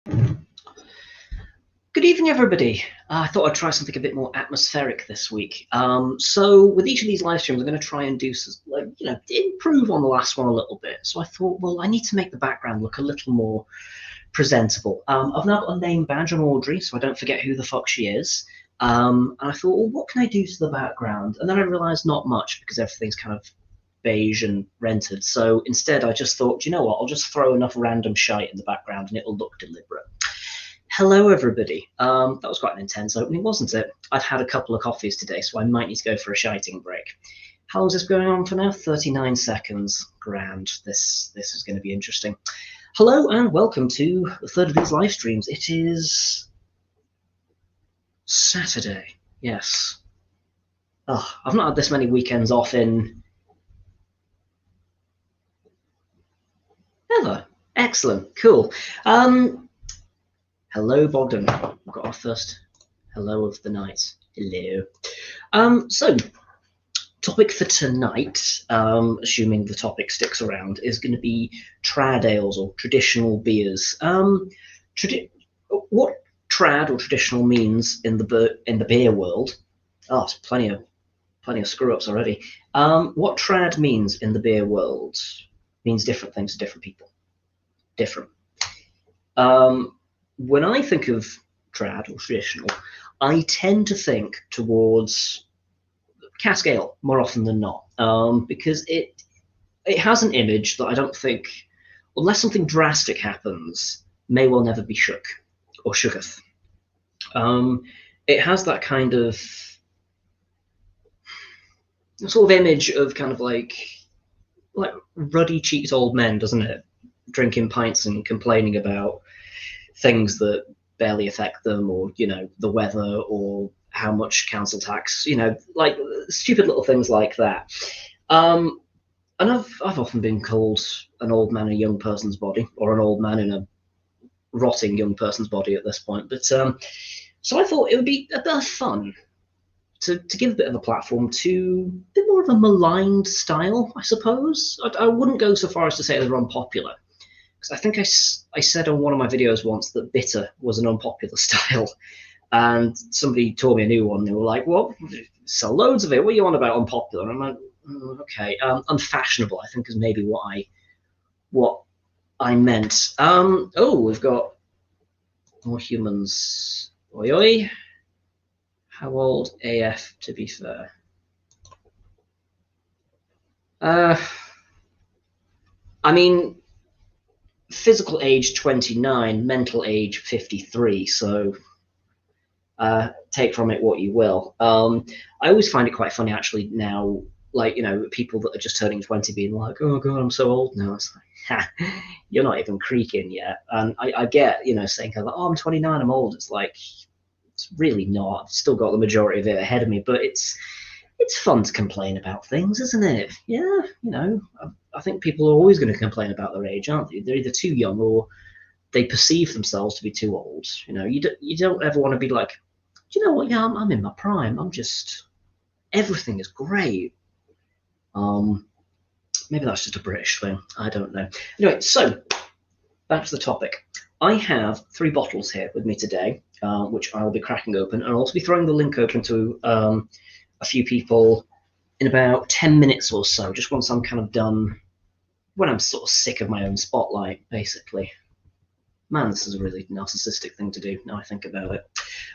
Good evening, everybody. I thought I'd try something a bit more atmospheric this week. So with each of these live streams, I'm going to try and do, improve on the last one a little bit. So I thought, well, I need to make the background look a little more presentable. I've now got a name badge on Audrey, so I don't forget who the fuck she is. And I thought, well, what can I do to the background? And then I realised not much because everything's kind of beige and rented. So instead, I just thought, you know what? I'll just throw enough random shite in the background and it'll look deliberate. Hello, everybody. That was quite an intense opening, wasn't it? I've had a couple of coffees today, so I might need to go for a shiting break. How long is this going on for now? 39 seconds. Grand. This is going to be interesting. Hello and welcome to the third of these live streams. It is Saturday. Yes. Oh, I've not had this many weekends off in ever. Excellent. Cool. Hello, Bogdan. We've got our first hello of the night. Hello. So, topic for tonight, assuming the topic sticks around, is going to be trad ales or traditional beers. What trad or traditional means in the beer world? Oh, it's plenty of screw ups already. What trad means in the beer world means different things to different people. Different. When I think of trad or traditional, I tend to think towards cask ale more often than not, because it has an image that I don't think, unless something drastic happens, may well never be shook or shooketh. It has that kind of sort of image of kind of like ruddy-cheeked old men, doesn't it? Drinking pints and complaining about things that barely affect them, or the weather, or how much council tax, like stupid little things like that. And I've often been called an old man in a young person's body, or an old man in a rotting young person's body at this point. But so I thought it would be a bit of fun to give a bit of a platform to a bit more of a maligned style, I suppose. I wouldn't go so far as to say they're unpopular, because I think I said on one of my videos once that bitter was an unpopular style, and somebody told me a new one. They were like, "Well, sell loads of it. What are you on about unpopular?" And I'm like, "Okay, unfashionable, I think is maybe what I meant." Oh, we've got more humans. Oi oi. How old AF, to be fair? I mean, physical age 29, mental age 53, so take from it what you will. I always find it quite funny actually now, like, people that are just turning 20 being like, "Oh god, I'm so old now." It's like, you're not even creaking yet. And I get, saying kind of, "Oh, I'm 29, I'm old." It's like, it's really not. I've still got the majority of it ahead of me, but it's fun to complain about things, isn't it? Yeah, I think people are always going to complain about their age, aren't they? They're either too young or they perceive themselves to be too old. You don't ever want to be like, "Do you know what? Yeah, I'm in my prime. Everything is great." Maybe that's just a British thing. I don't know. Anyway, so back to the topic. I have 3 bottles here with me today, which I'll be cracking open, and I'll also be throwing the link open to a few people in about 10 minutes or so, just once I'm kind of done, when I'm sort of sick of my own spotlight, basically. Man, this is a really narcissistic thing to do, now I think about it.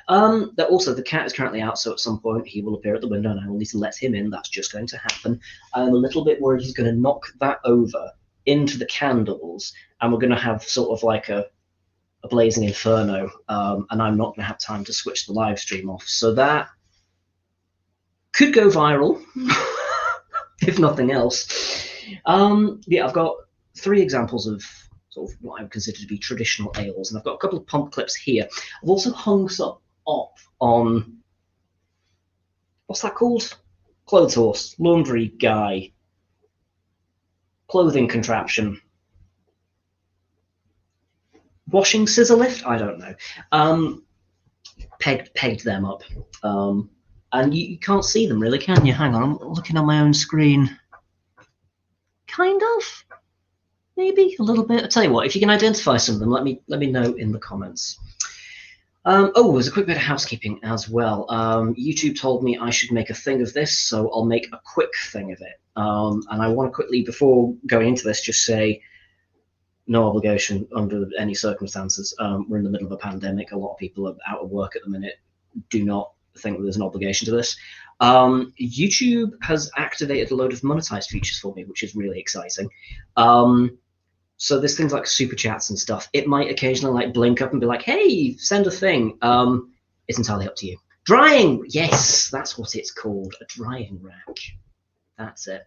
Also, the cat is currently out, so at some point he will appear at the window, and I will need to let him in. That's just going to happen. I'm a little bit worried he's going to knock that over into the candles, and we're going to have sort of like a blazing inferno, and I'm not going to have time to switch the live stream off. So that could go viral, if nothing else. Yeah, I've got 3 examples of sort of what I would consider to be traditional ales, and I've got a couple of pump clips here. I've also hung some up on, what's that called? Clothes horse, laundry guy, clothing contraption, washing scissor lift. I don't know. Pegged them up. And you can't see them really, can you? Hang on, I'm looking on my own screen. Kind of. Maybe a little bit. I'll tell you what, if you can identify some of them, let me know in the comments. Oh, there's a quick bit of housekeeping as well. YouTube told me I should make a thing of this, so I'll make a quick thing of it. And I want to quickly, before going into this, just say no obligation under any circumstances. We're in the middle of a pandemic. A lot of people are out of work at the minute. Do not think that there's an obligation to this. YouTube has activated a load of monetized features for me, which is really exciting. So there's things like super chats and stuff. It might occasionally like blink up and be like, hey, send a thing. It's entirely up to you. Drying, yes, that's what it's called, a drying rack. That's it.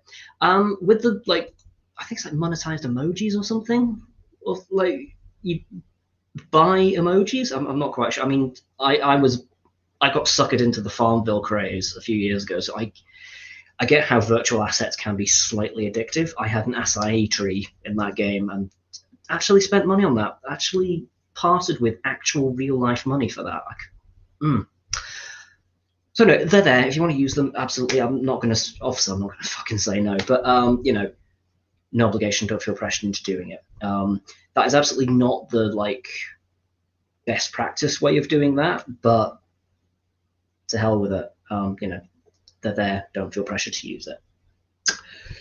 With the like, I think it's like monetized emojis or something. Or like you buy emojis. I'm not quite sure. I mean, I got suckered into the Farmville craze a few years ago, so I get how virtual assets can be slightly addictive. I had an acai tree in that game and actually spent money on that. Actually parted with actual real life money for that. So no, they're there. If you want to use them, absolutely. I'm not going to, obviously I'm not going to fucking say no, but you know, no obligation, don't feel pressured into doing it. That is absolutely not the like best practice way of doing that, but to hell with it. You know, they're there, don't feel pressure to use it.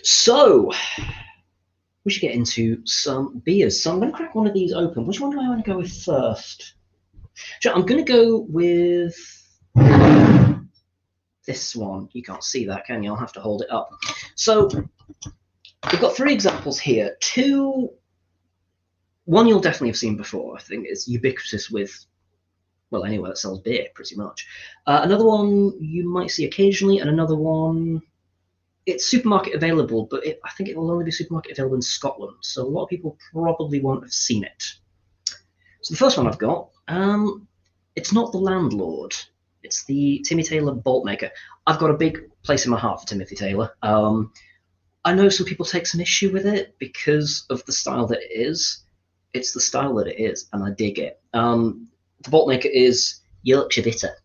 So we should get into some beers. So I'm going to crack one of these open. Which one do I want to go with first? So I'm going to go with this one. You can't see that, can you? I'll have to hold it up. So we've got 3 examples here. One you'll definitely have seen before. I think it's ubiquitous with, well, anywhere that sells beer, pretty much. Another one you might see occasionally, and another one, it's supermarket available, but I think it will only be supermarket available in Scotland, so a lot of people probably won't have seen it. So the first one I've got, it's not the Landlord, it's the Timmy Taylor Bolt Maker. I've got a big place in my heart for Timothy Taylor. I know some people take some issue with it because of the style that it is. It's the style that it is, and I dig it. The Bolt Maker is Yorkshire Bitter.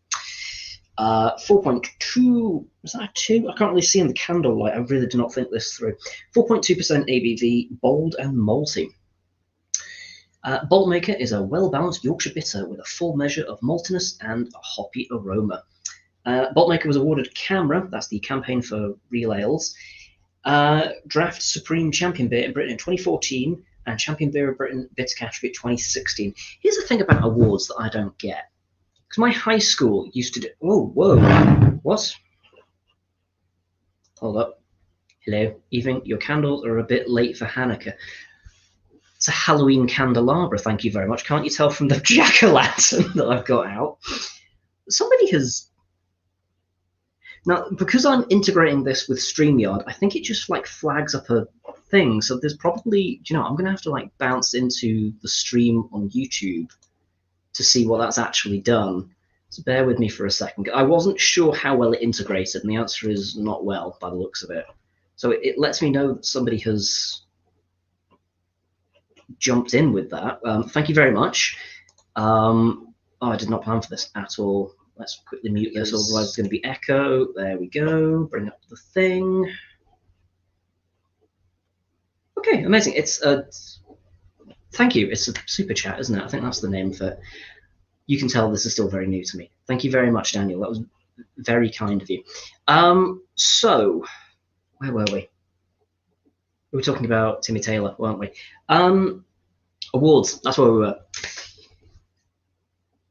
4.2, is that a 2? I can't really see in the candlelight. I really do not think this through. 4.2% ABV, bold and malty. Bolt Maker is a well-balanced Yorkshire Bitter with a full measure of maltiness and a hoppy aroma. Bolt Maker was awarded CAMRA, that's the Campaign for Real Ales, Draft Supreme Champion Beer in Britain in 2014, and Champion Beer of Britain Bitter Category 2016. Here's the thing about awards that I don't get. Because my high school used to do... Oh, whoa. What? Hold up. Hello. Evening. Your candles are a bit late for Hanukkah. It's a Halloween candelabra, thank you very much. Can't you tell from the jack-o'-lantern that I've got out? Somebody has... Now, because I'm integrating this with StreamYard, I think it just like flags up a thing. So there's probably, you know, I'm going to have to like bounce into the stream on YouTube to see what that's actually done. So bear with me for a second. I wasn't sure how well it integrated, and the answer is not well by the looks of it. So it lets me know that somebody has jumped in with that. Thank you very much. Oh, I did not plan for this at all. Let's quickly mute this, otherwise it's going to be echo. There we go. Bring up the thing. Okay, amazing. Thank you. It's a super chat, isn't it? I think that's the name for it. You can tell this is still very new to me. Thank you very much, Daniel. That was very kind of you. So, where were we? We were talking about Timmy Taylor, weren't we? Awards, that's where we were.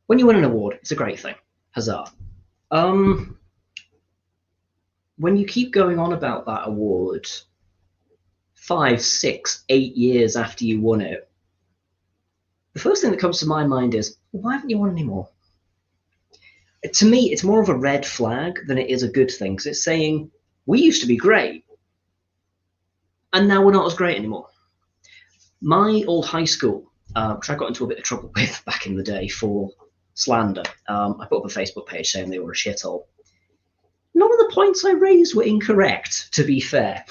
When you win an award, it's a great thing. Huzzah. When you keep going on about that award 5, 6, 8 years after you won it, the first thing that comes to my mind is, why haven't you won any more? To me, it's more of a red flag than it is a good thing, because it's saying, we used to be great, and now we're not as great anymore. My old high school, which I got into a bit of trouble with back in the day for slander, I put up a Facebook page saying they were a shithole. None of the points I raised were incorrect, to be fair.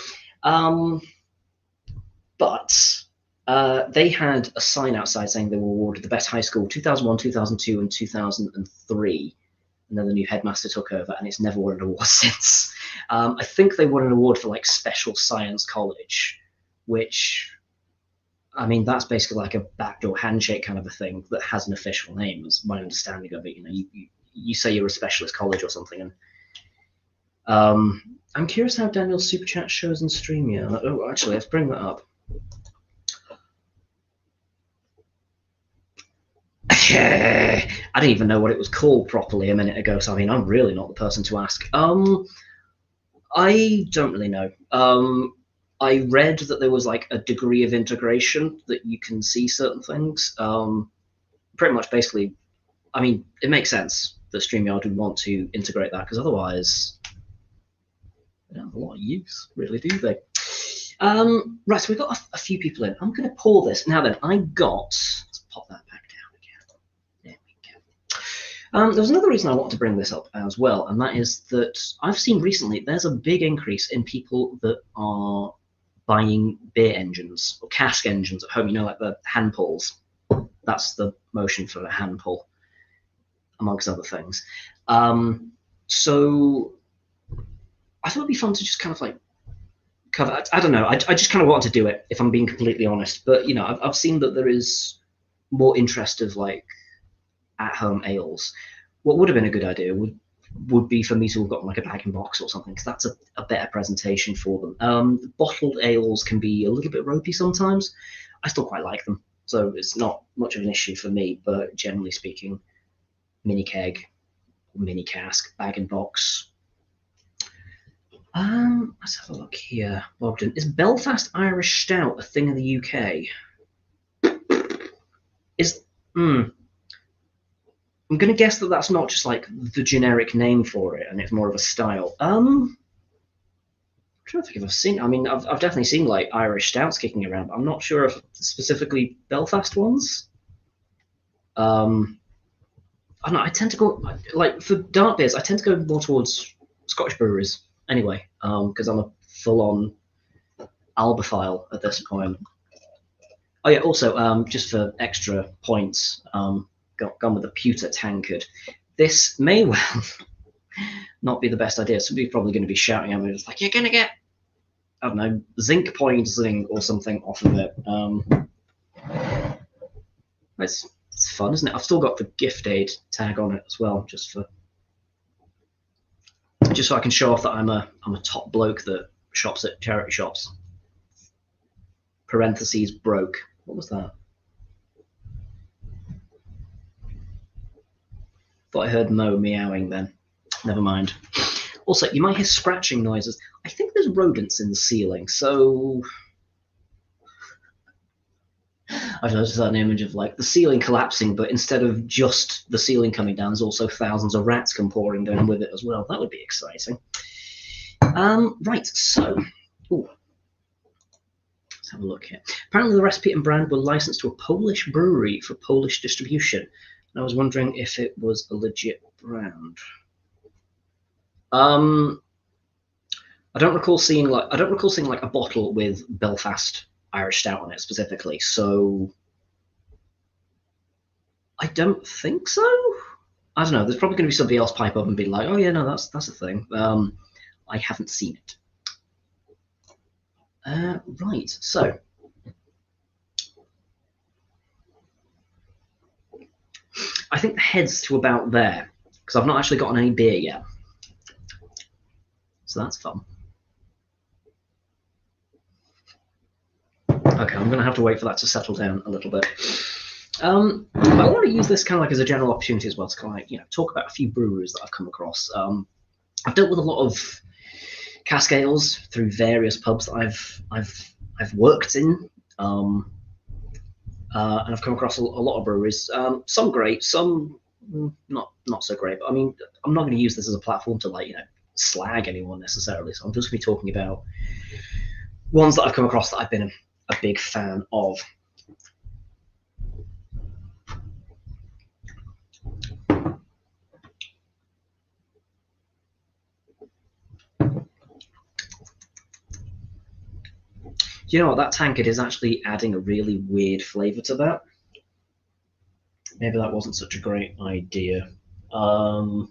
But they had a sign outside saying they were awarded the best high school 2001, 2002, and 2003. And then the new headmaster took over, and it's never won an award since. I think they won an award for like Special Science College, which I mean, that's basically like a backdoor handshake kind of a thing that has an official name, is my understanding of it. You know, you say you're a specialist college or something, and I'm curious how Daniel's super chat shows in StreamYard. Oh, actually, let's bring that up. I didn't even know what it was called properly a minute ago, so I mean, I'm really not the person to ask. I don't really know. I read that there was like a degree of integration that you can see certain things. Pretty much, basically, I mean, it makes sense that StreamYard would want to integrate that because otherwise, they don't have a lot of use, really, do they? Right, so we've got a few people in. I'm going to pour this. Now then, let's pop that back down again. There we go. There was another reason I wanted to bring this up as well, and that is that I've seen recently there's a big increase in people that are buying beer engines or cask engines at home, you know, like the hand pulls. That's the motion for a hand pull, amongst other things. So I thought it'd be fun to just kind of like cover. I don't know. I just kind of wanted to do it, if I'm being completely honest. But you know, I've seen that there is more interest of like at-home ales. What would have been a good idea would be for me to have got like a bag-in-box or something, because that's a better presentation for them. Bottled ales can be a little bit ropey sometimes. I still quite like them, so it's not much of an issue for me. But generally speaking, mini keg, mini cask, bag-in-box. Let's have a look here. Bogdan, is Belfast Irish Stout a thing in the UK? I'm going to guess that that's not just like the generic name for it, and it's more of a style. I'm trying to think if I've seen. I mean, I've definitely seen like Irish stouts kicking around, but I'm not sure if specifically Belfast ones. I don't know. I tend to go like for dark beers. I tend to go more towards Scottish breweries anyway, because I'm a full-on albophile at this point. Oh yeah. Also, just for extra points, gone with a pewter tankard. This may well not be the best idea. Somebody's probably going to be shouting at me, just like, you're going to get, I don't know, zinc poisoning or something off of it. It's fun, isn't it? I've still got the gift aid tag on it as well, just so I can show off that I'm a top bloke that shops at charity shops. Parentheses broke. What was that? Thought I heard Mo meowing then. Never mind. Also, you might hear scratching noises. I think there's rodents in the ceiling, so I've noticed that image of like the ceiling collapsing, but instead of just the ceiling coming down, there's also thousands of rats come pouring down with it as well. That would be exciting. Right, so, let's have a look here. Apparently the recipe and brand were licensed to a Polish brewery for Polish distribution. And I was wondering if it was a legit brand. I don't recall seeing like a bottle with Belfast Irish Stout on it specifically, so I don't think so. I don't know. There's probably going to be somebody else pipe up and be like, "Oh yeah, no, that's a thing." I haven't seen it. Right, so I think the head's to about there because I've not actually gotten any beer yet, so that's fun. Okay, I'm going to have to wait for that to settle down a little bit. I want to use this kind of like as a general opportunity as well to kind of like, talk about a few breweries that I've come across. I've dealt with a lot of cask ales through various pubs that I've worked in, and I've come across a lot of breweries. Some great, some not so great. But I mean, I'm not going to use this as a platform to like slag anyone necessarily. So I'm just going to be talking about ones that I've come across that I've been a big fan of. Do you know what? That tankard is actually adding a really weird flavour to that. Maybe that wasn't such a great idea. Oh,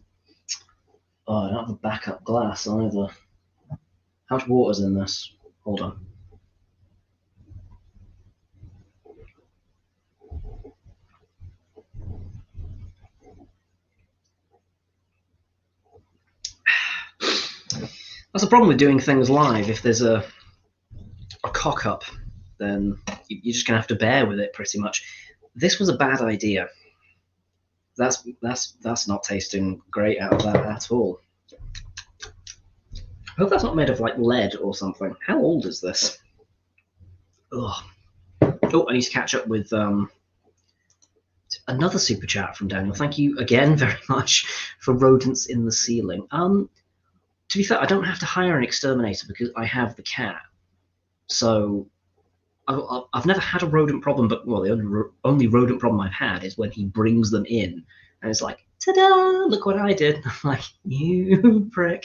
I don't have a backup glass either. How much water's in this? Hold on. That's the problem with doing things live. If there's a cock up, then you're just gonna have to bear with it pretty much. This was a bad idea. That's not tasting great out of that at all. I hope that's not made of like lead or something. How old is this? Ugh. Oh, I need to catch up with another super chat from Daniel. Thank you again very much for rodents in the ceiling. To be fair, I don't have to hire an exterminator because I have the cat. So I've never had a rodent problem, but well, the only rodent problem I've had is when he brings them in, and it's like, ta-da! Look what I did. I'm like, you prick.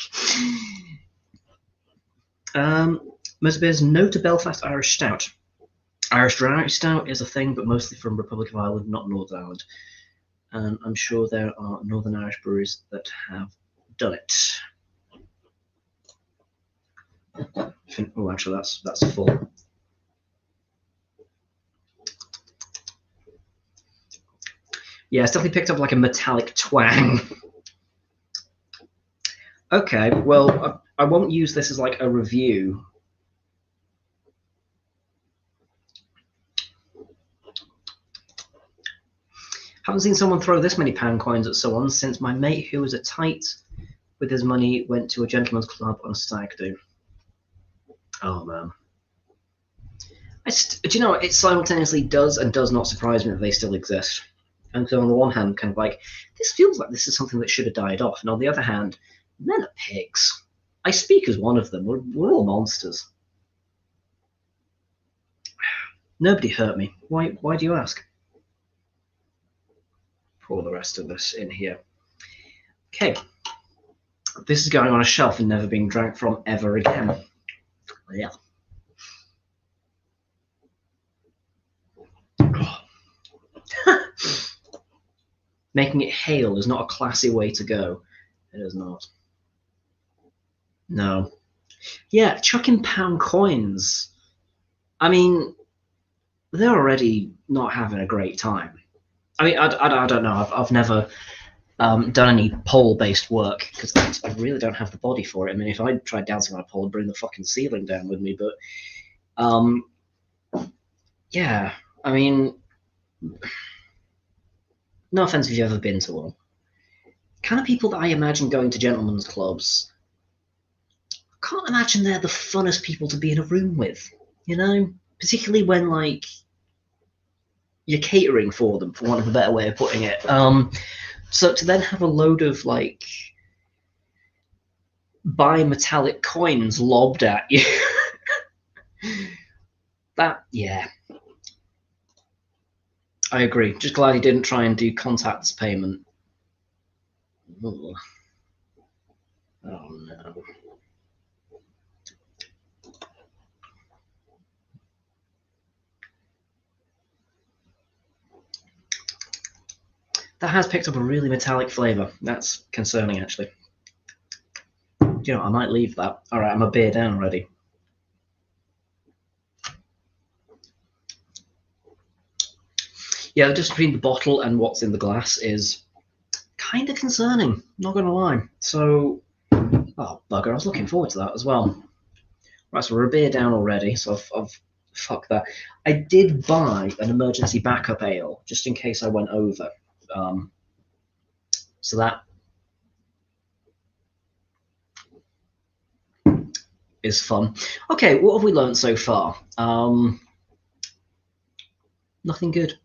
Most beers, no to Belfast Irish Stout. Irish Dry Stout is a thing, but mostly from Republic of Ireland, not Northern Ireland. And I'm sure there are Northern Irish breweries that have done it. Oh, actually, that's full. Yeah, it's definitely picked up like a metallic twang. Okay, well, I won't use this as like a review. Haven't seen someone throw this many pound coins at someone since my mate who was a tight with his money went to a gentleman's club on a stag do. Oh, man. Do you know, it simultaneously does and does not surprise me that they still exist. And so on the one hand, kind of like, this feels like this is something that should have died off. And on the other hand, men are pigs. I speak as one of them. We're all monsters. Nobody hurt me. Why do you ask? Pour the rest of this in here. Okay. This is going on a shelf and never being drank from ever again. Yeah. Making it hail is not a classy way to go. It is not. No. Yeah, chucking pound coins. I mean, they're already not having a great time. I mean, I don't know. I've never done any pole-based work because I really don't have the body for it. I mean, if I tried dancing on a pole, I'd bring the fucking ceiling down with me. But yeah, I mean, no offense if you've ever been to one. Kind of people that I imagine going to gentlemen's clubs, I can't imagine they're the funnest people to be in a room with, you know? Particularly when, like, you're catering for them, for want of a better way of putting it. So to then have a load of, like, bimetallic coins lobbed at you, that, yeah. I agree. Just glad he didn't try and do contactless payment. Oh, no. That has picked up a really metallic flavour. That's concerning, actually. You know, I might leave that. All right, I'm a beer down already. Yeah, the difference between the bottle and what's in the glass is kind of concerning, not going to lie. So, oh, bugger, I was looking forward to that as well. Right, so we're a beer down already, so I've fuck that. I did buy an emergency backup ale, just in case I went over. So that is fun. Okay, what have we learned so far? Nothing good.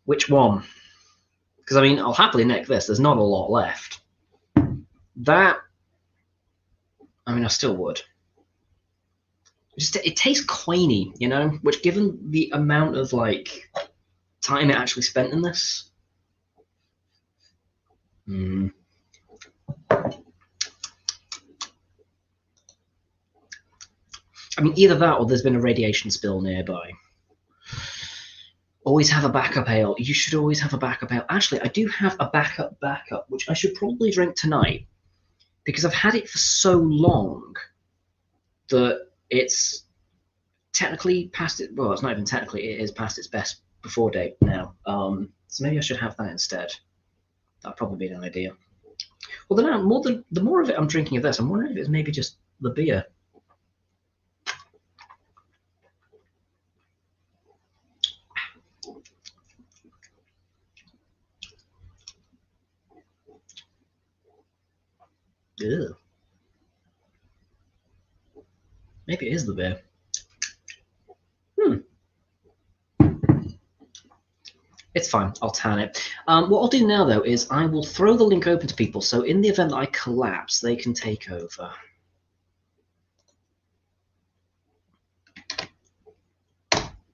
Which one? Because, I mean, I'll happily nick this. There's not a lot left. That, I mean, I still would. Just, it tastes coiny, you know? Which, given the amount of, like, time it actually spent in this... I mean, either that or there's been a radiation spill nearby. Always have a backup ale. You should always have a backup ale. Actually, I do have a backup, which I should probably drink tonight because I've had it for so long that it's technically past it. Well, it's not even technically. It is past its best before date now. So maybe I should have that instead. That'd probably be an idea. Well, the more of it I'm drinking of this, I'm wondering if it's maybe just the beer. Ew. Maybe it is the beer. It's fine. I'll tan it. What I'll do now, though, is I will throw the link open to people, so in the event that I collapse, they can take over.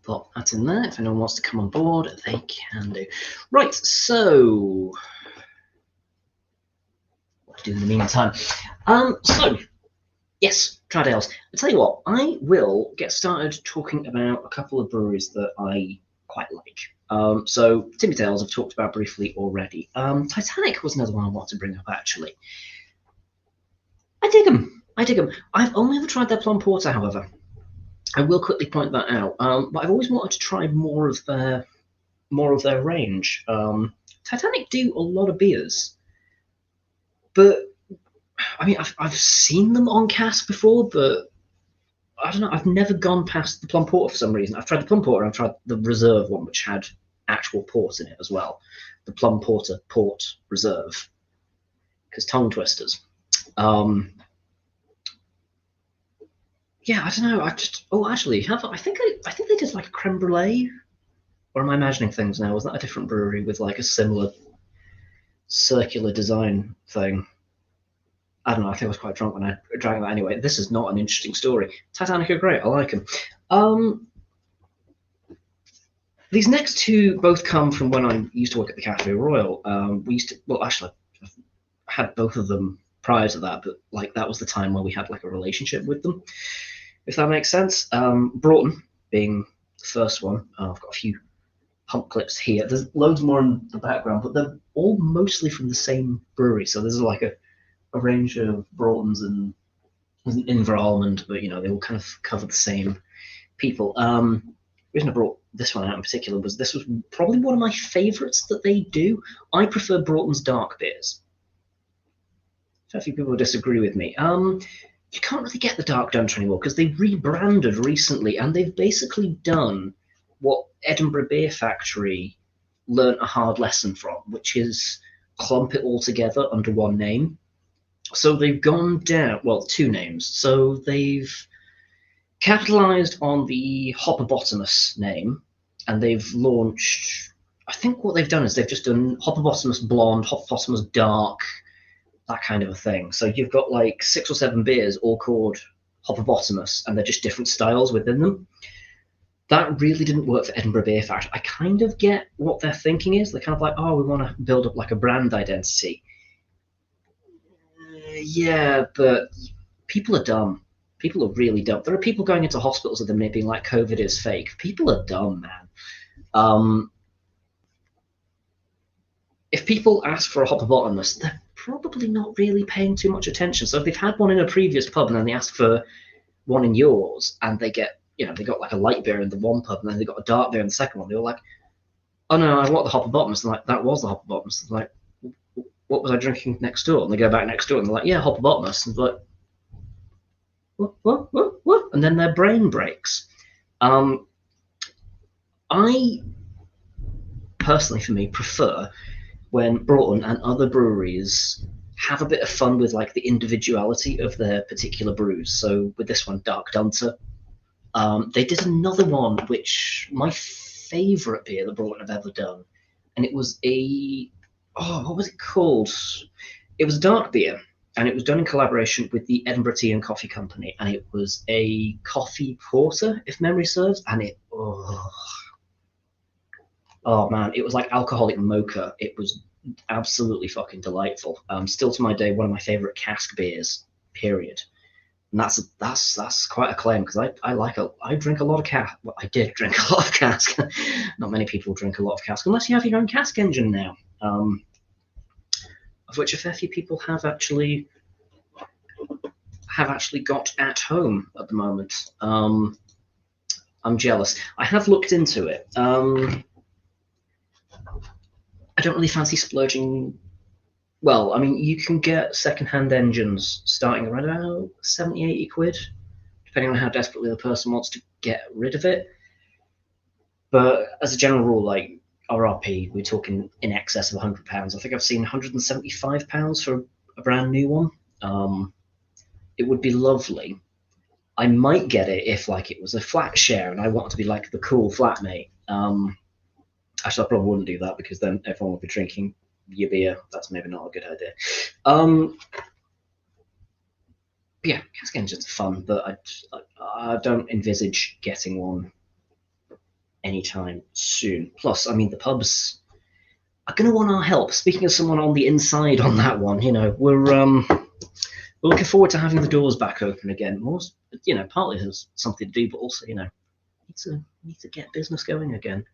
Pop that in there. If anyone wants to come on board, they can do. Right, so what to do in the meantime? So yes, trad ales. I tell you what, I will get started talking about a couple of breweries that I quite like. So Timmy Tales I've talked about briefly already. Titanic was another one I wanted to bring up actually. I dig them. I've only ever tried their plum porter, however. I will quickly point that out. But I've always wanted to try more of their range. Titanic do a lot of beers, but I mean, I've seen them on cask before, but I don't know. I've never gone past the plum porter for some reason. I've tried the plum porter. I've tried the reserve one, which had actual port in it as well. The plum porter port reserve, because tongue twisters. Yeah, I don't know. Actually, I think they did like a creme brulee. Or am I imagining things now? Was that a different brewery with like a similar circular design thing? I don't know. I think I was quite drunk when I drank that. Anyway, this is not an interesting story. Titanic are great. I like them. These next two both come from when I used to work at the Cafe Royal. Actually, I had both of them prior to that, but like that was the time where we had like a relationship with them, if that makes sense. Broughton being the first one. I've got a few hump clips here. There's loads more in the background, but they're all mostly from the same brewery. So there's like a range of Broughton's and Inveralmond, but you know they all kind of cover the same people. The reason I brought this one out in particular was this was probably one of my favourites that they do. I prefer Broughton's dark beers. A few people disagree with me. You can't really get the dark Dunter anymore because they rebranded recently, and they've basically done what Edinburgh Beer Factory learnt a hard lesson from, which is clump it all together under one name. So they've gone down, well, two names. So they've capitalized on the Hoppopotamus name, and they've launched, I think what they've done is they've just done Hoppopotamus Blonde, Hoppopotamus Dark, that kind of a thing. So you've got like 6 or 7 beers all called Hoppopotamus, and they're just different styles within them. That really didn't work for Edinburgh Beer Factory. I kind of get what their thinking is. They're kind of like, oh, we want to build up like a brand identity. Yeah, but people are dumb. People are really dumb. There are people going into hospitals with them being like, COVID is fake. People are dumb, man. If people ask for a hoppopotamus, they're probably not really paying too much attention. So if they've had one in a previous pub and then they ask for one in yours, and they get, they got like a light beer in the one pub and then they got a dark beer in the second one, they were like, oh no, I want the hoppopotamus. And like, that was the hoppopotamus. Like, what was I drinking next door? And they go back next door and they're like, yeah, hoppopotamus. And like, what? And then their brain breaks. I personally, for me, prefer when Broughton and other breweries have a bit of fun with like the individuality of their particular brews. So with this one, Dark Dunter, they did another one, which my favourite beer that Broughton have ever done, and it was what was it called? It was a dark beer, and it was done in collaboration with the Edinburgh Tea and Coffee Company, and it was a coffee porter, if memory serves, and oh man, it was like alcoholic mocha. It was absolutely fucking delightful. Still to my day, one of my favorite cask beers, period. And that's quite a claim because I drink a lot of cask. Well, I did drink a lot of cask. Not many people drink a lot of cask unless you have your own cask engine now, of which a fair few people have actually got at home at the moment. I'm jealous. I have looked into it. I don't really fancy splurging. Well, I mean, you can get second-hand engines starting around about 70, 80 quid, depending on how desperately the person wants to get rid of it. But as a general rule, like RRP, we're talking in excess of £100. I think I've seen £175 for a brand new one. It would be lovely. I might get it if like it was a flat share and I wanted to be like the cool flatmate. Actually, I probably wouldn't do that because then everyone would be drinking your beer. That's maybe not a good idea. Yeah, cask engines are fun, but I don't envisage getting one anytime soon. Plus, I mean, the pubs are going to want our help. Speaking of someone on the inside on that one, you know, we're looking forward to having the doors back open again. More, you know, partly there's something to do, but also, you know, need to get business going again.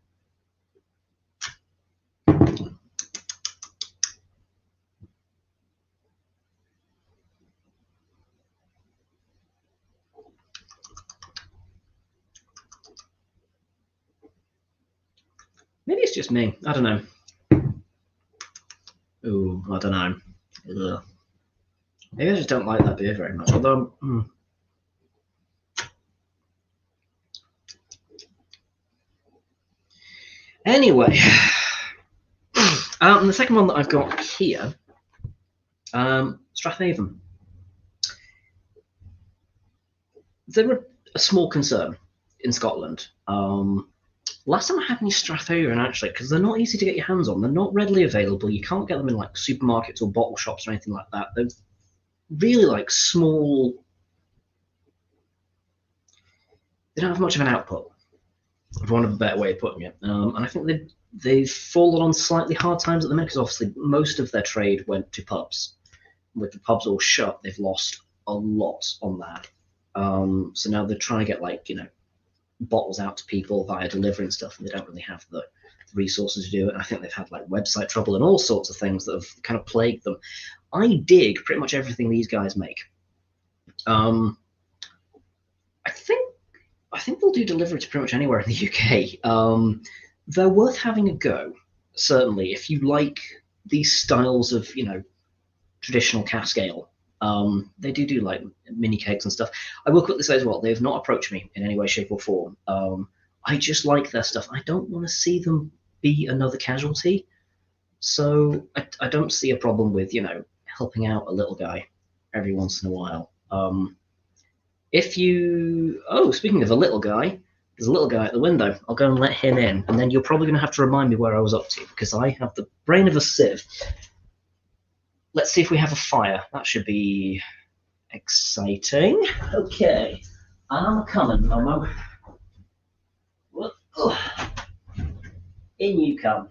Maybe it's just me. I don't know. Ooh, I don't know. Ugh. Maybe I just don't like that beer very much. Although, anyway, and the second one that I've got here, Strathaven. They're a small concern in Scotland. Last time I had any Strathaven, actually, because they're not easy to get your hands on. They're not readily available. You can't get them in like supermarkets or bottle shops or anything like that. They're really like small. They don't have much of an output, for want of a better way of putting it. And I think they've fallen on slightly hard times at the minute because obviously most of their trade went to pubs. With the pubs all shut, they've lost a lot on that. So now they're trying to get like, you know, bottles out to people via delivery and stuff, and they don't really have the resources to do it. And I think they've had like website trouble and all sorts of things that have kind of plagued them. I dig pretty much everything these guys make. I think they'll do delivery to pretty much anywhere in the UK. They're worth having a go, certainly, if you like these styles of, you know, traditional cask ale. They do like mini kegs and stuff. I will quickly say as well, they have not approached me in any way, shape, or form. I just like their stuff. I don't want to see them be another casualty. So I don't see a problem with, you know, helping out a little guy every once in a while. Speaking of a little guy, there's a little guy at the window. I'll go and let him in, and then you're probably going to have to remind me where I was up to, because I have the brain of a sieve. Let's see if we have a fire. That should be exciting. Okay, I'm coming, Momo. In you come.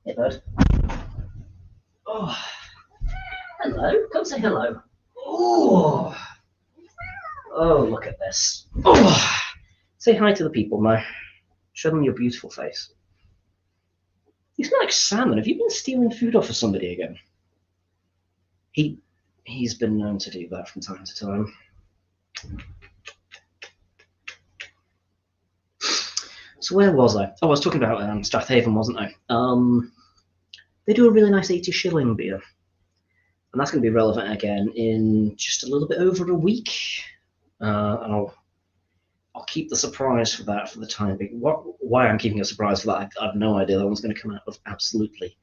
Hey, bud. Oh, hello. Come say hello. Oh. Oh, look at this. Oh. Say hi to the people, Mo. Show them your beautiful face. You smell like salmon. Have you been stealing food off of somebody again? He's been known to do that from time to time. So where was I? Oh, I was talking about Strathaven, wasn't I? They do a really nice 80 shilling beer. And that's going to be relevant again in just a little bit over a week. And I'll keep the surprise for that for the time being. Why I'm keeping a surprise for that, I have no idea. That one's going to come out of absolutely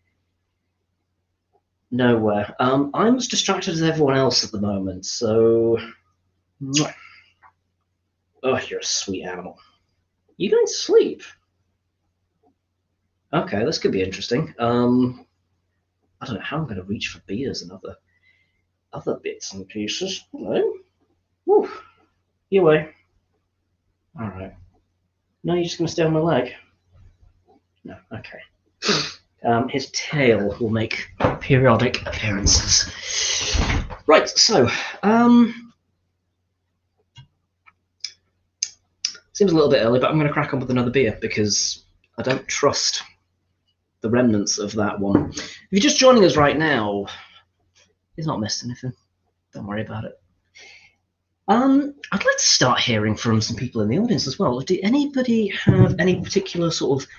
nowhere. I'm as distracted as everyone else at the moment, so... Oh, you're a sweet animal. You going to sleep? Okay, this could be interesting. I don't know how I'm going to reach for beers and other bits and pieces. Hello? Woo. You away. All right. No, you're just going to stay on my leg? No, okay. His tail will make periodic appearances. Right, so, seems a little bit early, but I'm going to crack on with another beer because I don't trust the remnants of that one. If you're just joining us right now, he's not missed anything. Don't worry about it. I'd like to start hearing from some people in the audience as well. Did anybody have any particular sort of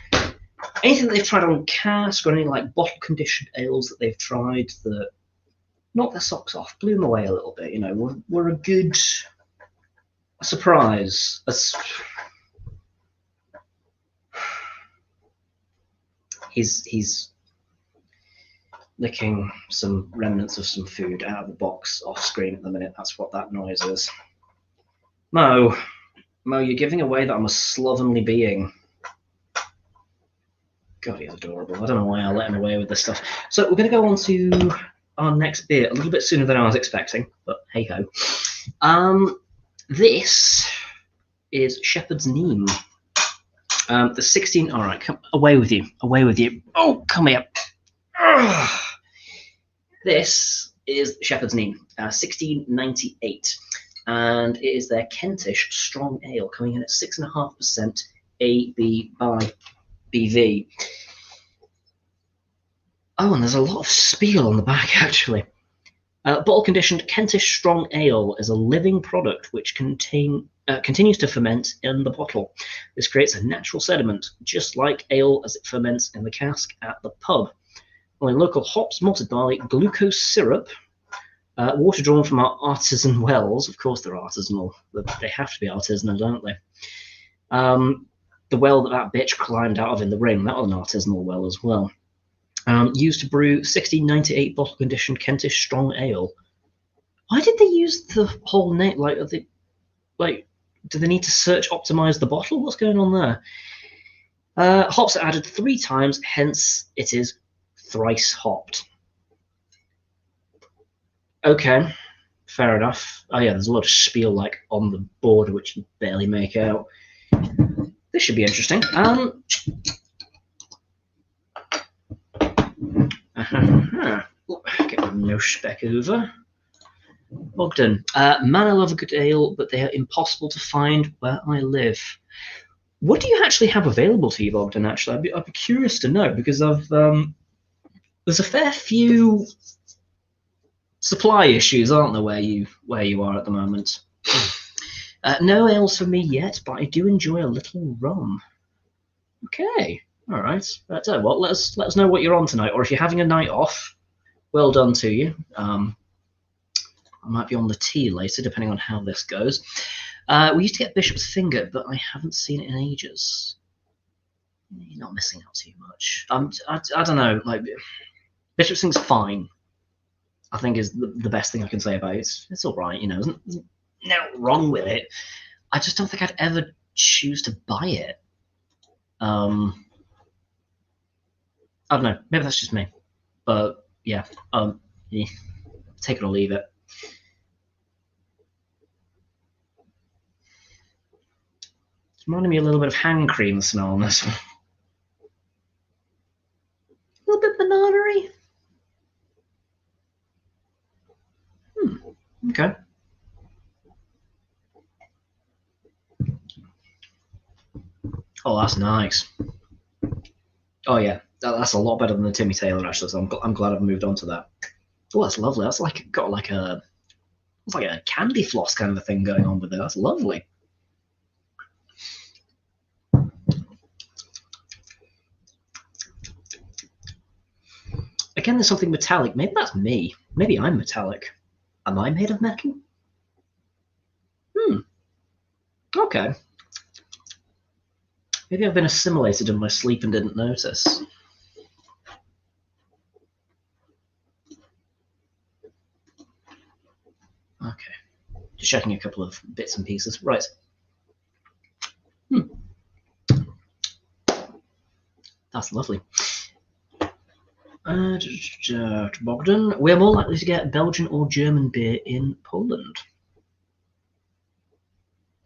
anything that they've tried on cask, or any like bottle conditioned ales that they've tried that knocked their socks off, blew them away a little bit. You know, were a good surprise. He's licking some remnants of some food out of the box off screen at the minute. That's what that noise is. Mo, you're giving away that I'm a slovenly being. God, he's adorable. I don't know why I let him away with this stuff. So we're going to go on to our next beer a little bit sooner than I was expecting, but hey ho. This is Shepherd's Neame. The 16. All right, come away with you. Away with you. Oh, come here. Ugh. This is Shepherd's Neame, 1698, and it is their Kentish strong ale, coming in at 6.5% AB by BV. Oh, and there's a lot of spiel on the back, actually. Bottle-conditioned Kentish strong ale is a living product which continues to ferment in the bottle. This creates a natural sediment, just like ale as it ferments in the cask at the pub. In local hops, malted barley, glucose syrup, water drawn from our artisan wells. Of course they're artisanal. They have to be artisanal, don't they? The well that bitch climbed out of in the ring, that was an artisanal well as well. Used to brew 1698 bottle-conditioned Kentish strong ale. Why did they use the whole name? Like, do they need to search optimize the bottle? What's going on there? Hops are added 3 times, hence it is thrice hopped. Okay, fair enough. Oh yeah, there's a lot of spiel like on the border which you barely make out. This should be interesting. Get my nose back over. Bogdan, man, I love a good ale, but they are impossible to find where I live. What do you actually have available to you, Bogdan? Actually, I'd be curious to know, because there's a fair few supply issues, aren't there, where you are at the moment? No ales for me yet, but I do enjoy a little rum. Okay, all right. But tell you what, let us know what you're on tonight, or if you're having a night off, well done to you. I might be on the tea later, depending on how this goes. We used to get Bishop's Finger, but I haven't seen it in ages. You're not missing out too much. I don't know. Like, Bishop's Finger's fine, I think, is the best thing I can say about it. It's all right, you know. There's nothing wrong with it. I just don't think I'd ever choose to buy it. I don't know. Maybe that's just me. But yeah, take it or leave it. It's reminding me a little bit of hand cream smell on this one. A little bit banana-y. Okay. Oh, that's nice. Oh yeah, that's a lot better than the Timmy Taylor, actually. So I'm glad I've moved on to that. Oh, that's lovely. That's like got like a candy floss kind of a thing going on with it. That's lovely. Again, there's something metallic. Maybe that's me. Maybe I'm metallic. Am I made of metal? Okay. Maybe I've been assimilated in my sleep and didn't notice. Okay. Just checking a couple of bits and pieces. Right. That's lovely. Bogdan, we're more likely to get Belgian or German beer in Poland.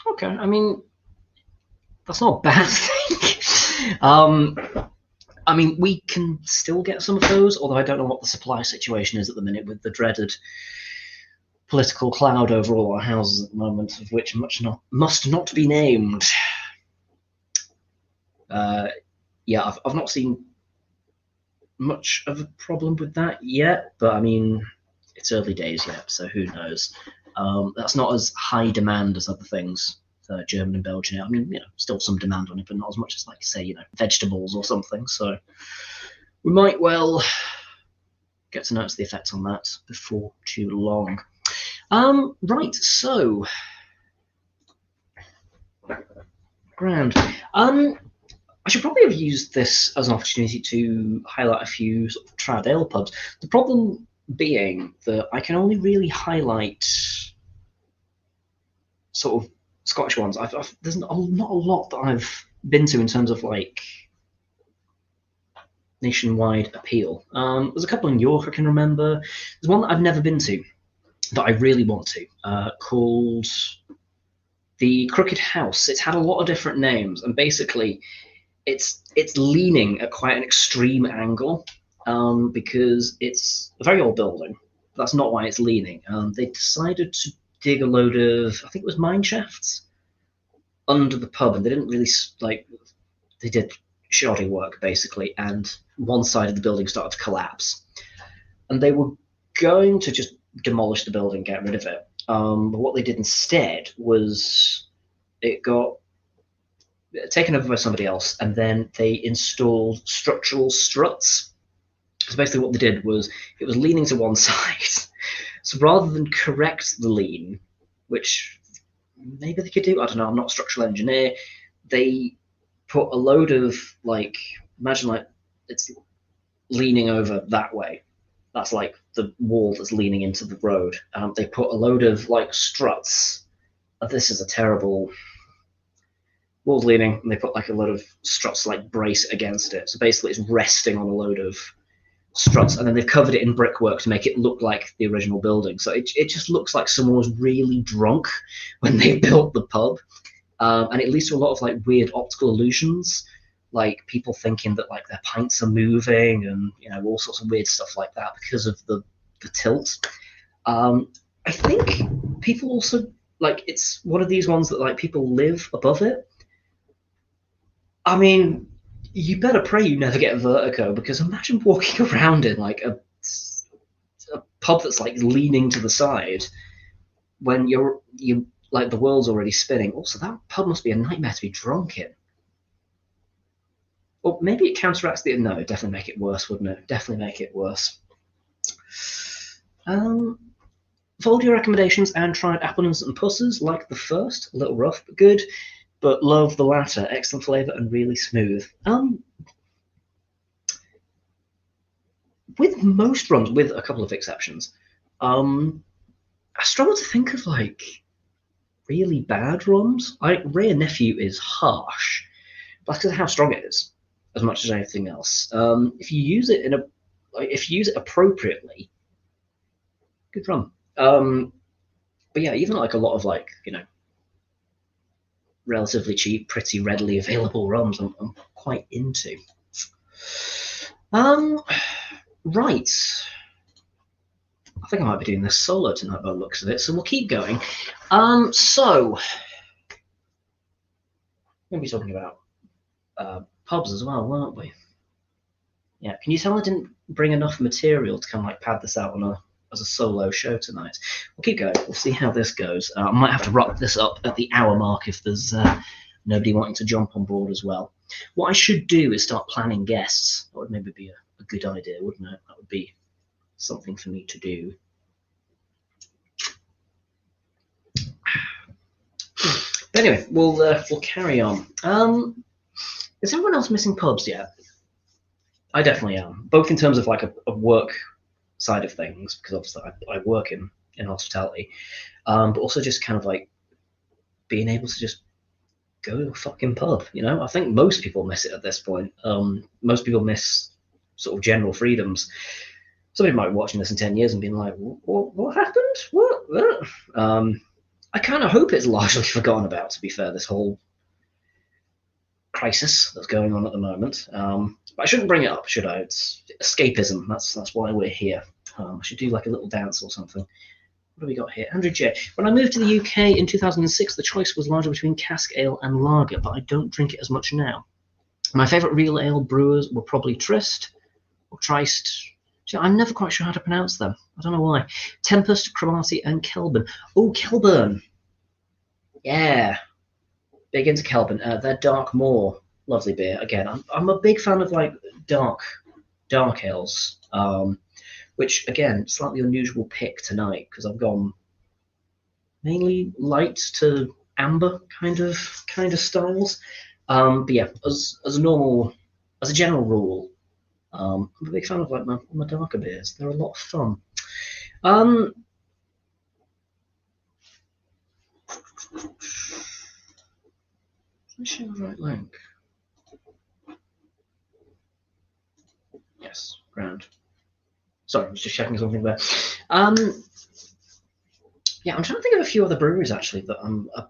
Okay, I mean, that's not a bad thing. I mean, we can still get some of those, although I don't know what the supply situation is at the minute with the dreaded political cloud over all our houses at the moment, of which much must not be named. Yeah, I've not seen much of a problem with that yet, but I mean, it's early days yet, so who knows. That's not as high demand as other things. German and Belgian ale. I mean, still some demand on it, but not as much as, like, say, vegetables or something. So we might well get to notice the effects on that before too long. Right, so grand. I should probably have used this as an opportunity to highlight a few sort of trad ale pubs. The problem being that I can only really highlight sort of Scottish ones. There's not a lot that I've been to in terms of, like, nationwide appeal. There's a couple in York I can remember. There's one that I've never been to that I really want to, called the Crooked House. It's had a lot of different names, and basically it's leaning at quite an extreme angle, because it's a very old building. That's not why it's leaning. They decided to dig a load of, I think it was mine shafts, under the pub, and they didn't really, like, they did shoddy work basically, and one side of the building started to collapse, and they were going to just demolish the building, get rid of it. But what they did instead was it got taken over by somebody else, and then they installed structural struts. So basically what they did was it was leaning to one side. So rather than correct the lean, which maybe they could do, I don't know, I'm not a structural engineer, they put a load of, like, imagine like it's leaning over that way. That's like the wall that's leaning into the road. They put a load of, like, struts. This is a terrible... Wall's leaning, and they put, like, a load of struts, like, brace against it. So basically it's resting on a load of struts, and then they've covered it in brickwork to make it look like the original building. So it just looks like someone was really drunk when they built the pub. And it leads to a lot of, like, weird optical illusions, like people thinking that, like, their pints are moving, and all sorts of weird stuff like that because of the tilt. I think people also, like, it's one of these ones that, like, people live above it. I mean, you better pray you never get vertigo, because imagine walking around in, like, a pub that's, like, leaning to the side when you like, the world's already spinning. Also, that pub must be a nightmare to be drunk in. Or maybe it counteracts the... No, it'd definitely make it worse, wouldn't it? Definitely make it worse. Followed your recommendations and tried Appledons and Pusses. Like the first, a little rough but good, but love the latter. Excellent flavour and really smooth. With most rums, with a couple of exceptions, I struggle to think of, like, really bad rums. Rare Nephew is harsh, but that's because of how strong it is, as much as anything else. If you use it if you use it appropriately, good rum. But yeah, even, like, a lot of, like, relatively cheap, pretty readily available rums, I'm quite into. Right. I think I might be doing this solo tonight by the looks of it, so we'll keep going. So we're going to be talking about pubs as well, won't we? Yeah. Can you tell I didn't bring enough material to kind of, like, pad this out as a solo show tonight? We'll keep going. We'll see how this goes. I might have to wrap this up at the hour mark if there's nobody wanting to jump on board as well. What I should do is start planning guests. That would maybe be a good idea, wouldn't it? That would be something for me to do. But anyway, we'll carry on. Is everyone else missing pubs yet? I definitely am, both in terms of, like, a work side of things, because obviously I work in hospitality, but also just kind of, like, being able to just go to a fucking pub. I think most people miss it at this point. Most people miss sort of general freedoms. Somebody might be watching this in 10 years and being like, what happened? What? I kind of hope it's largely forgotten about, to be fair, this whole crisis that's going on at the moment. But I shouldn't bring it up, should I? It's escapism. That's why we're here. I should do, like, a little dance or something. What have we got here? Andrew J. When I moved to the UK in 2006, the choice was largely between cask ale and lager, but I don't drink it as much now. My favourite real ale brewers were probably Trist or Trist. I'm never quite sure how to pronounce them. I don't know why. Tempest, Cromarty, and Kelburn. Oh, Kelburn. Yeah. big into Kelvin. Their Dark Moor, lovely beer. Again, I'm a big fan of like dark ales, which again, slightly unusual pick tonight because I've gone mainly light to amber kind of styles. But yeah, as a general rule, I'm a big fan of like my darker beers. They're a lot of fun. Let me share the right link. Yes, grand. Sorry, I was just checking something there. Yeah, I'm trying to think of a few other breweries actually that I'm a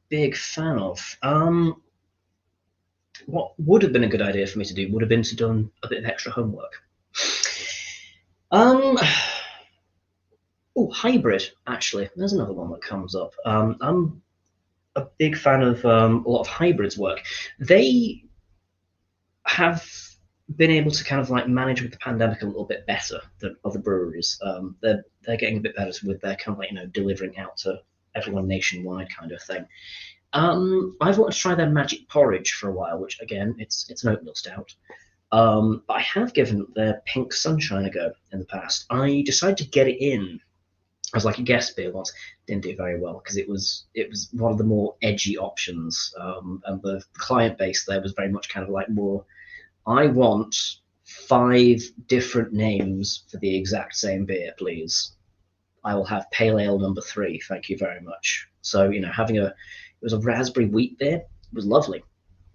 big fan of. What would have been a good idea for me to do would have been to done a bit of extra homework. Oh, hybrid actually. There's another one that comes up. I'm a big fan of a lot of hybrids work. They have been able to kind of like manage with the pandemic a little bit better than other breweries. They're getting a bit better with their kind of like delivering out to everyone nationwide kind of thing. I've wanted to try their magic porridge for a while, which again it's an oatmeal stout. But I have given their pink sunshine a go in the past. I decided to get it in as like a guest beer once. Didn't do very well because it was one of the more edgy options, and the client base there was very much kind of like more. I want 5 different names for the exact same beer, please. I will have pale ale number 3. Thank you very much. So having it was a raspberry wheat beer. It was lovely,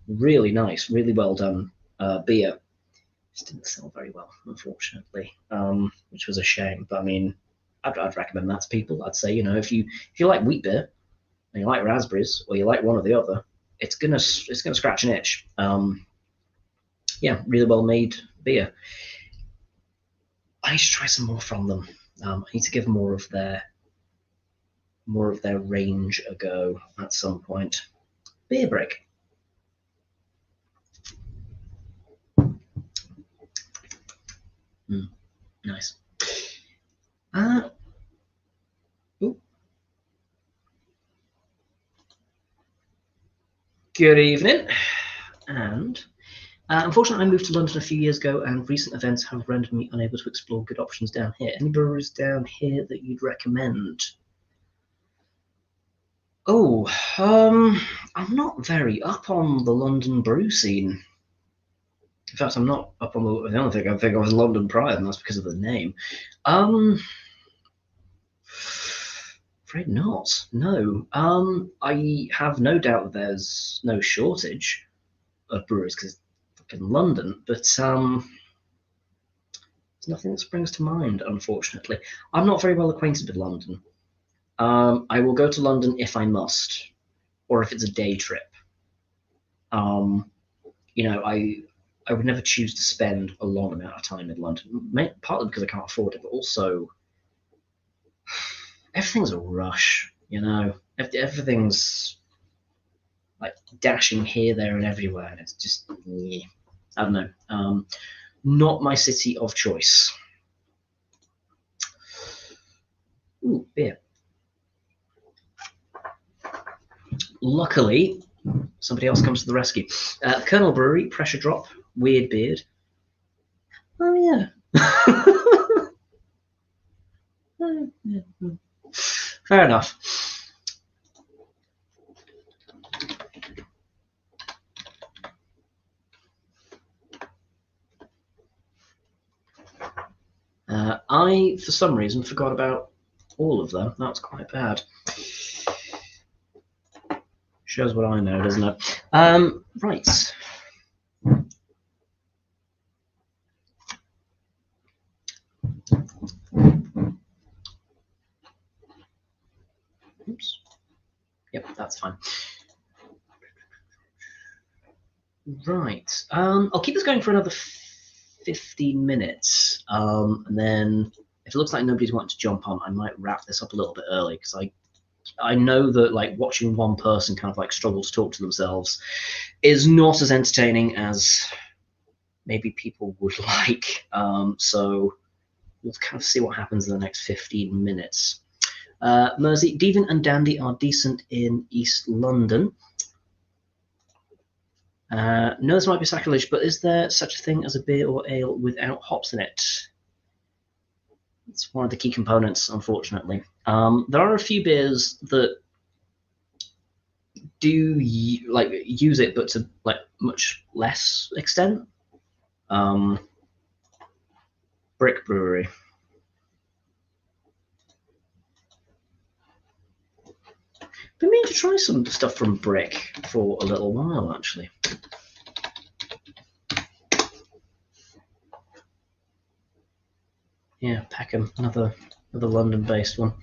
really nice, really well done beer. Just didn't sell very well, unfortunately, which was a shame. But I mean, I'd recommend that to people. I'd say if you like wheat beer and you like raspberries or you like one or the other, it's gonna scratch an itch. Yeah, really well made beer. I need to try some more from them. I need to give more of their range a go at some point. Beer break. Nice. Good evening. And unfortunately, I moved to London a few years ago, and recent events have rendered me unable to explore good options down here. Any breweries down here that you'd recommend? Oh, I'm not very up on the London brew scene. In fact, I'm not up on the only thing I think I was in London prior, and that's because of the name. Afraid not. No. I have no doubt that there's no shortage of breweries because it's fucking London, but there's nothing that springs to mind, unfortunately. I'm not very well acquainted with London. I will go to London if I must, or if it's a day trip. I would never choose to spend a long amount of time in London, partly because I can't afford it, but also everything's a rush. Everything's like dashing here, there, and everywhere, and it's just I don't know. Not my city of choice. Ooh, beer. Luckily, somebody else comes to the rescue. Colonel Brewery, Pressure Drop, Weird Beard. Oh yeah. Fair enough. I, for some reason, forgot about all of them. That's quite bad. Shows what I know, doesn't it? Right. Oops. Yep, that's fine. Right. I'll keep this going for another 15 minutes, and then if it looks like nobody's wanting to jump on, I might wrap this up a little bit early because I know that like watching one person kind of like struggle to talk to themselves is not as entertaining as maybe people would like. So we'll kind of see what happens in the next 15 minutes. Mersey, Deviant and Dandy are decent in East London. No, this might be sacrilege, but is there such a thing as a beer or ale without hops in it? It's one of the key components, unfortunately. There are a few beers that do use it, but to much less extent. Brick Brewery. Been meaning to try some stuff from Brick for a little while, actually. Yeah, Peckham, another London-based one.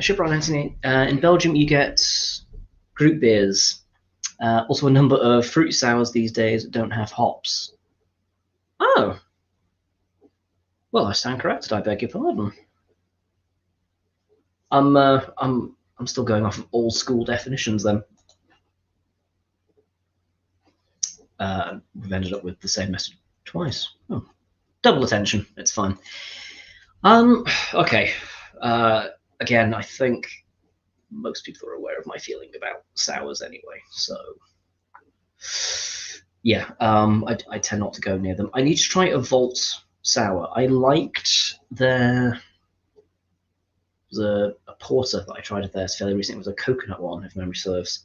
Shipwright Anthony. In Belgium, you get group beers. Also, a number of fruit sours these days don't have hops. Oh, well, I stand corrected. I beg your pardon. I'm still going off of old school definitions then. We've ended up with the same message twice. Oh, double attention. It's fine. Okay. Again, I think most people are aware of my feeling about sours anyway. So, yeah, I tend not to go near them. I need to try a Vault sour. I liked their a porter that I tried of theirs fairly recently. It was a coconut one, if memory serves.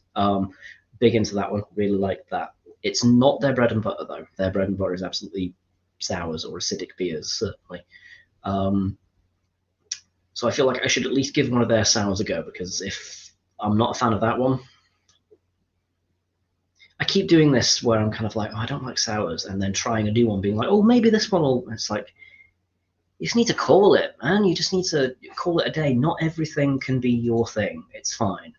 Big into that one. Really liked that. It's not their bread and butter though. Their bread and butter is absolutely sours or acidic beers, certainly. So I feel like I should at least give one of their sours a go, because if I'm not a fan of that one, I keep doing this where I'm kind of like, oh, I don't like sours, and then trying a new one, being like, oh, maybe this one will. It's like, you just need to call it, man. You just need to call it a day. Not everything can be your thing. It's fine.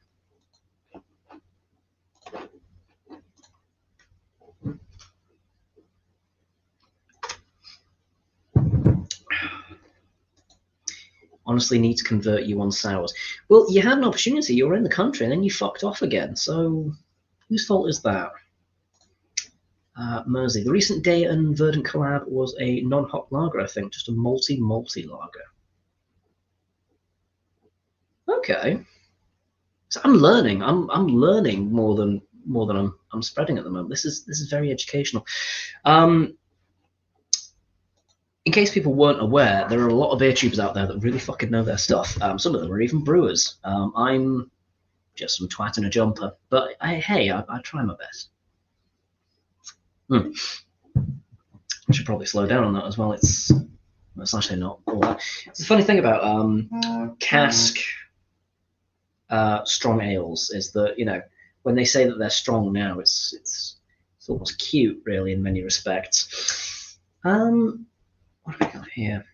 Honestly, need to convert you on sours. Well, you had an opportunity. You were in the country, and then you fucked off again. So, whose fault is that? Mersey. The recent Day and Verdant collab was a non-hop lager, I think, just a malty lager. Okay. So I'm learning. I'm learning more than I'm spreading at the moment. This is very educational. In case people weren't aware, there are a lot of beer tubers out there that really fucking know their stuff. Some of them are even brewers. I'm just some twat in a jumper, but I try my best. I should probably slow down on that as well. It's actually not all that. It's the funny thing about cask strong ales is that, you know, when they say that they're strong now, it's almost cute, really, in many respects. What have we got here?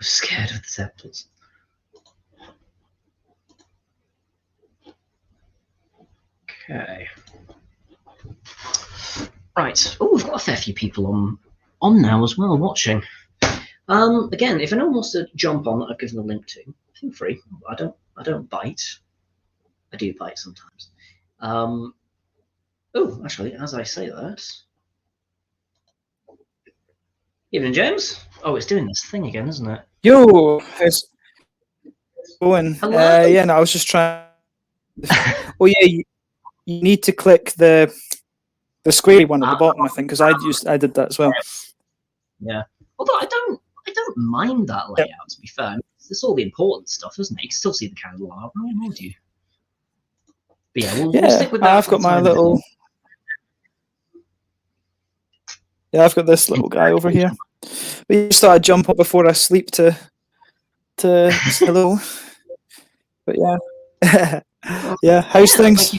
I'm scared of the Templars. Okay. Right. Oh, we've got a fair few people on now as well, watching. Again, if anyone wants to jump on that I've given a link to, feel free. I don't bite. I do bite sometimes. Oh, actually, as I say that. Evening, James. Oh, it's doing this thing again, isn't it? Yo, how's it going? Hello. Yeah, no, I was just trying. Oh yeah, you need to click the square one at the bottom, I think, because I did that as well. Yeah. Although I don't mind that layout. Yep. To be fair, it's all the important stuff, isn't it? You can still see the candelabra, won't you? But yeah, we'll stick with that. I've got my little. Yeah, I've got this little guy over here. But you just thought I'd jump up before I sleep to hello. But yeah. Yeah, how's things?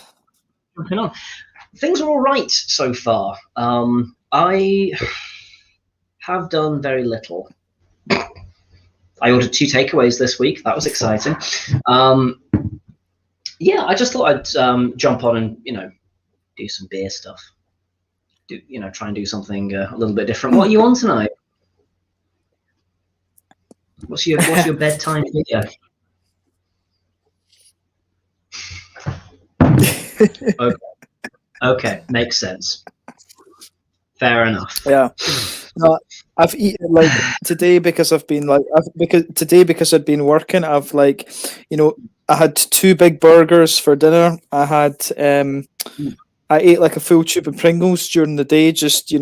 Jumping on. Things are all right so far. I have done very little. I ordered 2 takeaways this week. That was exciting. Yeah, I just thought I'd jump on and, you know, do some beer stuff. Try and do something a little bit different. What are you on tonight? What's your bedtime video? Okay, makes sense. Fair enough. Yeah. No, I've eaten today because I've been because I've been working. I've I had 2 big burgers for dinner. I ate like a full tube of Pringles during the day, just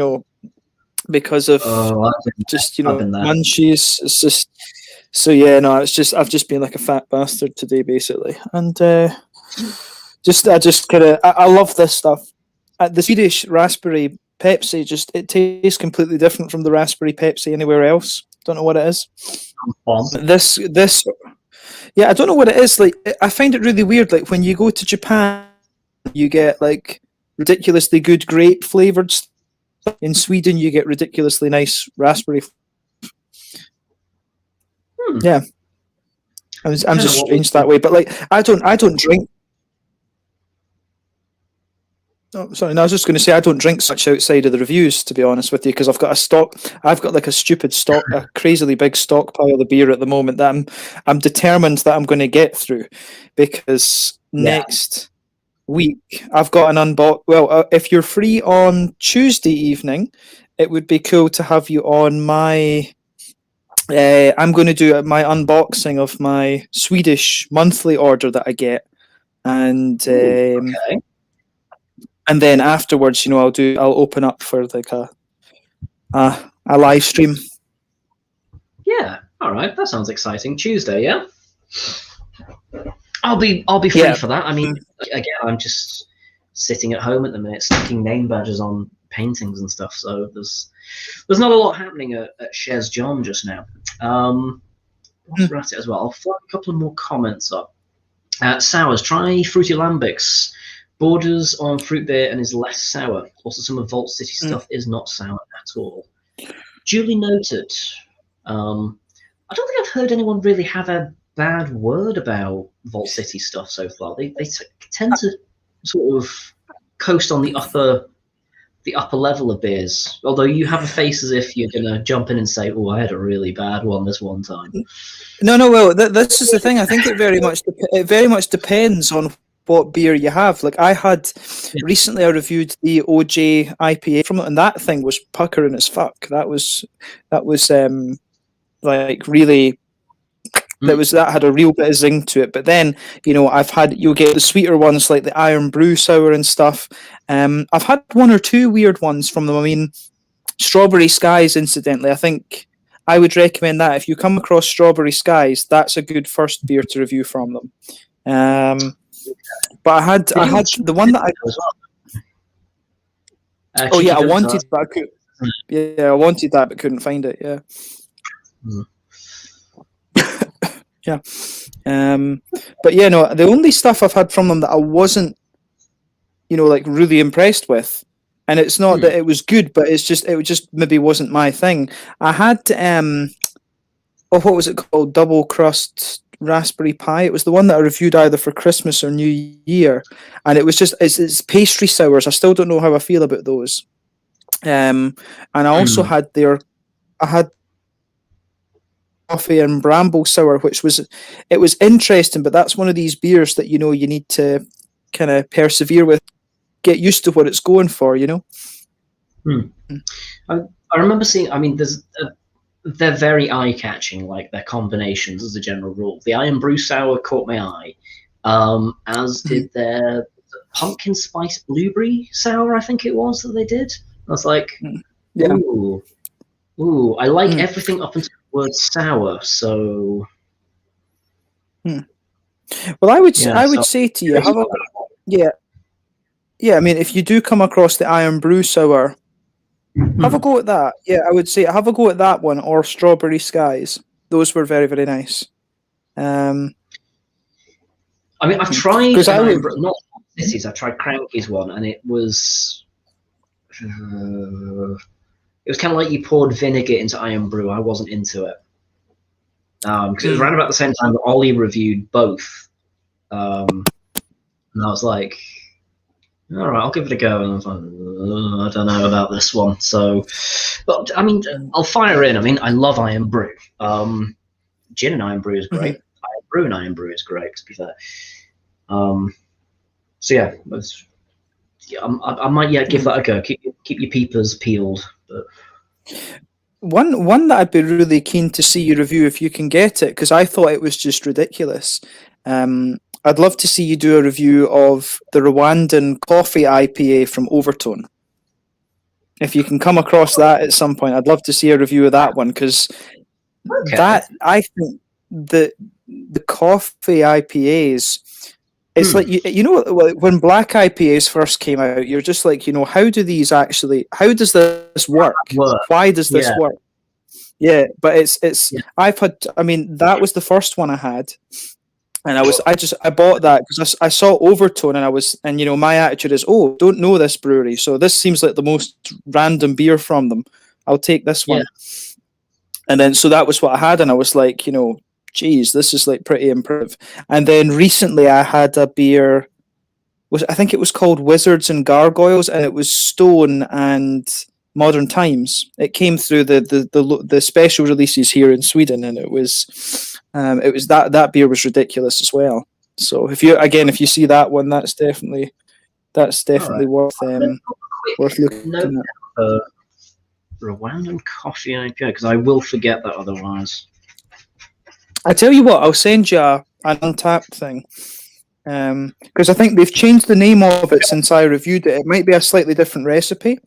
because of Oh, just I've been there. munchies. It's just so yeah. No, it's just I've just been like a fat bastard today, basically, and I just kind of I love this stuff. The Swedish raspberry Pepsi it tastes completely different from the raspberry Pepsi anywhere else. Don't know what it is. Bomb. This yeah, I don't know what it is. Like, I find it really weird. Like, when you go to Japan, you get like ridiculously good grape flavored stuff. In Sweden, you get ridiculously nice raspberry. Yeah, I'm just strange that way. But like, I don't drink. Oh, sorry, no, I was just going to say I don't drink much outside of the reviews, to be honest with you, because I've got like a stupid stock, a crazily big stockpile of beer at the moment that I'm determined that I'm going to get through, because next week I've got an unbox. Well, if you're free on Tuesday evening, it would be cool to have you on my. I'm going to do my unboxing of my Swedish monthly order that I get, and. Okay. And then afterwards, I'll open up for like a live stream. Yeah. All right. That sounds exciting. Tuesday, yeah. I'll be free for that. I mean, again, I'm just sitting at home at the minute, sticking name badges on paintings and stuff. So there's not a lot happening at Chez John just now. Let's wrap it as well. I'll flag a couple of more comments up. Sours. Try Fruity Lambics. Borders on fruit beer and is less sour. Also, some of Vault City stuff is not sour at all. Duly noted. I don't think I've heard anyone really have a bad word about Vault City stuff so far. They tend to sort of coast on the upper level of beers. Although you have a face as if you're gonna jump in and say, "Oh, I had a really bad one this one time." No. Well, this is the thing. I think it very much depends on what beer you have. Like I had recently, I reviewed the OJ IPA from it, and that thing was puckering as fuck. That was like really. That had a real bit of zing to it. But then you'll get the sweeter ones like the Iron Brew Sour and stuff. I've had 1 or 2 weird ones from them. I mean, Strawberry Skies, incidentally, I think I would recommend that if you come across Strawberry Skies, that's a good first beer to review from them. But I had the one that I. I wanted, but I could. Yeah, I wanted that, but couldn't find it. Yeah. Yeah. But yeah, no. The only stuff I've had from them that I wasn't, like really impressed with, and it's not that it was good, but it just maybe wasn't my thing. I had what was it called? Double crust raspberry pie. It was the one that I reviewed either for Christmas or New Year, and it was just it's pastry sours. I still don't know how I feel about those. And I also had coffee and bramble sour, which was interesting, but that's one of these beers that you need to kind of persevere with, get used to what it's going for. I remember seeing. I mean, they're very eye-catching, like their combinations as a general rule. The Iron Brew Sour caught my eye, as did their Pumpkin Spice Blueberry Sour, I think it was, that they did. I was like, ooh, I like everything up until the word sour, so... Well, I would say to you, I mean, if you do come across the Iron Brew Sour, have a go at that. Yeah, I would say have a go at that one, or Strawberry Skies. Those were very, very nice. I mean, I've tried not Cities. I tried Cranky's one, and it was kind of like you poured vinegar into Iron Brew. I wasn't into it because it was around about the same time that Ollie reviewed both, and I was like, all right, I'll give it a go. And I was like, I don't know about this one. So, but I mean, I'll fire in. I mean, I love Iron Brew. Gin and Iron Brew is great. Iron Brew and Iron Brew is great, to be fair. So yeah, I might give that a go. Keep your peepers peeled. But one that I'd be really keen to see you review if you can get it, because I thought it was just ridiculous. I'd love to see you do a review of the Rwandan coffee IPA from Overtone. If you can come across that at some point, I'd love to see a review of that one, because that, I think, the coffee IPAs, it's like, you know, when black IPAs first came out, you're just like, you know, how does this work? Why does this work? Yeah, but it's that was the first one I had, and I bought that because I saw Overtone, and you know, my attitude is, oh, don't know this brewery, so this seems like the most random beer from them. I'll take this one. And then, so that was what I had, and I was like, you know, geez, this is like pretty impressive. And then recently I had a beer, I think it was called Wizards and Gargoyles, and it was Stone and Modern Times. It came through the special releases here in Sweden, and it was that beer was ridiculous as well. So if you see that one, that's definitely worth looking at. Rwandan coffee IPA, because I will forget that otherwise. I tell you what, I'll send you an Untapped thing, because I think they've changed the name of it since I reviewed it. It might be a slightly different recipe.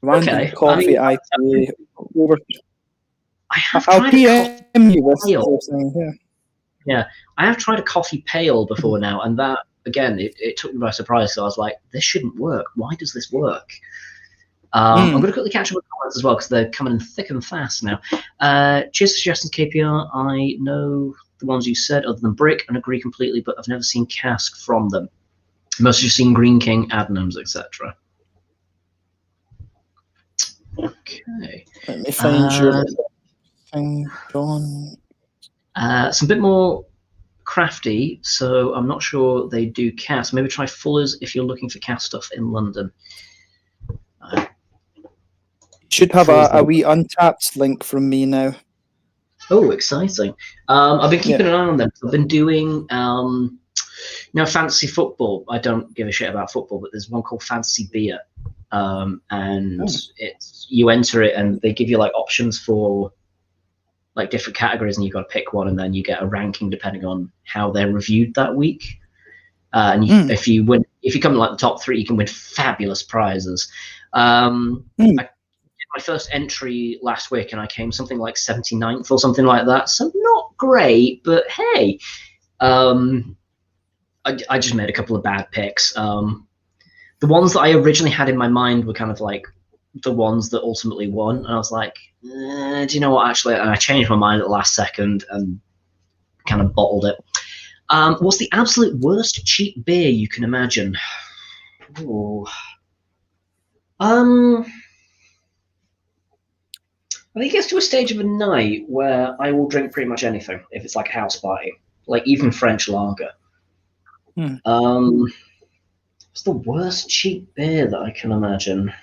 Rwandan coffee IPA. I'll PM you with this thing. Yeah, I have tried a coffee pale before now, and that, again, it took me by surprise. So I was like, this shouldn't work. Why does this work? I'm going to quickly catch up with comments as well, because they're coming in thick and fast now. Cheers for suggestions, KPR. I know the ones you said, other than Brick, and agree completely, but I've never seen cask from them. Most have seen Green King, Adnams, etc. Okay. Let me find your thing, John. Some bit more crafty, so I'm not sure they do cask. Maybe try Fuller's if you're looking for cask stuff in London. Should have a wee Untapped link from me now. Oh, exciting. I've been keeping an eye on them. I've been doing fantasy football. I don't give a shit about football, but there's one called Fantasy Beer. It's, you enter it and they give you like options for like different categories, and you've got to pick one, and then you get a ranking depending on how they're reviewed that week. If you come in like the top 3, you can win fabulous prizes. My first entry last week, and I came something like 79th or something like that. So not great, but hey, I just made a couple of bad picks. The ones that I originally had in my mind were kind of like the ones that ultimately won, and I was like, do you know what? Actually, and I changed my mind at the last second and kind of bottled it. What's the absolute worst cheap beer you can imagine? Ooh. I think it gets to a stage of a night where I will drink pretty much anything if it's like a house party, like even French lager. What's the worst cheap beer that I can imagine?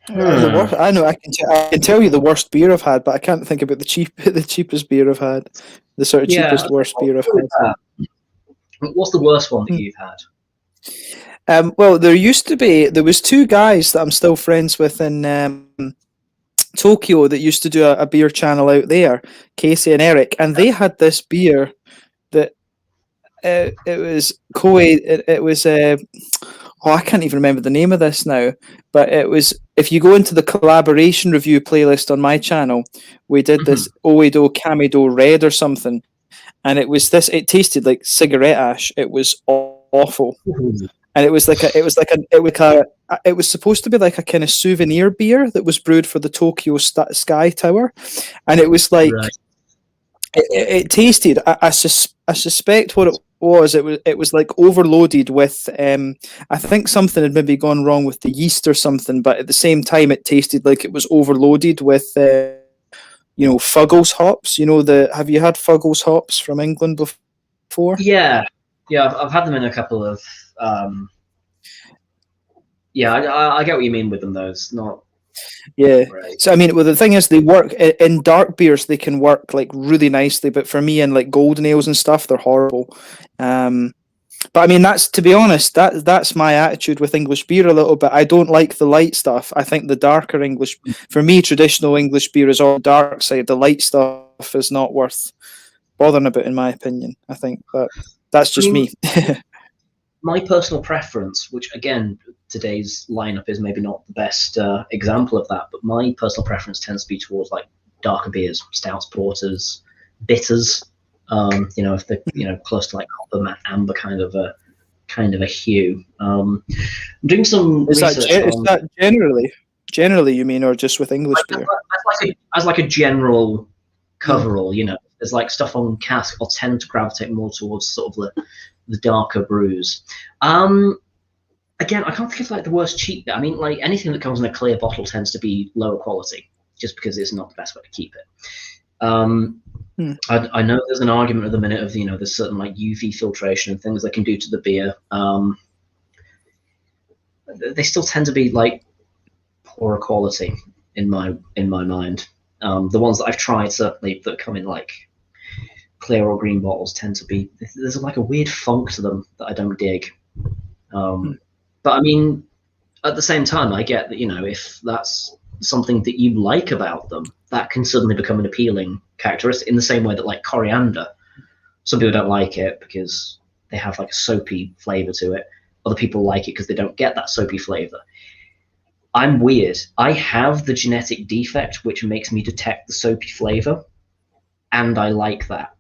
I know I can tell you the worst beer I've had, but I can't think about the cheapest beer I've had. The sort of cheapest worst beer I've had. What's the worst one that you've had? Well, there was 2 guys that I'm still friends with in Tokyo that used to do a beer channel out there, Casey and Eric, and they had this beer that it was I can't even remember the name of this now, but it was, if you go into the collaboration review playlist on my channel, we did this Oedo Kamido Red or something, and it tasted like cigarette ash. It was awful. And it was supposed to be like a kind of souvenir beer that was brewed for the Tokyo Sky Tower, and it was like it tasted. I suspect what it was. It was like overloaded with. I think something had maybe gone wrong with the yeast or something, but at the same time, it tasted like it was overloaded with. Fuggles hops. Have you had Fuggles hops from England before? Yeah, I've had them in a couple of. I get what you mean with them, though. It's not. Yeah. Great. So I mean, well, the thing is, they work in dark beers. They can work like really nicely, but for me, in like golden ales and stuff, they're horrible. But I mean, to be honest, that's my attitude with English beer a little bit. I don't like the light stuff. I think the darker English, for me, traditional English beer is all dark side. The light stuff is not worth bothering about, in my opinion. I think, but that's just me. My personal preference, which again, today's lineup is maybe not the best example of that, but my personal preference tends to be towards like darker beers, stouts, porters, bitters. If they're close to like copper, amber kind of a hue. I'm doing some research. Is that generally you mean, or just with English beer? As like a general coverall, there's like stuff on cask. I'll tend to gravitate more towards sort of the darker brews. Again, I can't think of like the worst cheap bit. I mean, like anything that comes in a clear bottle tends to be lower quality, just because it's not the best way to keep it. I know there's an argument at the minute of there's certain like UV filtration and things they can do to the beer. They still tend to be like poorer quality in my mind. The ones that I've tried, certainly that come in like clear or green bottles, tend to be, there's like a weird funk to them that I don't dig. But I mean, at the same time, I get that if that's something that you like about them, that can suddenly become an appealing characteristic, in the same way that like coriander, some people don't like it because they have like a soapy flavor to it. Other people like it because they don't get that soapy flavor. I'm weird. I have the genetic defect which makes me detect the soapy flavor, and I like that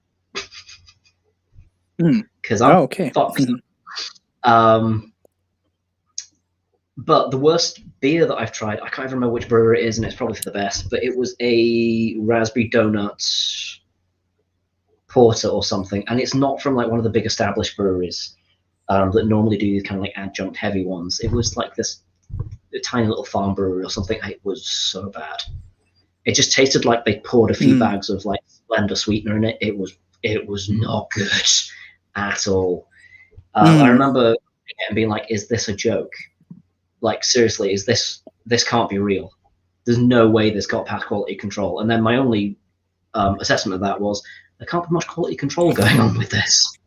because I'm fucked. But the worst beer that I've tried, I can't even remember which brewer it is, and it's probably for the best, but it was a raspberry donut porter or something, and it's not from like one of the big established breweries that normally do these kind of like adjunct heavy ones. It was like this tiny little farm brewery or something. It was so bad. It just tasted like they poured a few bags of like Splendor sweetener in it. It was not good at all. I remember being like, "Is this a joke? Like seriously, this can't be real. There's no way this got past quality control." And then my only assessment of that was there can't be much quality control going on with this.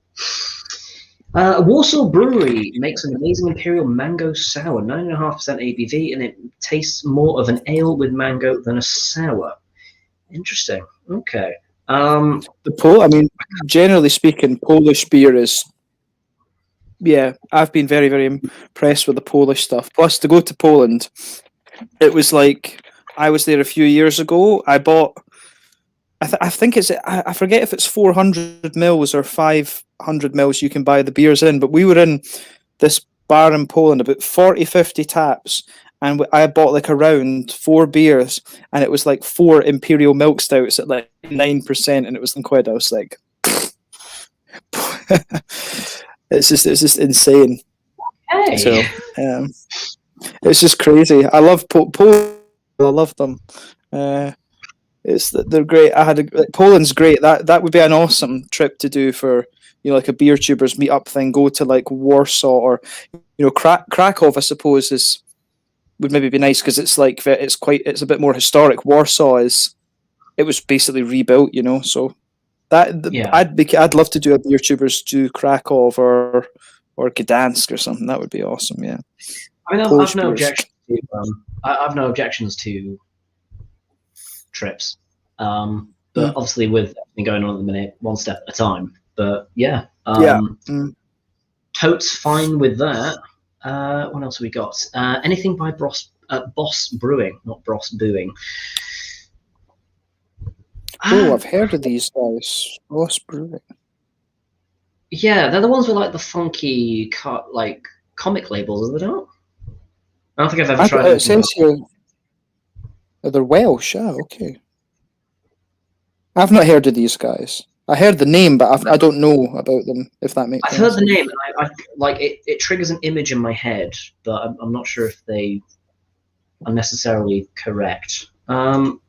Warsaw Brewery makes an amazing Imperial Mango Sour, 9.5% ABV, and it tastes more of an ale with mango than a sour. Interesting. Okay. Generally speaking, Polish beer is. Yeah, I've been very, very impressed with the Polish stuff. Plus, to go to Poland, it was like I was there a few years ago. I bought. I think it's. I forget if it's 400 mils or 500 mils you can buy the beers in. But we were in this bar in Poland, about 40, 50 taps, and I bought like around 4 beers, and it was like 4 Imperial Milk Stouts at like 9%, and it was £10. I was like, it's just insane. Hey. So it's just crazy. I love Poland. I love them. They're great. Poland's great. That would be an awesome trip to do for like a beer tubers meetup thing. Go to like Warsaw or Krakow. I suppose would maybe be nice because it's like it's a bit more historic. Warsaw it was basically rebuilt. So I'd love to do a beer tubers to Krakow or Gdansk or something. That would be awesome. Yeah. I mean, I've no objection to. I've no objections to trips, but obviously with everything going on at the minute, one step at a time. But totes fine with that. What else have we got? Anything by Boss Brewing, not Bros Booing. I've heard of these guys. Boss Brewing. Yeah, they're the ones with like the funky like comic labels, are they not? I don't think I've ever tried it. It says here they're Welsh. Okay. I've not heard of these guys. I heard the name, but I don't know about them. If that makes sense. I've heard the name, and I like it. It triggers an image in my head, but I'm not sure if they are necessarily correct. Definitely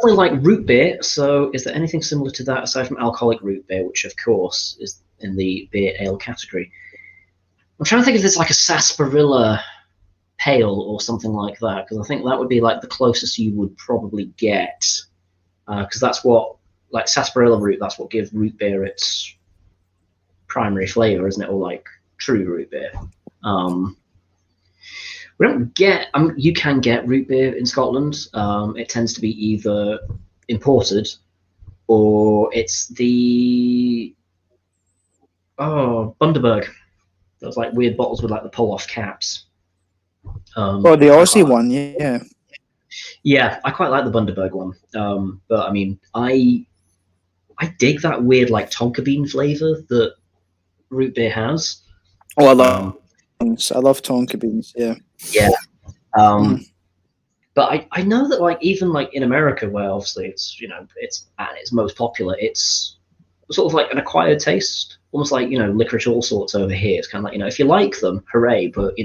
like root beer. So, is there anything similar to that aside from alcoholic root beer, which of course is in the beer ale category? I'm trying to think if there's like a sarsaparilla pale or something like that, because I think that would be like the closest you would probably get, because that's what like sarsaparilla root. That's what gives root beer its primary flavor, isn't it? Or like true root beer. We don't get. You can get root beer in Scotland. It tends to be either imported, or it's the Bundaberg. Those like weird bottles with like the pull-off caps. Oh, the Aussie one, yeah. Yeah, I quite like the Bundaberg one. But I mean, I dig that weird like tonka bean flavor that root beer has. Oh, I love tonka beans. Yeah. Yeah. But I know that like even like in America, where obviously it's it's at its most popular, it's sort of like an acquired taste, almost like licorice all sorts over here. It's kind of like if you like them, hooray! But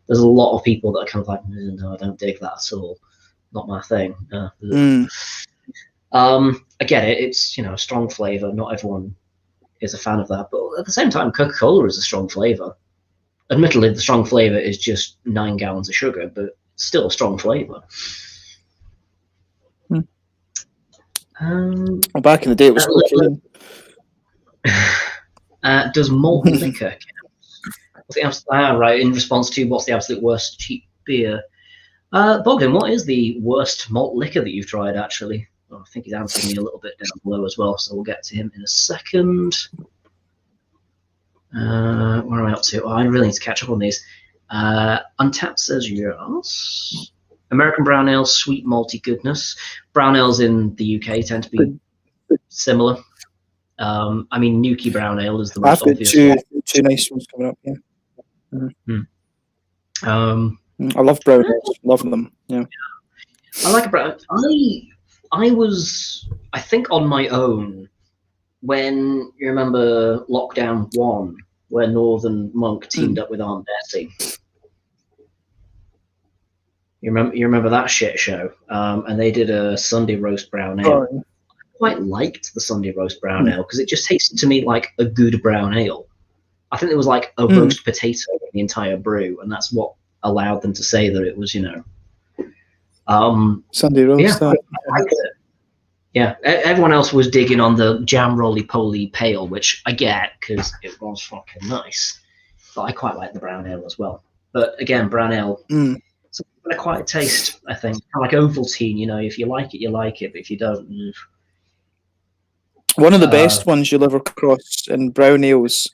there's a lot of people that are kind of like, no, I don't dig that at all. Not my thing. I get it. It's a strong flavor. Not everyone is a fan of that, but at the same time, Coca-Cola is a strong flavor. Admittedly, the strong flavor is just 9 gallons of sugar, but it's still a strong flavor. Well, back in the day, it was cocaine. Does malt liquor count? Right. In response to what's the absolute worst cheap beer? Bogdan, what is the worst malt liquor that you've tried? Actually, I think he's answered me a little bit down below as well, so we'll get to him in a second. Where am I up to? I really need to catch up on these. Untapped says yes. American brown ale, sweet malty goodness. Brown ales in the UK tend to be similar. I mean, Nuki brown ale is the most obvious. I've got two nice ones coming up. Yeah. I love brown ales. Love them. Yeah. I like a brown. I was, I think, on my own when you remember Lockdown 1, where Northern Monk teamed up with Aunt Bessie. You remember that shit show? And they did a Sunday roast brown ale. I quite liked the Sunday roast brown ale because it just tasted to me like a good brown ale. I think there was like a roast potato in the entire brew, and that's what allowed them to say that it was, Sunday roast. Yeah, I liked it. Yeah, everyone else was digging on the jam roly-poly pale, which I get because it was fucking nice. But I quite like the brown ale as well. But again, brown ale, it's an acquired taste, I think. Kind of like Ovaltine, if you like it, you like it. But if you don't... One of the best ones you'll ever cross in brown ales,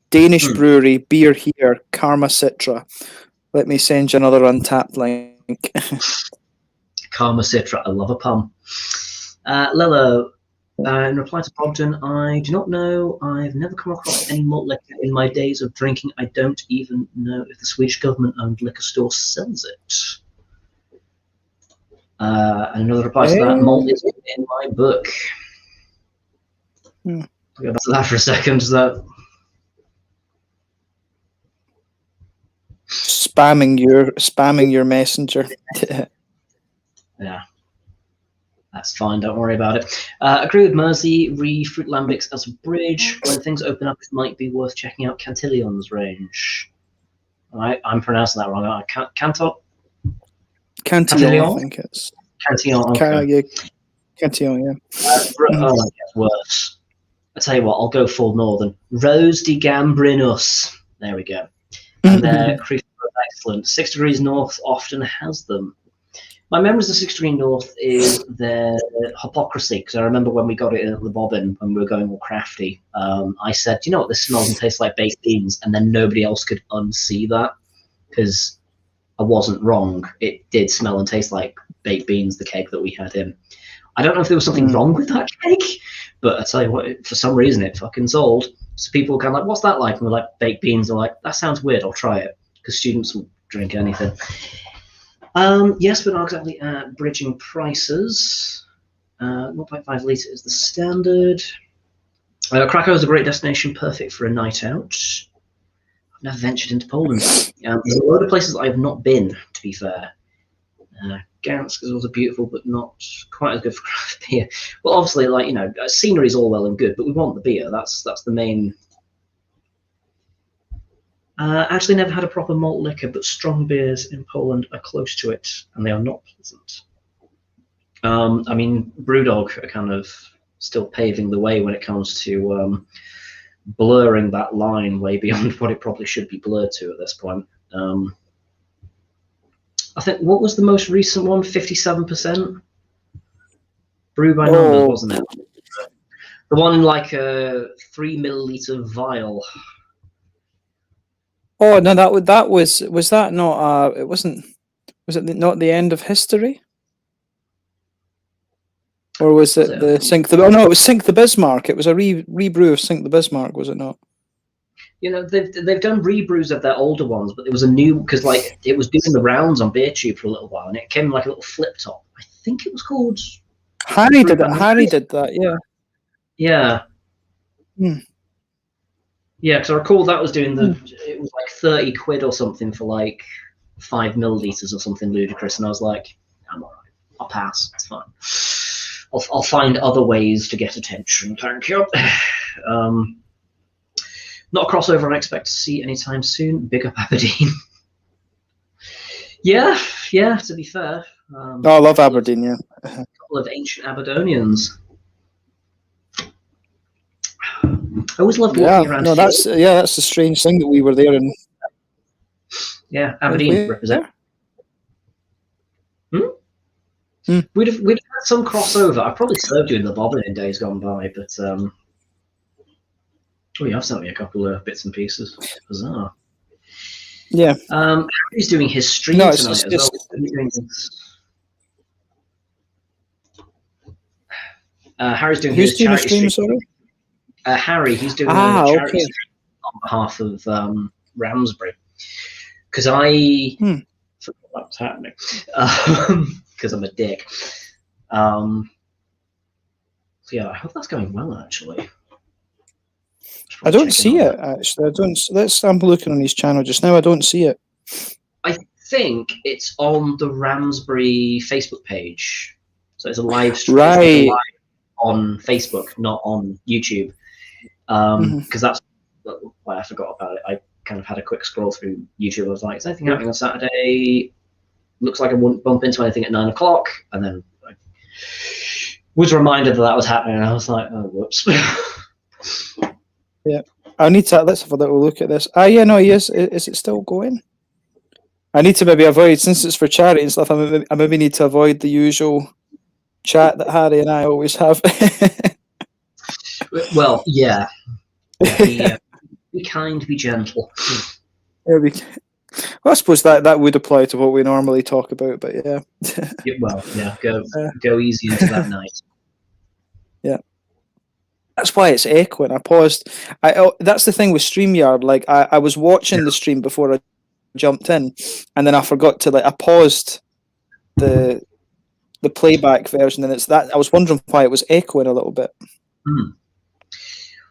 Danish brewery, beer here, Karma Citra. Let me send you another Untapped link. Karma Citra, I love a pun. Lelo, in reply to Bogdan, I do not know. I've never come across any malt liquor in my days of drinking. I don't even know if the Swedish government-owned liquor store sells it. And another reply to that, malt is in my book. I'll go back to that for a second. Spamming your messenger. Yeah. That's fine, don't worry about it. Agree with Mersey, Fruit Lambics as a bridge. When things open up, it might be worth checking out Cantillion's range. Alright, I'm pronouncing that wrong. Cantillon, I think it's. Cantillon, okay. Cantillon, yeah. It gets worse. I tell you what, I'll go full northern. Rose de Gambrinus. There we go. And their cream is excellent. 6 Degrees North often has them. My memories of 6 Degrees North is their hypocrisy, because I remember when we got it in at the Bobbin, when we were going all crafty, I said, do you know what, this smells and tastes like baked beans, and then nobody else could unsee that, because I wasn't wrong. It did smell and taste like baked beans, the cake that we had in. I don't know if there was something wrong with that cake, but I tell you what, for some reason it fucking sold. So people were kind of like, what's that like? And we're like, baked beans. They're like, that sounds weird, I'll try it, because students will drink anything. Yes, but not exactly bridging prices. 0.5 litre is the standard. Krakow is a great destination, perfect for a night out. I've never ventured into Poland. There's a lot of places I have not been, to be fair. Gdansk is also beautiful, but not quite as good for craft beer. Well, obviously, scenery is all well and good, but we want the beer. That's the main... Actually never had a proper malt liquor, but strong beers in Poland are close to it, and they are not pleasant. I mean, Brewdog are kind of still paving the way when it comes to blurring that line way beyond what it probably should be blurred to at this point. I think, what was the most recent one? 57%? Brew by numbers, Oh, wasn't it? The one like a 3 milliliter vial. oh no, was that not? It wasn't. Was it not the end of history? Or was Was it it? the Sink the? Oh no, it was Sink the Bismarck. It was a rebrew of Sink the Bismarck, was it not? They've done rebrews of their older ones, but there was a new because like it was doing the rounds on BeerTube for a little while, and it came in like a little flip top. I think it was called Harry Brew did by that. Numbers. Harry did that. Yeah. Yeah. Hmm. Yeah, because I recall that was doing it was like 30 quid or something for like 5 milliliters or something ludicrous, and I was like, I'm alright, I'll pass, it's fine. I'll find other ways to get attention, thank you. Not a crossover I expect to see anytime soon. Big up Aberdeen. yeah, to be fair. Oh, I love Aberdeen, yeah. A couple of ancient Aberdonians. I always loved walking around. No, that's the strange thing that we were there in. Yeah, Aberdeen represent. We'd have had some crossover. I probably served you in the bobbin in days gone by, but oh, you have sent me a couple of bits and pieces. Bizarre. Yeah. Harry's doing his stream tonight as well. Harry's doing his charity stream. Sorry? Harry, he's doing a charity stream on behalf of Ramsbury. Because I forgot what was happening. Because I'm a dick. So yeah, I hope that's going well, actually. I don't see it, actually. I'm looking on his channel just now. I don't see it. I think it's on the Ramsbury Facebook page. So it's a live stream. Right. Live on Facebook, not on YouTube. Because that's why I forgot about it. I kind of had a quick scroll through YouTube. I was like, is anything happening on Saturday? Looks like I wouldn't bump into anything at 9 o'clock. And then I was reminded that was happening. And I was like, oh, whoops. Yeah. Let's have a little look at this. Yeah, no, he is. Is it still going? I need to maybe avoid, since it's for charity and stuff, I maybe need to avoid the usual chat that Harry and I always have. Well, yeah. Be kind, be gentle. Well, I suppose that would apply to what we normally talk about, but yeah. Go easy into that night. Yeah. That's why it's echoing. I paused. That's the thing with StreamYard. Like I was watching the stream before I jumped in, and then I forgot to I paused the playback version, and it's that I was wondering why it was echoing a little bit.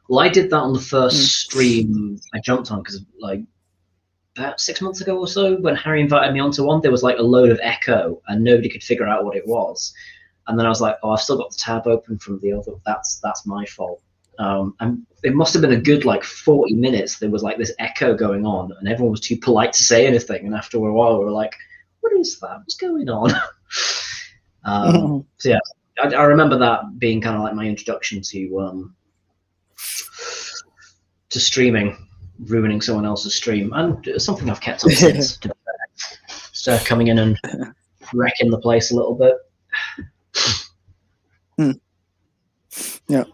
Well, I did that on the first stream I jumped on because like about 6 months ago or so, when Harry invited me onto one, there was like a load of echo and nobody could figure out what it was. And then I was like, oh, I've still got the tab open from the other. That's my fault. And it must have been a good like 40 minutes. There was like this echo going on, and everyone was too polite to say anything. And after a while, we were like, "What is that? What's going on?" So yeah, I remember that being kind of like my introduction to streaming, ruining someone else's stream, and something I've kept on since. Just coming in and wrecking the place a little bit. Yeah.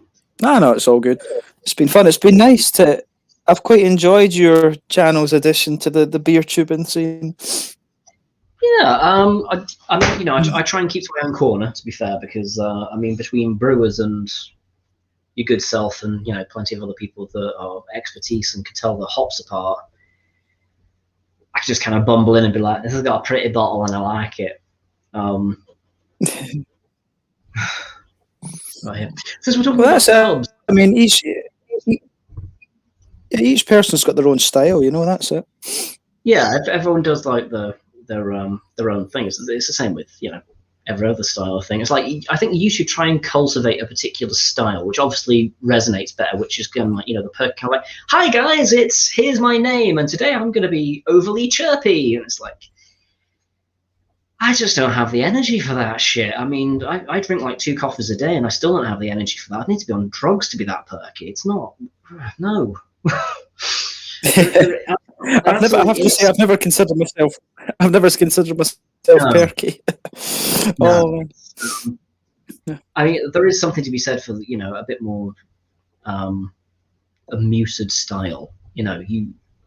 No, it's all good. It's been fun. It's been nice I've quite enjoyed your channel's addition to the beer tubing scene. Yeah, I try and keep to my own corner, to be fair, because between brewers and your good self and plenty of other people that are expertise and can tell the hops apart, I can just kind of bumble in and be like, this has got a pretty bottle and I like it. Right here. Since we're talking about pubs, I mean, each person's got their own style, that's it. Yeah, everyone does like their own thing. It's the same with every other style of thing. It's like I think you should try and cultivate a particular style, which obviously resonates better. Which is kind of like the perk kind of like, hi guys, here's my name, and today I'm going to be overly chirpy, and it's like, I just don't have the energy for that shit. I mean, I drink like 2 coffees a day, and I still don't have the energy for that. I need to be on drugs to be that perky. It's not. No. I have to say, I've never considered myself perky. No. Oh, man. I mean, there is something to be said for, you know, a bit more a muted style. You know,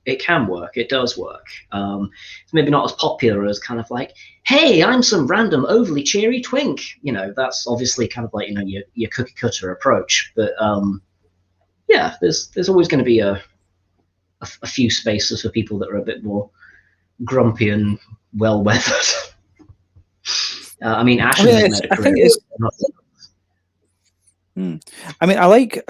it can work. It does work. It's maybe not as popular as kind of like, hey, I'm some random overly cheery twink. You know, that's obviously kind of like, you know, your cookie cutter approach. But yeah, there's always going to be a few spaces for people that are a bit more grumpy and well weathered. I mean, Ashes has made a career. I mean, I like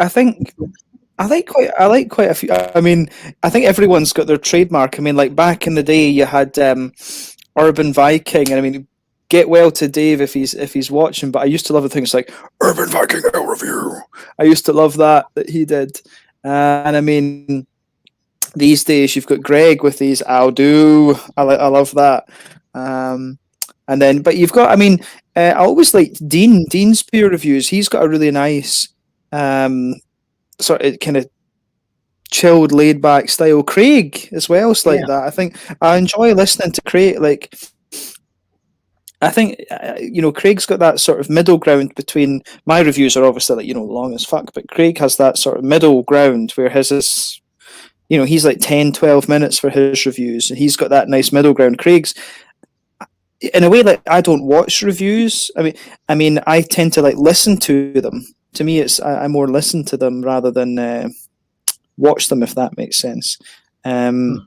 quite a few. I mean, I think everyone's got their trademark. I mean, like back in the day, you had Urban Viking, and I mean, get well to Dave if he's watching. But I used to love the things like Urban Viking Ale Review. I used to love that he did, and I mean, these days you've got Greg with these I'll do. I love that. And then, but you've got, I mean, I always liked Dean's beer reviews. He's got a really nice sort of kind of chilled, laid back style. Craig as well is like that. I think I enjoy listening to Craig. Like, I think you know, Craig's got that sort of middle ground between my reviews are obviously like, you know, long as fuck, but Craig has that sort of middle ground where his is, you know, he's like 10, 12 minutes for his reviews, and he's got that nice middle ground. Craig's, in a way, like I don't watch reviews. I mean, I tend to like listen to them. To me, it's I more listen to them rather than watch them, if that makes sense. And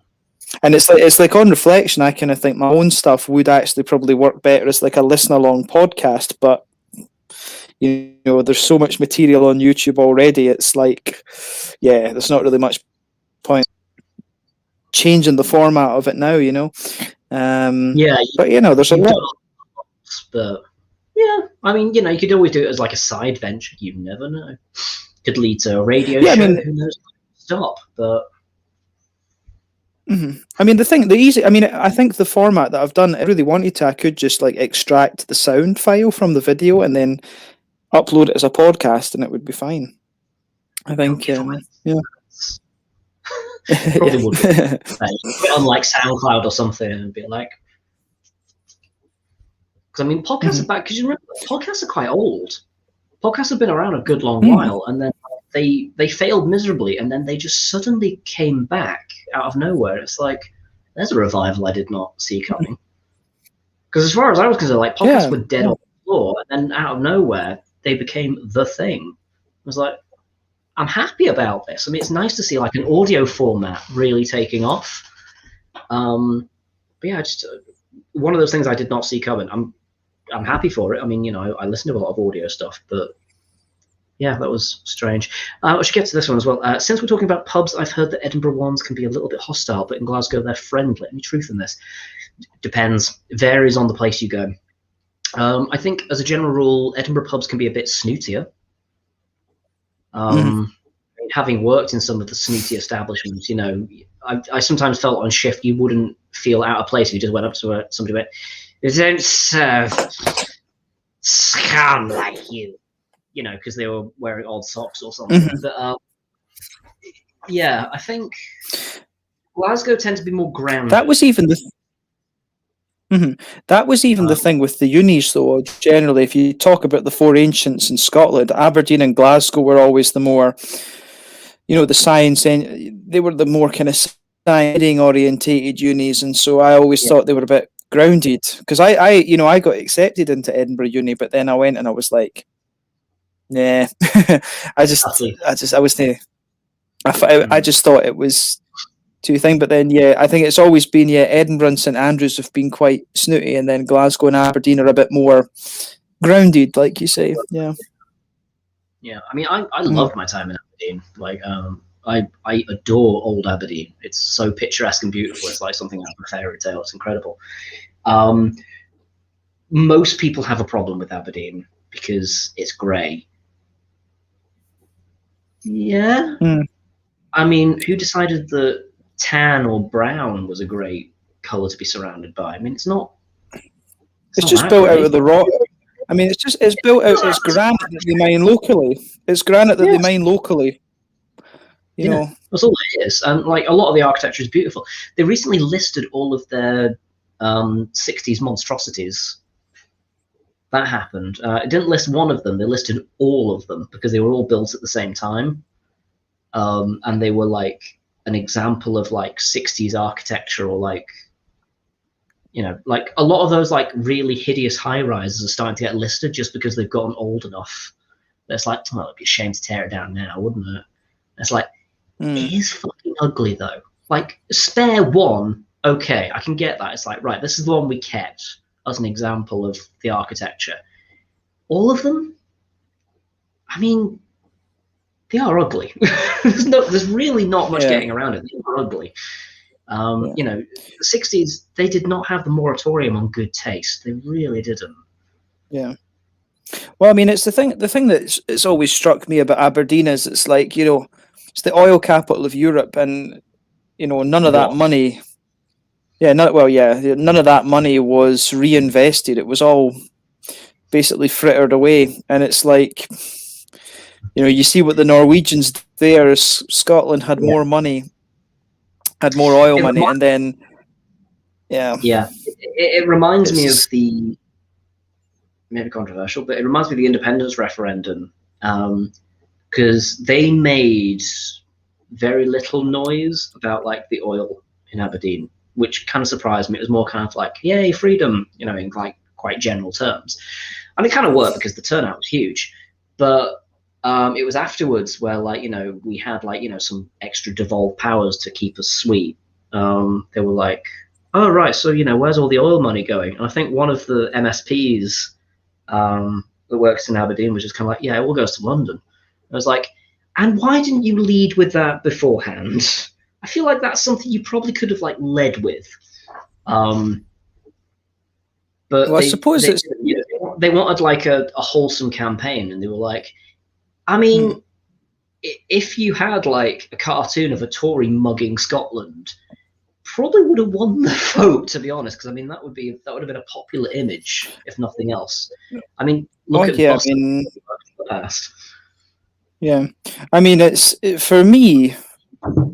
it's like on reflection, I kind of think my own stuff would actually probably work better as like a listen along podcast. But you know, there's so much material on YouTube already. It's like, yeah, there's not really much point changing the format of it now. You know. But you know, there's a lot. But yeah, I mean, you know, you could always do it as like a side venture. You never know. Could lead to a radio show. I mean, who knows? Stop, but. I mean, I think the format that I've done, I really wanted to, I could just like extract the sound file from the video and then upload it as a podcast, and it would be fine. I think, yeah. Probably would be. Put on like SoundCloud or something and be like, because I mean, podcasts are back. Because you remember, podcasts are quite old. Podcasts have been around a good long while, and then they failed miserably, and then they just suddenly came back out of nowhere. It's like, there's a revival I did not see coming. Because as far as I was concerned, like podcasts were dead on the floor, and then out of nowhere they became the thing. I was like, I'm happy about this. I mean, it's nice to see like an audio format really taking off. But yeah, just one of those things I did not see coming. I'm happy for it. I mean, you know, I listen to a lot of audio stuff, but yeah, that was strange. I should get to this one as well. Since we're talking about pubs, I've heard that Edinburgh ones can be a little bit hostile, but in Glasgow they're friendly. Any truth in this? Depends. Varies on the place you go. I think as a general rule, Edinburgh pubs can be a bit snootier. Having worked in some of the snooty establishments, you know, I sometimes felt on shift you wouldn't feel out of place if you just went up to somebody and went, "They don't serve scum like you," you know, because they were wearing odd socks or something. But yeah, I think Glasgow tends to be more grounded. That was even the the thing with the unis, though. Generally, if you talk about the four ancients in Scotland, Aberdeen and Glasgow were always the more, you know, the science, and they were the more kind of science orientated unis, and so I always thought they were a bit grounded, because I got accepted into Edinburgh Uni, but then I went and I was like, nah, I just thought it was too thing. But then I think it's always been Edinburgh and St Andrews have been quite snooty, and then Glasgow and Aberdeen are a bit more grounded, like you say. Yeah. I mean, I loved my time in Aberdeen. Like, I adore old Aberdeen. It's so picturesque and beautiful. It's like something out of a fairy tale. It's incredible. Most people have a problem with Aberdeen because it's grey. Yeah. I mean, who decided that tan or brown was a great colour to be surrounded by? I mean, it's not. It's just built out of the rock. I mean, it's built out. It's granite that they mine locally. It's granite that they mine locally. You know, that's all it is. And like a lot of the architecture is beautiful. They recently listed all of their 60s monstrosities that happened. It didn't list one of them; they listed all of them because they were all built at the same time, and they were like an example of like 60s architecture, or like, you know, like a lot of those like really hideous high rises are starting to get listed just because they've gotten old enough. It's like, oh, it'd be a shame to tear it down now, wouldn't it? It's like, it is fucking ugly though. Like, spare one, okay, I can get that. It's like, right, this is the one we kept as an example of the architecture. All of them, I mean, they are ugly. There's really not much getting around it. They are ugly. You know, the 60s, they did not have the moratorium on good taste. They really didn't. Yeah. Well, I mean, it's the thing that it's always struck me about Aberdeen is it's like, you know, it's the oil capital of Europe, and, you know, none of that money. Yeah, none of that money was reinvested. It was all basically frittered away, and it's like, you know, you see what the Norwegians there is. Scotland had more money, had more oil money, and then it reminds me of the, maybe controversial, but it reminds me of the independence referendum, because they made very little noise about like the oil in Aberdeen, which kind of surprised me. It was more kind of like, yay, freedom, you know, in like quite general terms. And it kind of worked because the turnout was huge. But it was afterwards where, like, you know, we had like, you know, some extra devolved powers to keep us sweet. They were like, oh, right, so, you know, where's all the oil money going? And I think one of the MSPs that works in Aberdeen was just kind of like, yeah, it all goes to London. I was like, and why didn't you lead with that beforehand? I feel like that's something you probably could have like led with. But well, I suppose they wanted like a wholesome campaign, and they were like, I mean, if you had like a cartoon of a Tory mugging Scotland, probably would have won the vote, to be honest, because I mean that would have been a popular image, if nothing else. I mean, look at the past. Yeah, I mean, for me.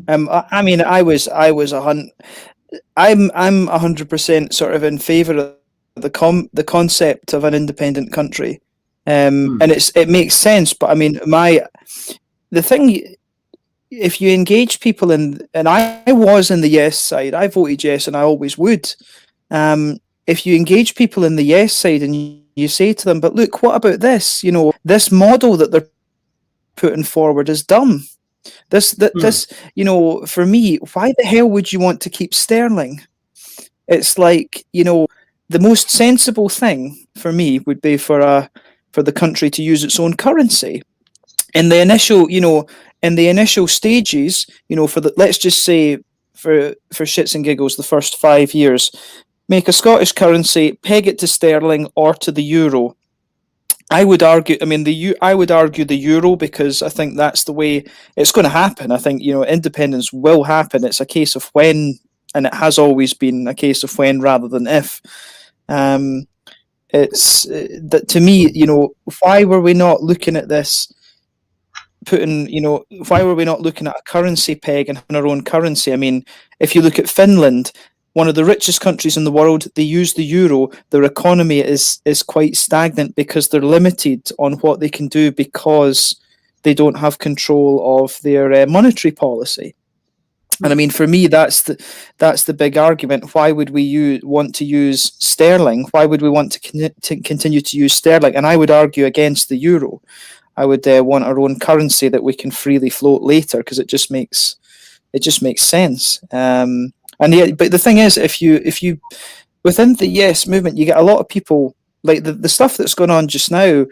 I mean, I'm 100% sort of in favour of the concept of an independent country, and it makes sense. But I mean, the thing, if you engage people and I was in the yes side, I voted yes, and I always would. If you engage people in the yes side and you say to them, but look, what about this? You know, this model that they're putting forward is dumb. This, you know, for me, why the hell would you want to keep sterling? It's like, you know, the most sensible thing for me would be for the country to use its own currency. In the initial stages, you know, let's just say for shits and giggles, the first 5 years, make a Scottish currency, peg it to sterling or to the euro. I would argue the euro, because I think that's the way it's going to happen. I think, you know, independence will happen. It's a case of when, and it has always been a case of when rather than if. It's that to me, you know, why were we not looking at this? Why were we not looking at a currency peg and our own currency? I mean, if you look at Finland, one of the richest countries in the world, they use the euro. Their economy is quite stagnant because they're limited on what they can do because they don't have control of their monetary policy. And I mean, for me, that's the big argument. Why would we want to use sterling? Why would we want to continue to use sterling? And I would argue against the euro. I would want our own currency that we can freely float later, because it just makes sense. And yeah, but the thing is, if you within the yes movement, you get a lot of people like the stuff that's going on just now.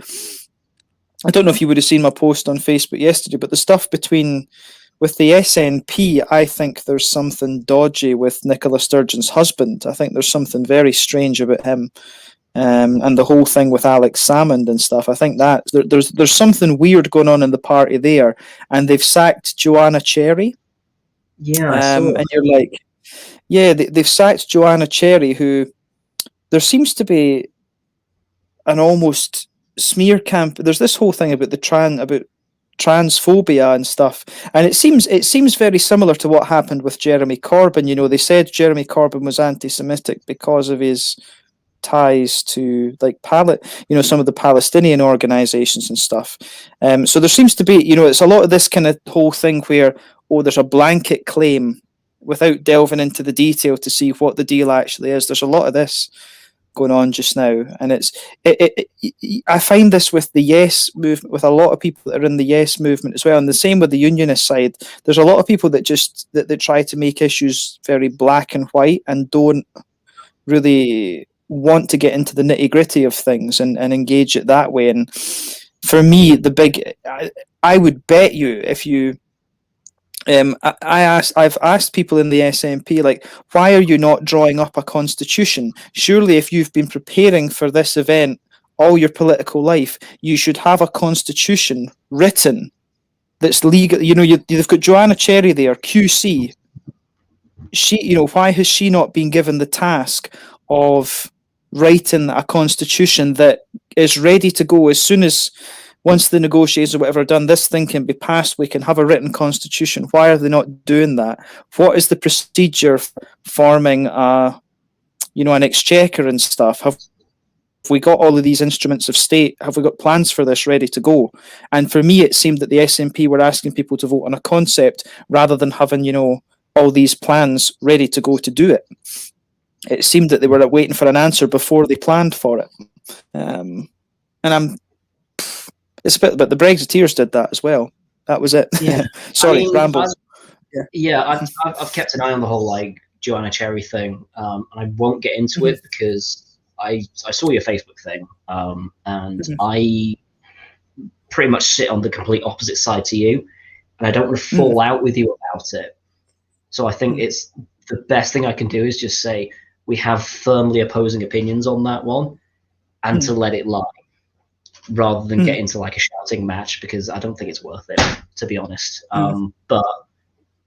I don't know if you would have seen my post on Facebook yesterday, but the stuff with the SNP, I think there's something dodgy with Nicola Sturgeon's husband. I think there's something very strange about him, and the whole thing with Alex Salmond and stuff. I think that there's something weird going on in the party there, and they've sacked Joanna Cherry. Yeah, and you're like. Yeah, they've sacked Joanna Cherry, who there seems to be an almost smear camp. There's this whole thing about about transphobia and stuff, and it seems very similar to what happened with Jeremy Corbyn. You know, they said Jeremy Corbyn was anti-Semitic because of his ties to like some of the Palestinian organizations and stuff. So there seems to be, it's a lot of this kind of whole thing where, there's a blanket claim without delving into the detail to see what the deal actually is. There's a lot of this going on just now, and I find this with the Yes movement, with a lot of people that are in the Yes movement as well, and the same with the unionist side. There's a lot of people that they try to make issues very black and white and don't really want to get into the nitty-gritty of things and engage it that way. And for me, I would bet you, if you I've asked people in the SNP, like, why are you not drawing up a constitution? Surely if you've been preparing for this event all your political life, you should have a constitution written that's legal. You've got Joanna Cherry there, QC. Why has she not been given the task of writing a constitution that is ready to go as soon as, once the negotiations or whatever are done, this thing can be passed, we can have a written constitution? Why are they not doing that? What is the procedure for forming an exchequer and stuff? Have we got all of these instruments of state? Have we got plans for this ready to go? And for me, it seemed that the SNP were asking people to vote on a concept rather than having, all these plans ready to go to do it. It seemed that they were waiting for an answer before they planned for it. It's a bit, but the Brexiteers did that as well. That was it. Yeah. Sorry, rambles. I've kept an eye on the whole like Joanna Cherry thing, and I won't get into it because I saw your Facebook thing, and I pretty much sit on the complete opposite side to you, and I don't want to fall out with you about it. So I think it's the best thing I can do is just say we have firmly opposing opinions on that one, and to let it lie, rather than get into like a shouting match, because I don't think it's worth it, to be honest. But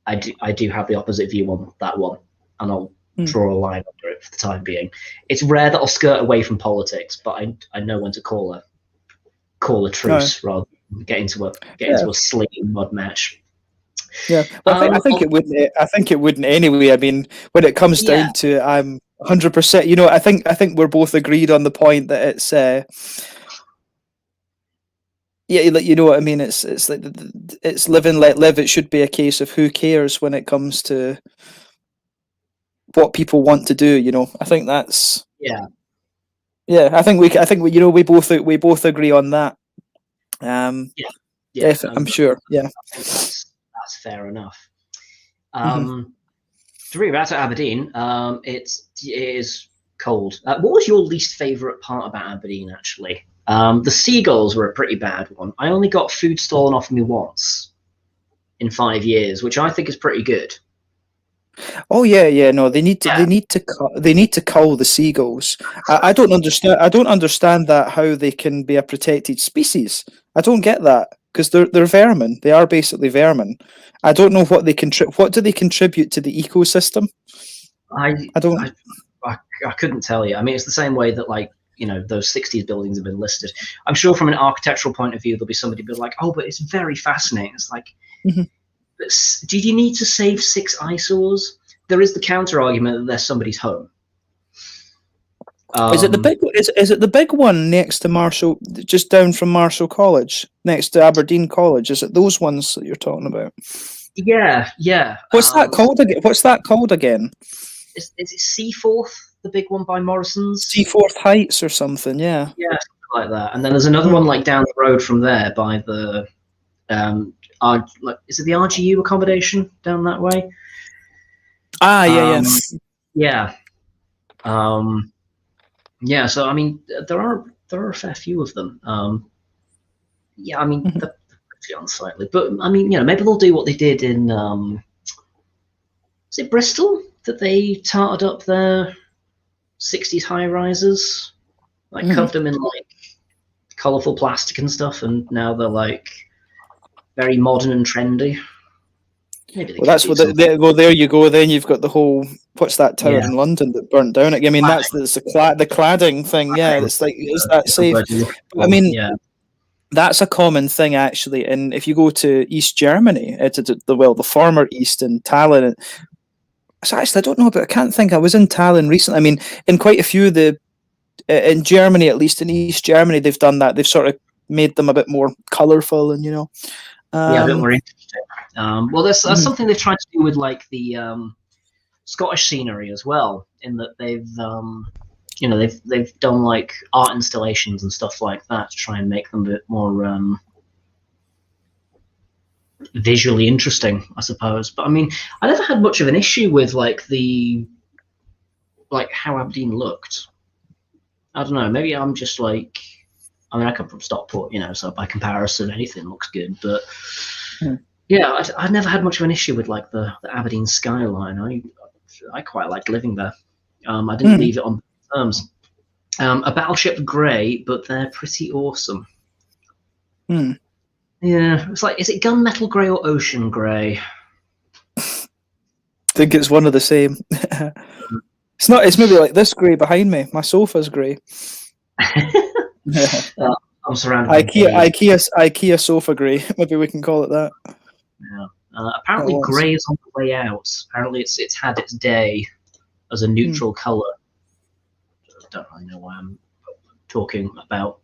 I do have the opposite view on that one, and I'll draw a line under it for the time being. It's rare that I'll skirt away from politics, but I know when to call a truce rather than get into a slinging mud match. Yeah, well, I think it wouldn't. I think it wouldn't anyway. I mean, when it comes down to it, I'm 100%. I think we're both agreed on the point that it's. You know what I mean. It's like it's live and let live. It should be a case of who cares when it comes to what people want to do. I think that's I think we both agree on that. I'm sure. Yeah, that's fair enough. To bring back to Aberdeen, it is cold. What was your least favourite part about Aberdeen, actually? The seagulls were a pretty bad one. I only got food stolen off me once in 5 years, which I think is pretty good. Oh yeah. No, they need to cull the seagulls. I don't understand that, how they can be a protected species. I don't get that, because they're vermin. They are basically vermin. I don't know what they what do they contribute to the ecosystem? I couldn't tell you. I mean, it's the same way that those 60s buildings have been listed. I'm sure from an architectural point of view, there'll be somebody be like, oh, but it's very fascinating. It's like, did you need to save 6 eyesores? There is the counter argument that they're somebody's home. Is it the big? Is it the big one next to Marshall, just down from Marshall College, next to Aberdeen College? Is it those ones that you're talking about? Yeah. What's that called again? Is it Seaforth, the big one by Morrison's? Seaforth Heights or something? Yeah. Yeah, something like that. And then there's another one like down the road from there by the is it the RGU accommodation down that way? Yeah. Yeah, so I mean, there are a fair few of them. I mean, they're pretty unsightly, but I mean, maybe they'll do what they did in is it Bristol, that they tarted up their 60s high rises, covered them in colourful plastic and stuff, and now they're very modern and trendy. Maybe there you go. Then you've got the whole, what's that tower in London that burnt down? I mean, that's the cladding thing. Yeah, it's like, is that safe? I mean, that's a common thing actually. And if you go to East Germany, the former East in Tallinn. So actually, I don't know, but I can't think. I was in Tallinn recently. I mean, in quite a few of the in Germany, at least in East Germany, they've done that. They've sort of made them a bit more colourful, and Yeah, a bit more interesting. Well, that's mhm. something they've tried to do with like the Scottish scenery as well, in that they've done like art installations and stuff like that to try and make them a bit more visually interesting, I suppose. But I mean, I never had much of an issue with like how Aberdeen looked. I don't know. Maybe I'm just like, I mean, I come from Stockport, so by comparison, anything looks good. But yeah, I never had much of an issue with like the Aberdeen skyline. I quite liked living there. I didn't leave it on terms. A battleship grey, but they're pretty awesome. Yeah, it's like, is it gunmetal grey or ocean grey? I think it's one of the same. It's not. It's maybe like this grey behind me. My sofa's grey. I'm surrounded by IKEA sofa grey. Maybe we can call it that. Yeah. Apparently, grey is on the way out. Apparently, it's had its day as a neutral colour. I don't really know why I'm talking about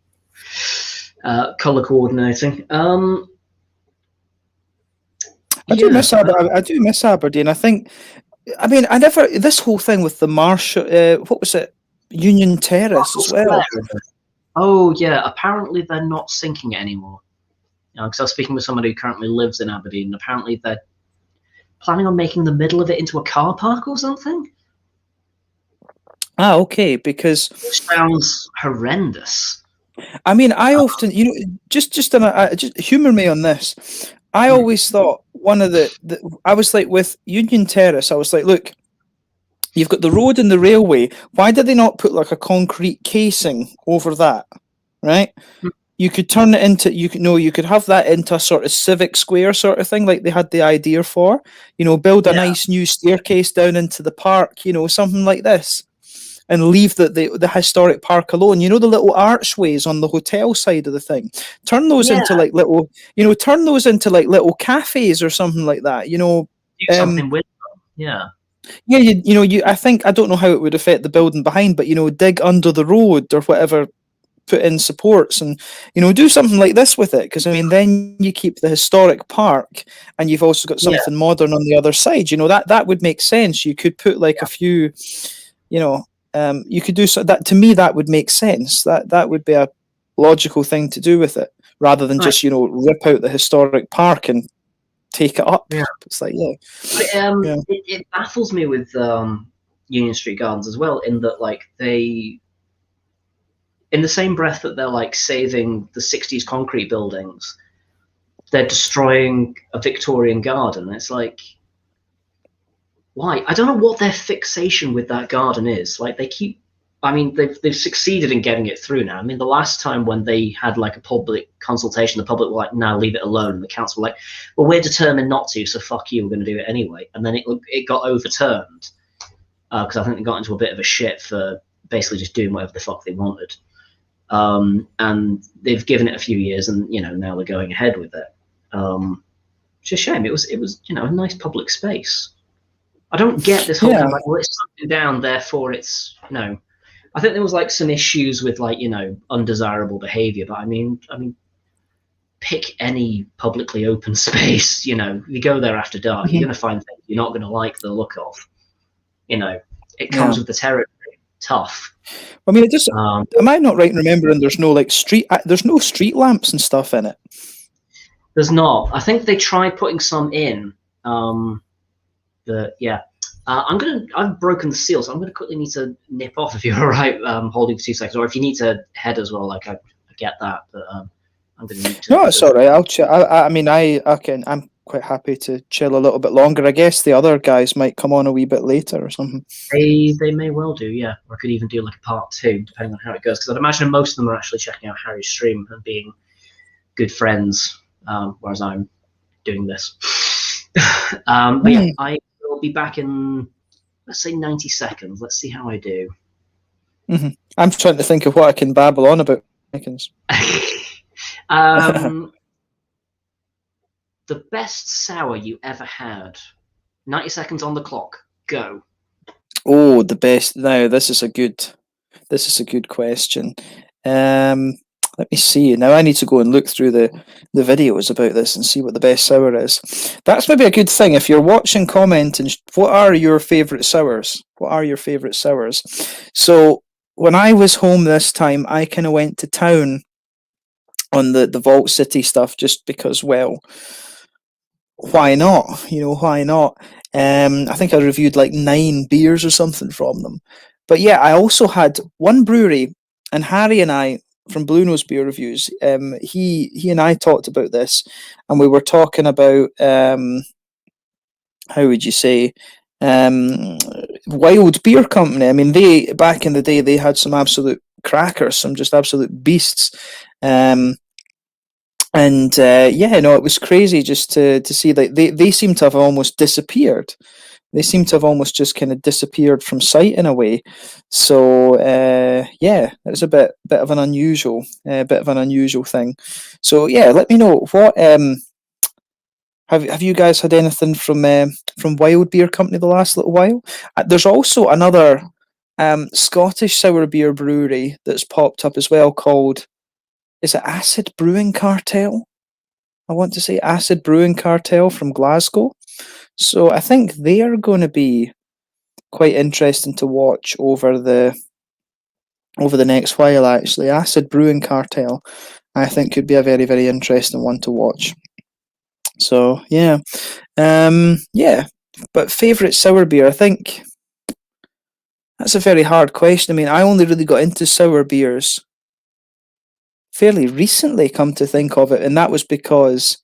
colour coordinating. I do miss Aberdeen. I mean, this whole thing with the marsh. What was it? Union Terrace as well. Oh yeah. Apparently, they're not sinking it anymore. Because I was speaking with somebody who currently lives in Aberdeen, and apparently they're planning on making the middle of it into a car park or something. Ah, okay, because which sounds horrendous. I mean, I often, just humour me on this. I always thought one of I was like, with Union Terrace, I was like, look, you've got the road and the railway. Why did they not put like a concrete casing over that, right? You could turn it into, you could have that into a sort of civic square sort of thing, like they had the idea for, build a nice new staircase down into the park, something like this, and leave the historic park alone. The little archways on the hotel side of the thing. Turn those into like little, turn those into like little cafes or something like that. Do something with them. Yeah. Yeah, I don't know how it would affect the building behind, but dig under the road or whatever. Put in supports and do something like this with it, because I mean then you keep the historic park and you've also got something modern on the other side. That would make sense. You could put like a few, you could do so. That to me that would make sense. That would be a logical thing to do with it, rather than just rip out the historic park and take it up. Yeah. It's like it baffles me with Union Street Gardens as well, in that like they. In the same breath that they're like saving the 60s concrete buildings, they're destroying a Victorian garden. It's like, why? I don't know what their fixation with that garden is. Like they've succeeded in getting it through now. I mean, the last time when they had like a public consultation, the public were like, "No, leave it alone." And the council were like, "Well, we're determined not to, so fuck you. We're going to do it anyway." And then it got overturned because I think they got into a bit of a shit for basically just doing whatever the fuck they wanted. And they've given it a few years, and now they're going ahead with it. It's a shame. It was a nice public space. I don't get this whole thing like, well, it's something down, therefore it's I think there was like some issues with like undesirable behavior, but I mean pick any publicly open space. You go there after dark, you're going to find things you're not going to like the look of. It comes with the territory. Tough. I mean, am I not right in remembering there's no like there's no street lamps and stuff in it? There's not. I think they tried putting some in, but yeah. I've broken the seal, so I'm gonna quickly need to nip off if you're all right, holding for 2 seconds, or if you need to head as well. Like I get that, but I'm gonna need to. No, it's all right. I'll chill. I mean, I'm quite happy to chill a little bit longer. I guess the other guys might come on a wee bit later or something. They may well do, yeah. Or I could even do like a part 2, depending on how it goes. Because I'd imagine most of them are actually checking out Harry's stream and being good friends, whereas I'm doing this. But yeah, I will be back in, let's say, 90 seconds. Let's see how I do. I'm trying to think of what I can babble on about. The best sour you ever had. 90 seconds on the clock. Go. Oh, the best. Now, this is a good This is a good question. Let me see. Now I need to go and look through the videos about this and see what the best sour is. That's maybe a good thing. If you're watching, comment and what are your favourite sours? What are your favourite sours? So when I was home this time, I kind of went to town on the Vault City stuff just because, well, why not? You know, why not? I think I reviewed like 9 beers or something from them. But yeah, I also had one brewery, and Harry and I from Blue Nose Beer Reviews. He and I talked about this, and we were talking about how would you say, Wild Beer Company. I mean, they back in the day they had some absolute crackers, some just absolute beasts. And yeah, no, it was crazy just to see that they seem to have almost disappeared. They seem to have almost just kind of disappeared from sight in a way. So yeah, it was a bit of an unusual thing. So yeah, let me know what have you guys had anything from Wild Beer Company the last little while? There's also another Scottish sour beer brewery that's popped up as well called, is it Acid Brewing Cartel? I want to say Acid Brewing Cartel from Glasgow. So I think they are going to be quite interesting to watch over the next while. Actually, Acid Brewing Cartel, I think, could be a very, very interesting one to watch. So yeah, yeah. But favorite sour beer, I think that's a very hard question. I mean, I only really got into sour beers fairly recently, come to think of it, and that was because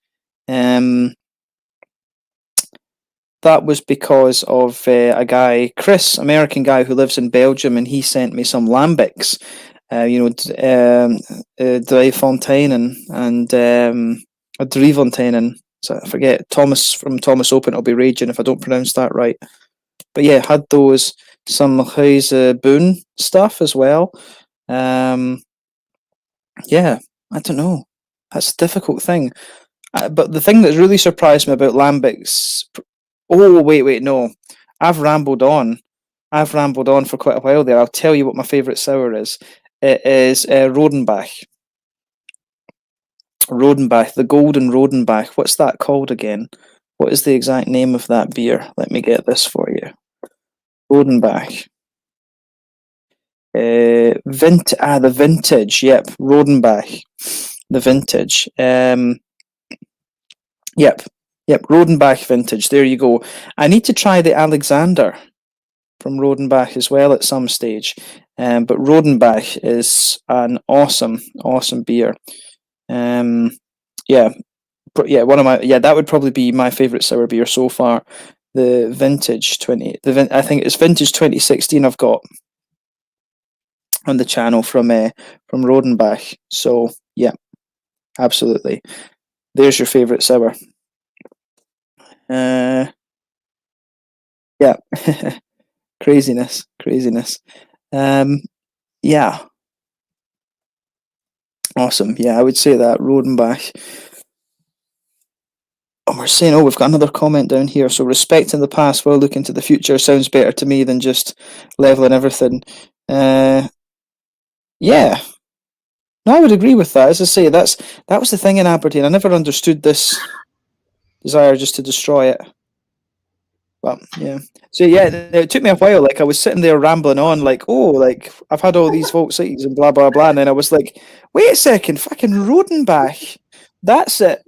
of a guy, Chris, American guy who lives in Belgium, and he sent me some lambics, Drie and Driefonteinen. So I forget, Thomas from Thomas Open will be raging if I don't pronounce that right. But yeah, had those, some Huis Boon stuff as well. Yeah, I don't know. That's a difficult thing. But the thing that really surprised me about lambics. Oh wait, no. I've rambled on. For quite a while there. I'll tell you what my favourite sour is. It is Rodenbach. Rodenbach, the Golden Rodenbach. What's that called again? What is the exact name of that beer? Let me get this for you. Rodenbach. The vintage. Yep, Rodenbach. The vintage. Yep, Rodenbach vintage. There you go. I need to try the Alexander from Rodenbach as well at some stage. But Rodenbach is an awesome beer. Yeah, one of my that would probably be my favorite sour beer so far. The vintage I think it's vintage 2016. I've got on the channel from Rodenbach. So yeah, absolutely. There's your favorite sour. Yeah. craziness. Yeah. Awesome. Yeah, I would say that Rodenbach. And we're saying, we've got another comment down here. So respecting the past while looking to the future sounds better to me than just leveling everything. Yeah. No, I would agree with that. As I say, that was the thing in Aberdeen. I never understood this desire just to destroy it. But yeah. So yeah, it took me a while. Like I was sitting there rambling on, like, I've had all these Vault Cities and blah blah blah, and then I was like, wait a second, fucking Rodenbach. That's it.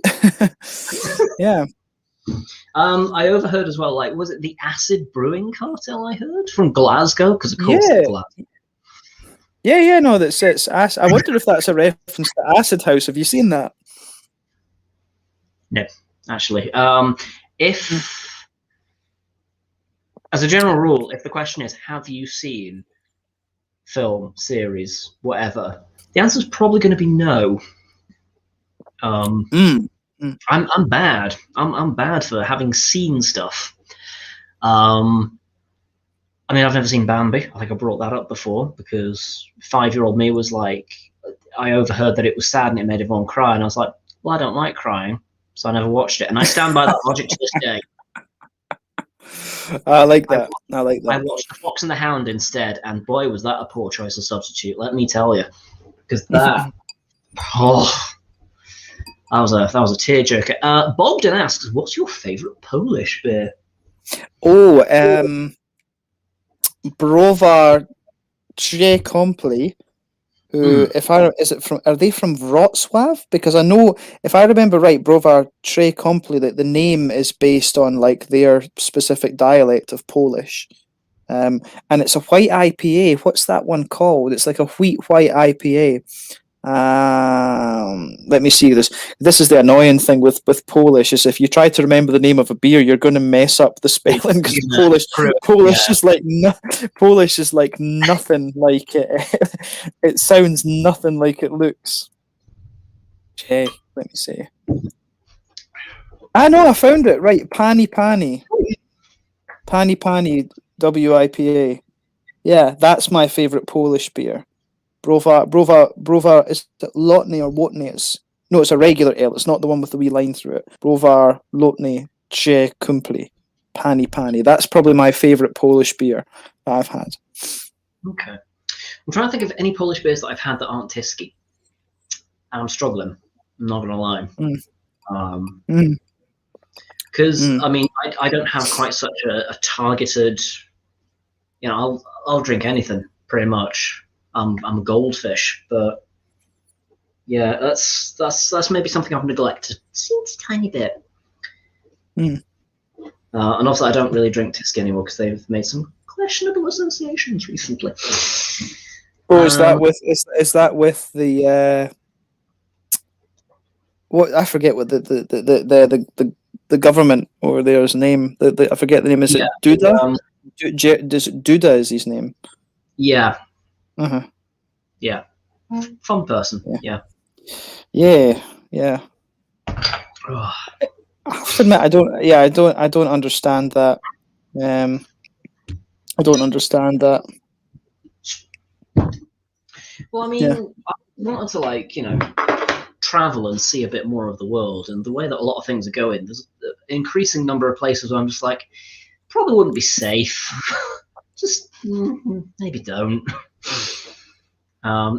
Yeah. I overheard as well, like, was it the Acid Brewing Cartel I heard from Glasgow? Because of course it's Glasgow. Yeah, no, that says acid. I wonder if that's a reference to Acid House. Have you seen that? No, actually. If, as a general rule, if the question is, have you seen film, series, whatever, the answer is probably going to be no. I'm bad. I'm bad for having seen stuff. I mean, I've never seen Bambi. I think I brought that up before because 5-year-old me was like, I overheard that it was sad and it made everyone cry, and I was like, well, I don't like crying, so I never watched it, and I stand by that logic to this day. I like that. I like I that. watched The Fox and the Hound instead, and boy, was that a poor choice of substitute. Let me tell you, because that, oh, that was a tearjerker. Bogdan asks, "What's your favourite Polish beer?" Oh, Browar Trzy Compli. Who, if I is it from? Are they from Wrocław? Because I know, if I remember right, Browar Trzy Compli, that the name is based on like their specific dialect of Polish. And it's a white IPA. What's that one called? It's like a wheat white IPA. Let me see this. This is the annoying thing with Polish, is if you try to remember the name of a beer, you're going to mess up the spelling, because Polish is like Polish is like nothing like it. It sounds nothing like it looks. Okay, let me see. I know, I found it right. Pani Pani WIPA. Yeah, that's my favorite Polish beer. Browar, is it Lotny or Wotny? No, it's a regular ale. It's not the one with the wee line through it. Browar Lotny Trzy Compli. Pani. That's probably my favourite Polish beer that I've had. Okay. I'm trying to think of any Polish beers that I've had that aren't Tyskie. And I'm struggling. I'm not going to lie. Because, I mean, I don't have quite such a targeted... You know, I'll drink anything, pretty much. I'm a goldfish, but yeah, that's maybe something I've neglected a tiny bit. And also, I don't really drink Tyskie anymore because they've made some questionable associations recently. Oh, is that with the what? I forget what the government over there's name. I forget the name. Is it Duda? Duda is his name. Yeah. Yeah. Fun person. Yeah. I have to admit, I don't understand that. I don't understand that. Well, I mean, I wanted to, like, you know, travel and see a bit more of the world, and the way that a lot of things are going, there's an increasing number of places where I'm just like, probably wouldn't be safe. Just maybe don't.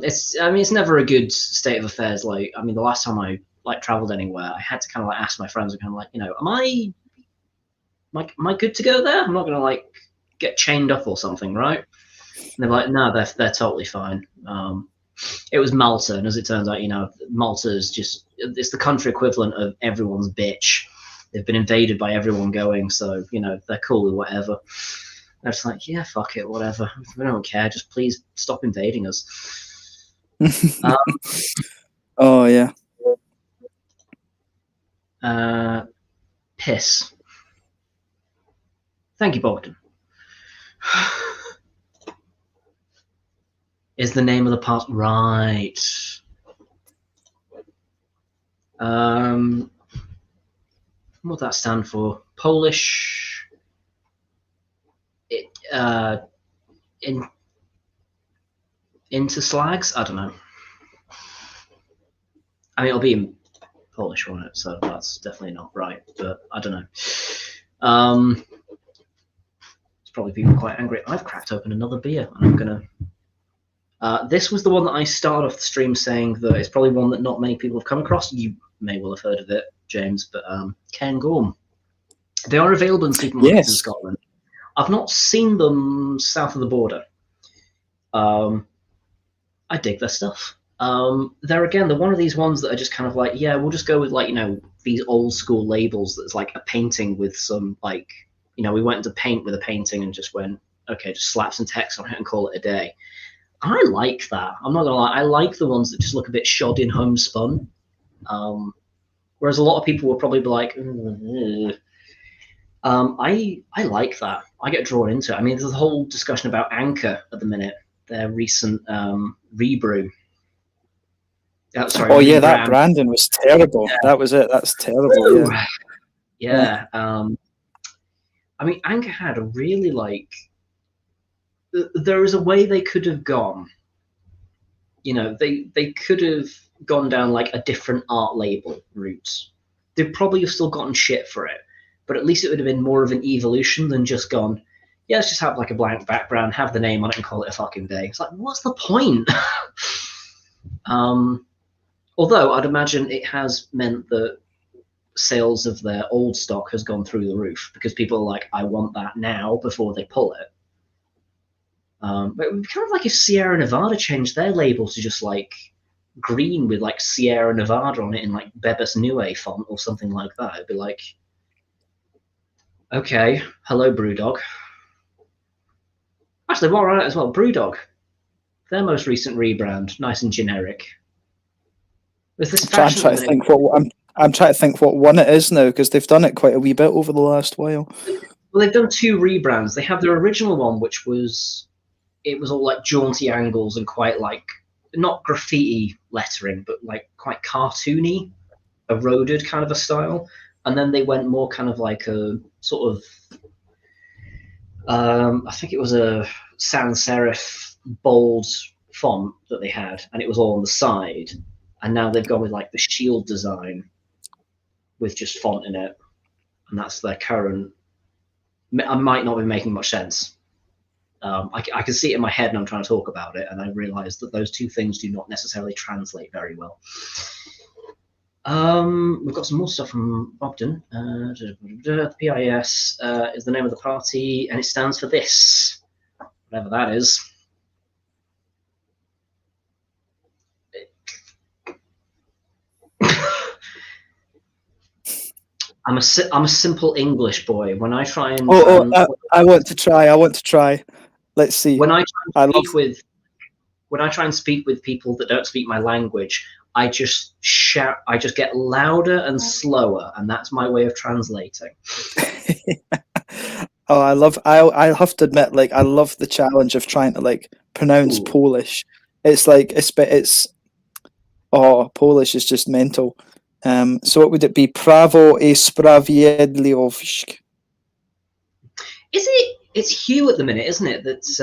It's never a good state of affairs. Like, I mean, the last time I traveled anywhere, I had to kind of like ask my friends, and kind of like, you know, am I good to go there? I'm not gonna like get chained up or something, right? And they're like, no, they're totally fine. It was Malta, and as it turns out, you know, Malta is it's the country equivalent of everyone's bitch. They've been invaded by everyone going, so, you know, they're cool with whatever. They're just like, yeah, fuck it, whatever. We don't care. Just please stop invading us. Oh, yeah. Piss. Thank you, Bogdan. Is the name of the part right? What would that stand for? Polish. Into slags? I don't know. I mean, it'll be in Polish, won't it? So that's definitely not right. But I don't know. It's probably people quite angry. I've cracked open another beer, and I'm gonna. This was the one that I started off the stream saying that it's probably one that not many people have come across. You may well have heard of it, James, but Cairngorm. They are available in supermarkets in Scotland. I've not seen them south of the border. I dig their stuff. They're one of these ones that are just kind of like, yeah, we'll just go with, like, you know, these old school labels that's like a painting with some, like, you know, we went into paint with a painting and just went, okay, just slap some text on it and call it a day. I like that. I'm not gonna lie. I like the ones that just look a bit shoddy and homespun. Whereas a lot of people will probably be like, I like that. I get drawn into it. I mean, there's a whole discussion about Anchor at the minute, their recent rebrew. Oh yeah, that branding was terrible. Yeah. That was it. That's terrible. Yeah. I mean, Anchor had a really, like, there is a way they could have gone. You know, they could have gone down like a different art label route. They'd probably have still gotten shit for it, but at least it would have been more of an evolution than just gone, yeah, let's just have like a blank background, have the name on it, and call it a fucking day. It's like, what's the point? Although I'd imagine it has meant that sales of their old stock has gone through the roof because people are like, I want that now before they pull it. But it would be kind of like if Sierra Nevada changed their label to just like green with like Sierra Nevada on it in like Bebas Nue font or something like that. It'd be like, okay, hello Brewdog. Actually, while we're at it as well, Brewdog, their most recent rebrand, nice and generic. With this I'm trying to think what I'm trying to think what one it is now, because they've done it quite a wee bit over the last while. Well, they've done two rebrands. They have their original one, which was all like jaunty angles and quite like not graffiti lettering, but like quite cartoony, eroded kind of a style. And then they went more kind of like a sort of I think it was a sans serif bold font that they had, and it was all on the side. And now they've gone with like the shield design with just font in it, and that's their current. I might not be making much sense. I can see it in my head and I'm trying to talk about it, and I realise that those two things do not necessarily translate very well. We've got some more stuff from Bogdan. The PIS is the name of the party, and it stands for this, whatever that is. I'm a simple English boy. When I try and I want to try. Let's see. When I try and speak with people that don't speak my language, I just shout. I just get louder and slower, and that's my way of translating. I have to admit, like, I love the challenge of trying to like pronounce Polish. It's like Polish is just mental. So what would it be? Prawo i sprawiedliwość. Is it? It's Hugh at the minute, isn't it? That's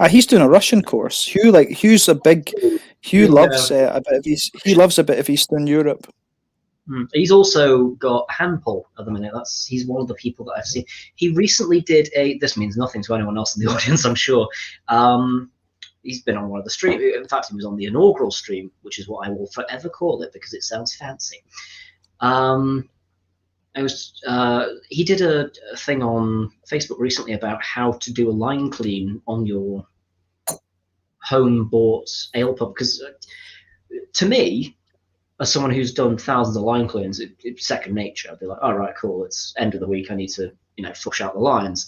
he's doing a Russian course. Hugh loves a bit of he loves a bit of Eastern Europe. He's also got handball at the minute. He's one of the people that I've seen. He recently did this means nothing to anyone else in the audience, I'm sure. He's been on one of the streams. In fact, he was on the inaugural stream, which is what I will forever call it because it sounds fancy. He did a thing on Facebook recently about how to do a line clean on your home bought ale pub. Because to me, as someone who's done thousands of line cleans, it's second nature. I'd be like, all right, cool. It's end of the week. I need to, flush out the lines.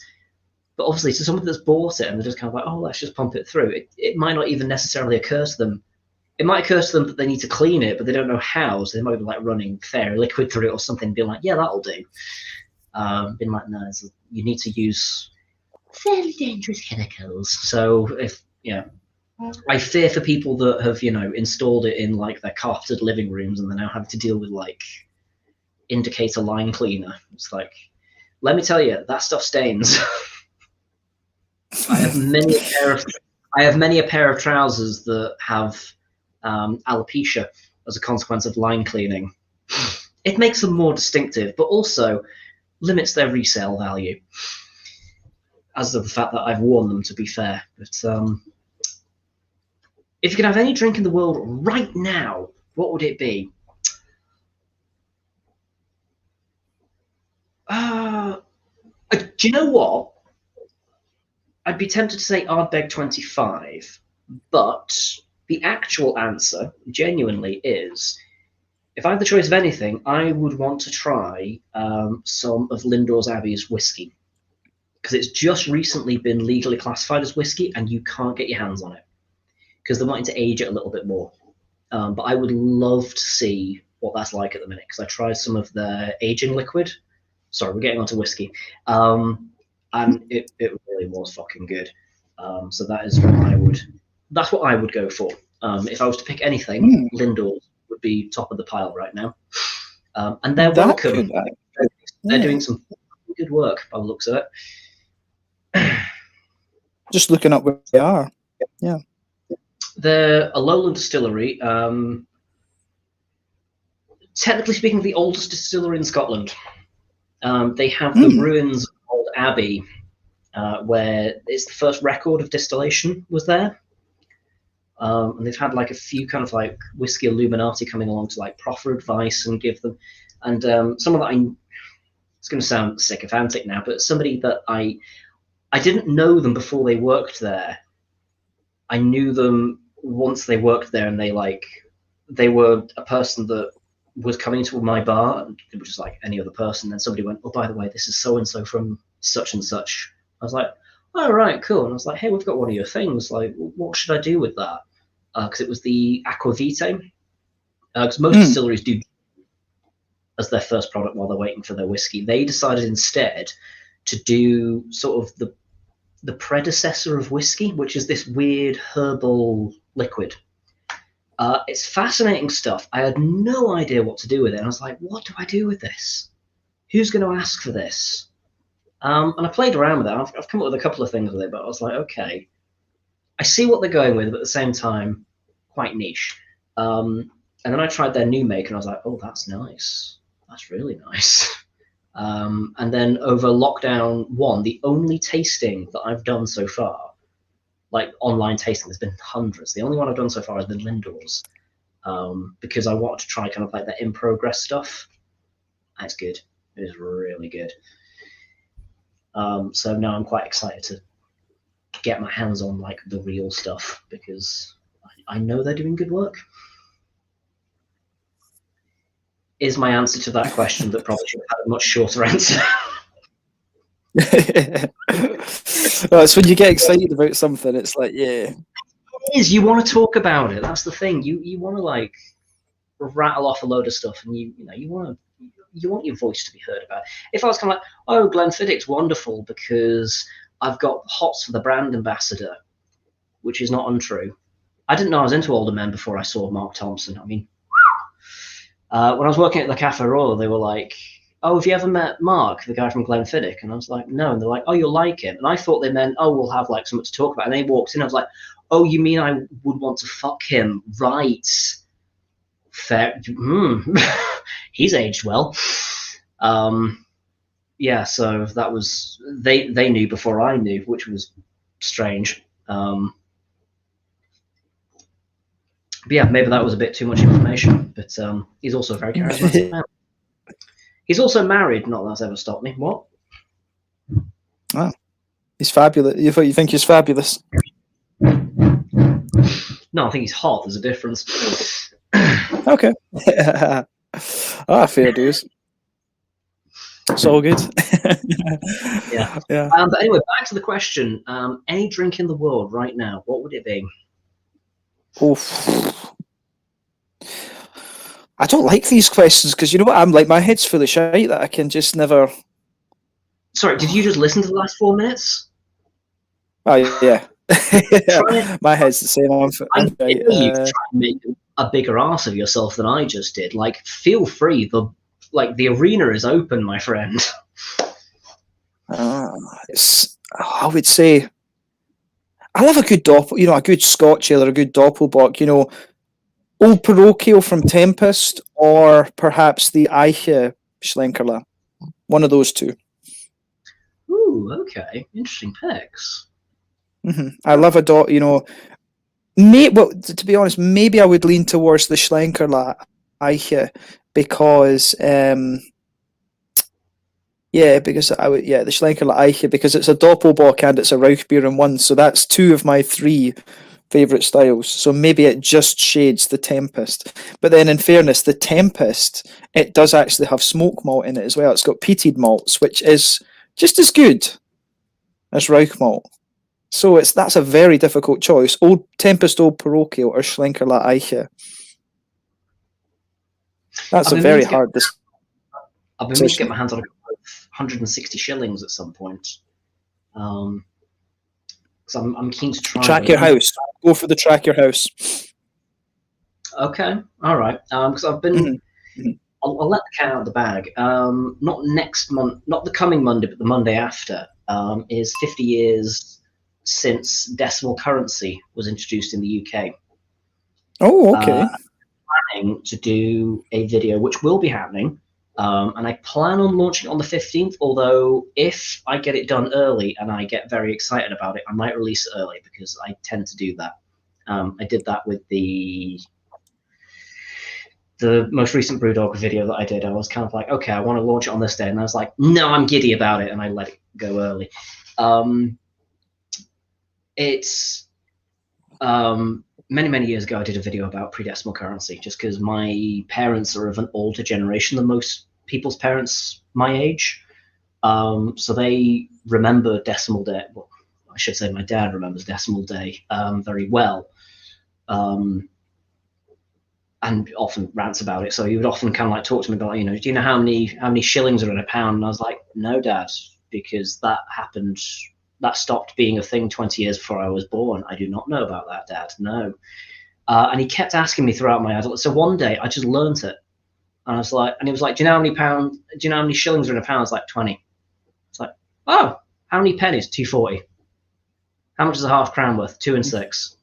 But obviously, to someone that's bought it and they're just kind of like, oh, let's just pump it through. It might not even necessarily occur to them. It might occur to them that they need to clean it, but they don't know how. So they might be like running fairy liquid through it or something, being like, yeah, that'll do. Being like, no, you need to use fairly dangerous chemicals. So I fear for people that have, installed it in like their carpeted living rooms and they're now having to deal with like indicator line cleaner. It's like, let me tell you, that stuff stains. I have many a pair of trousers that have alopecia as a consequence of line cleaning. It makes them more distinctive, but also limits their resale value, as of the fact that I've worn them, to be fair. But if you could have any drink in the world right now, what would it be? Do you know what? I'd be tempted to say Ardbeg 25, but the actual answer, genuinely, is if I had the choice of anything, I would want to try some of Lindor's Abbey's whiskey, because it's just recently been legally classified as whiskey, and you can't get your hands on it because they're wanting to age it a little bit more. But I would love to see what that's like at the minute, because I tried some of their aging liquid. Sorry, we're getting onto whiskey. And it really was fucking good. So that's what I would go for. If I was to pick anything, Lindor's would be top of the pile right now. And they're welcome. They're doing some good work by the looks of it. Just looking up where they are. Yeah. They're a lowland distillery. technically speaking, the oldest distillery in Scotland. They have the ruins of Old Abbey, where it's the first record of distillation was there. And they've had like a few kind of like whiskey Illuminati coming along to like proffer advice and give them. And some of that, it's going to sound sycophantic now, but somebody that I didn't know them before they worked there. I knew them once they worked there, and they were a person that was coming to my bar, and it was just like any other person. And somebody went, "Oh, by the way, this is so and so from such and such." I was like, "Oh, right, cool." And I was like, "Hey, we've got one of your things. Like, what should I do with that?" Because it was the aquavitae. Because most distilleries do as their first product while they're waiting for their whiskey. They decided instead to do sort of the predecessor of whiskey, which is this weird herbal liquid. It's fascinating stuff. I had no idea what to do with it. And I was like, what do I do with this? Who's going to ask for this? And I played around with it. I've come up with a couple of things with it, but I was like, okay, I see what they're going with, but at the same time, quite niche. And then I tried their new make, and I was like, oh, that's nice. That's really nice. And then over lockdown 1, the only tasting that I've done so far, like online tasting, there's been hundreds. The only one I've done so far has been Lindor's, because I wanted to try kind of like the in progress stuff. That's good. It is really good. So now I'm quite excited to get my hands on like the real stuff, because I know they're doing good work. Is my answer to that question that probably should have had a much shorter answer. Well, it's when you get excited about something, it's like, yeah. It is. You want to talk about it. That's the thing. You want to like rattle off a load of stuff, and you want your voice to be heard about. If I was kind of like, oh, Glenfiddich's wonderful because I've got hots for the brand ambassador, which is not untrue. I didn't know I was into older men before I saw Mark Thompson. I mean, when I was working at the Cafe Royal, they were like, oh, have you ever met Mark, the guy from Glenfiddich? And I was like, no. And they're like, oh, you'll like him. And I thought they meant, oh, we'll have like something to talk about. And they walked in, I was like, oh, you mean I would want to fuck him? Right. Fair. He's aged well. Yeah, so that was, they knew before I knew, which was strange. But yeah, maybe that was a bit too much information, but he's also a very charismatic man. He's also married, not that that's ever stopped me. What? Oh, he's fabulous. You think he's fabulous? No, I think he's hot. There's a difference. Okay. Fair dues. It's all good. Yeah. Yeah. But anyway, back to the question. Any drink in the world right now, what would it be? Oof. I don't like these questions because you know what? I'm like, my head's full of shite that I can just never. Sorry, did you just listen to the last 4 minutes? Oh yeah. My head's the same. I dare you to try and make a bigger ass of yourself than I just did. Like, feel free. The arena is open, my friend. I would say I love a good a good Scotch ale or a good Doppelbock. Old Parochial from Tempest, or perhaps the Eiche Schlenkerla. One of those two. Ooh, okay, interesting picks. Mm-hmm. I love a to be honest, maybe I would lean towards the Schlenkerla Eiche because the Schlenkerla Eiche, because it's a Doppelbock and it's a Rauchbier in one, so that's 2 of my 3 favourite styles. So maybe it just shades the Tempest. But then in fairness, the Tempest, it does actually have smoke malt in it as well. It's got peated malts, which is just as good as Rauch malt. So that's a very difficult choice. Old Parochial or Schlenkerla Eiche. That's a very hard decision. I've been meaning to get my hands on 160 shillings at some point. So I'm keen to try. Track your house. Go for the track your house. Okay, all right. Because I've been. I'll let the cat out of the bag. Not next month, not the coming Monday, but the Monday after is 50 years since decimal currency was introduced in the UK. Oh, okay. planning to do a video, which will be happening, and I plan on launching on the 15th, although if I get it done early and I get very excited about it, I might release it early because I tend to do that. I did that with the most recent Brewdog video that I did. I was kind of like, okay, I want to launch it on this day, and I was like, no, I'm giddy about it, and I let it go early. It's many years ago, I did a video about pre-decimal currency, just because my parents are of an older generation than most people's parents my age. So they remember decimal day. Well, I should say my dad remembers decimal day very well, and often rants about it. So he would often kind of like talk to me about, do you know how many shillings are in a pound? And I was like, no, Dad, because that happened. That stopped being a thing 20 years before I was born. I do not know about that, Dad. No. And he kept asking me throughout my adult. So one day I just learned it. And I was like, and he was like, do you know how many shillings are in a pound? I was like, 20. It's like, oh, how many pennies? 2.40. How much is a half crown worth? 2 and 6.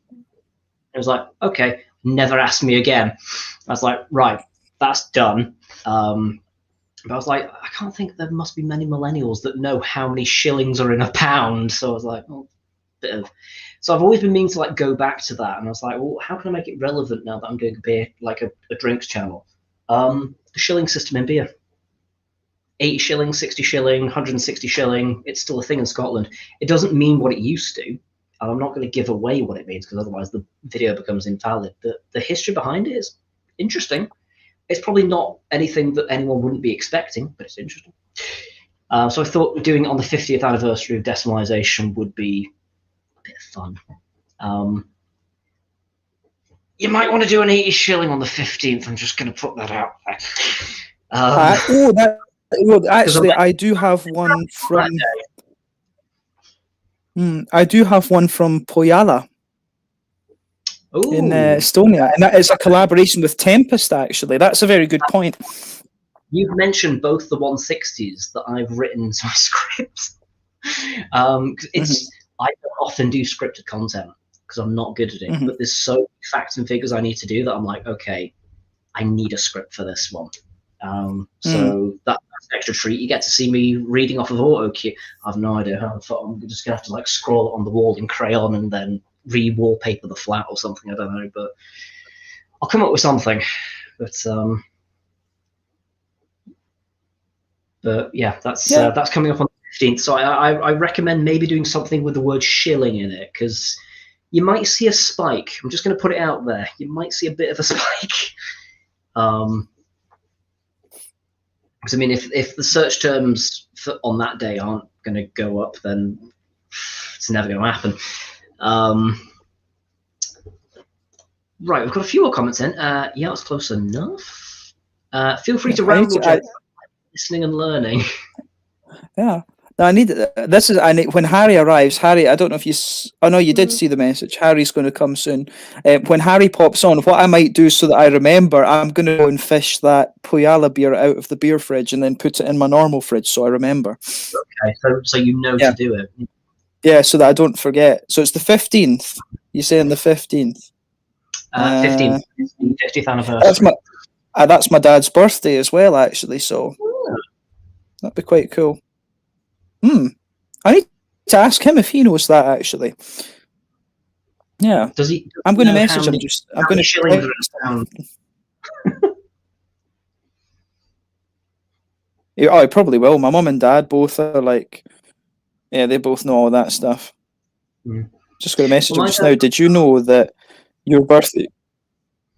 It was like, okay, never ask me again. I was like, right, that's done. But I was like, I can't think there must be many millennials that know how many shillings are in a pound. So I was like, oh, bit of. So I've always been meaning to like go back to that, and I was like, well, how can I make it relevant now that I'm doing beer, like a drinks channel? The shilling system in beer. 80 shilling, 60 shilling, 160 shilling. It's still a thing in Scotland. It doesn't mean what it used to. And I'm not going to give away what it means because otherwise the video becomes invalid. The history behind it is interesting. It's probably not anything that anyone wouldn't be expecting, but it's interesting. So I thought doing it on the 50th anniversary of decimalisation would be a bit of fun. You might want to do an 80 shilling on the 15th. I'm just going to put that out there. Actually, I do have one from. I do have one from Pojala. In Estonia, and that is a collaboration with Tempest. Actually, that's a very good point. You've mentioned both the 160s that I've written into my script. I don't often do scripted content because I'm not good at it. But there's so many facts and figures I need to do that I'm like, okay, I need a script for this one. So that's an extra treat. You get to see me reading off of auto cue. I have no idea how. I'm just gonna have to like scroll on the wall in crayon and then re-wallpaper the flat or something. I don't know, but I'll come up with something. But yeah, that's coming up on the 15th. So I recommend maybe doing something with the word shilling in it, because you might see a spike. I'm just going to put it out there. You might see a bit of a spike. Because I mean, if the search terms on that day aren't going to go up, then it's never going to happen. Right, we've got a few more comments in. Yeah, it's close enough. Feel free to ramble, listening and learning. Yeah, no, I need this. I need when Harry arrives. Harry, I don't know if you. Oh no, you did see the message. Harry's going to come soon. When Harry pops on, what I might do so that I remember, I'm going to go and fish that Pojala beer out of the beer fridge and then put it in my normal fridge so I remember. Okay, so you know to do it. Yeah, so that I don't forget. So it's the 15th. You say on the 15th. 15th, 50th anniversary. That's my dad's birthday as well, actually. So that'd be quite cool. I need to ask him if he knows that actually. Yeah. Does he? I'm going to message him. I'm going to shillings down. Yeah, he probably will. My mum and dad both are like, yeah, they both know all that stuff. Just going to message him just now. Did you know that your birthday?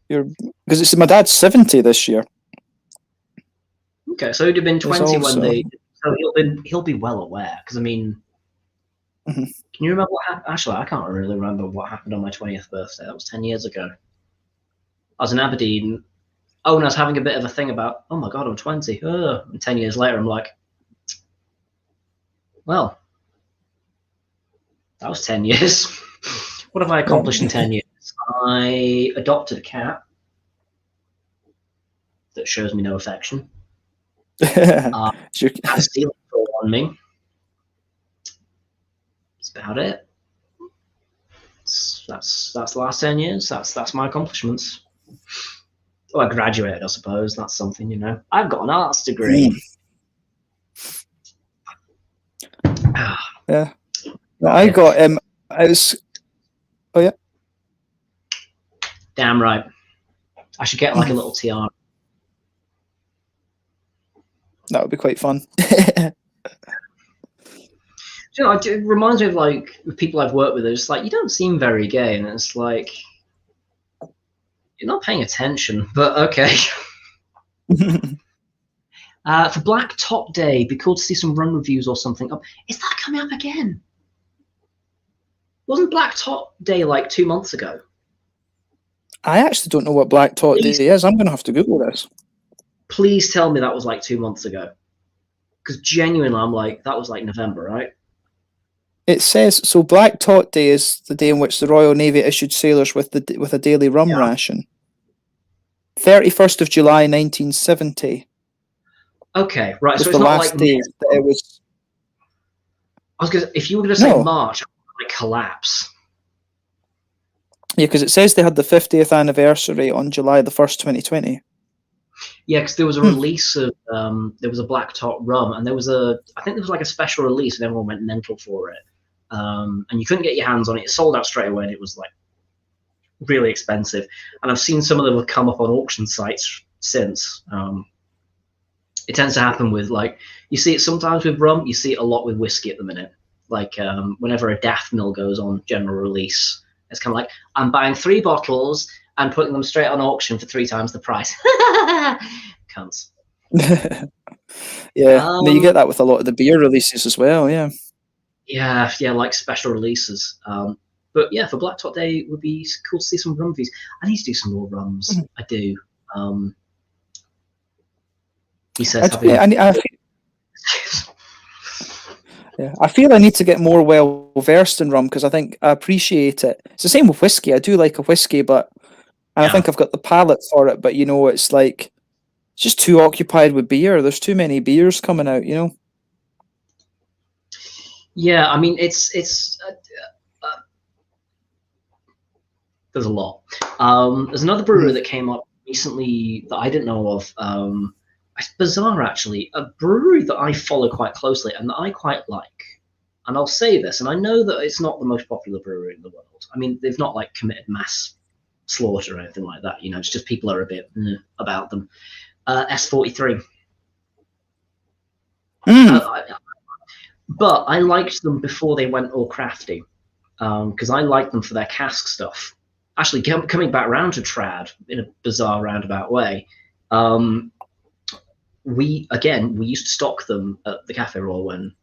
Because it's my dad's 70 this year. Okay, so he'd have been 20 when they. So he'll be well aware, because I mean, can you remember what happened? Actually, I can't really remember what happened on my 20th birthday. That was 10 years ago. I was in Aberdeen. Oh, and I was having a bit of a thing about, oh my God, I'm 20. And 10 years later, I'm like, well, that was 10 years. What have I accomplished in 10 years? I adopted a cat that shows me no affection. I had a ceiling fall on me. That's about it. That's the last 10 years. That's my accomplishments. Well, I graduated, I suppose. That's something, you know. I've got an arts degree. Yeah. I got I was. Oh yeah. Damn right. I should get like a little tiara. That would be quite fun. You know, it reminds me of like the people I've worked with. It's like, you don't seem very gay, and it's like, you're not paying attention. But okay. For Black Top Day, be cool to see some run reviews or something. Is that coming up again? Wasn't Black Top Day like 2 months ago? I actually don't know what Black Top Day is. I'm going to have to Google this. Please tell me that was like 2 months ago. Because genuinely, I'm like, that was like November, right? It says, so Black Tot Day is the day in which the Royal Navy issued sailors with a daily rum ration. 31st of July, 1970. Okay, right. So Was it's the not last like day that it was. I was gonna. If you were gonna say No. March, I would like collapse. Yeah, because it says they had the 50th anniversary on July the 1st, 2020. Yeah, because there was a release of there was a Black Top rum, and I think there was like a special release, and everyone went mental for it. And you couldn't get your hands on it. It sold out straight away, and it was like really expensive. And I've seen some of them have come up on auction sites since. It tends to happen with, like, you see it sometimes with rum, you see it a lot with whiskey at the minute. Like whenever a Daft Mill goes on general release, it's kind of like, I'm buying 3 bottles and putting them straight on auction for 3 times the price. Cunts. Yeah, no, you get that with a lot of the beer releases as well, yeah. Yeah, like special releases. But yeah, for Black Top Day, it would be cool to see some rum reviews. I need to do some more rums. I do. He says, I feel I need to get more well versed in rum because I think I appreciate it. It's the same with whiskey. I do like a whiskey, but I think I've got the palate for it. But you know, it's like it's just too occupied with beer. There's too many beers coming out. You know. Yeah, I mean, it's there's a lot. There's another brewery that came up recently that I didn't know of. It's bizarre, actually. A brewery that I follow quite closely and that I quite like. And I'll say this, and I know that it's not the most popular brewery in the world. I mean, they've not like committed mass slaughter or anything like that. You know, it's just people are a bit about them. S43. But I liked them before they went all crafty, because I liked them for their cask stuff. Actually, coming back round to trad in a bizarre roundabout way, we used to stock them at the Cafe Royal when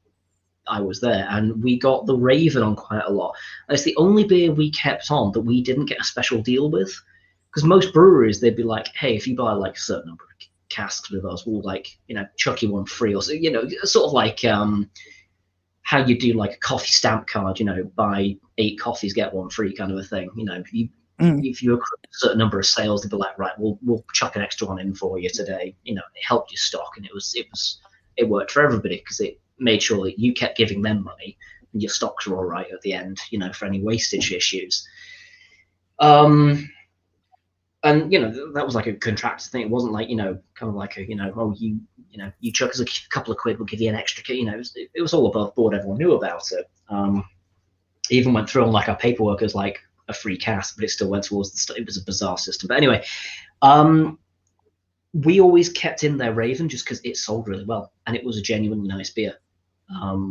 I was there, and we got the Raven on quite a lot. And it's the only beer we kept on that we didn't get a special deal with, because most breweries, they'd be like, hey, if you buy like a certain number of casks with us, we'll like, you know, chuck you one free, or so, you know, sort of like how you do like a coffee stamp card, you know, buy 8 coffees, get 1 free kind of a thing. You know, if you accrue a certain number of sales, they'd be like, right, we'll chuck an extra one in for you today. You know, it helped you stock, and it worked for everybody because it made sure that you kept giving them money and your stocks were all right at the end, you know, for any wastage issues. And you know, that was like a contracted thing. It wasn't like, you know, kind of like a, you know, oh, you chuck us a couple of quid, we'll give you an extra. You know, it was all above board. Everyone knew about it. It even went through on like our paperwork as like a free cast, but it still went towards the stuff. It was a bizarre system. But anyway, we always kept in their Raven just because it sold really well and it was a genuinely nice beer. I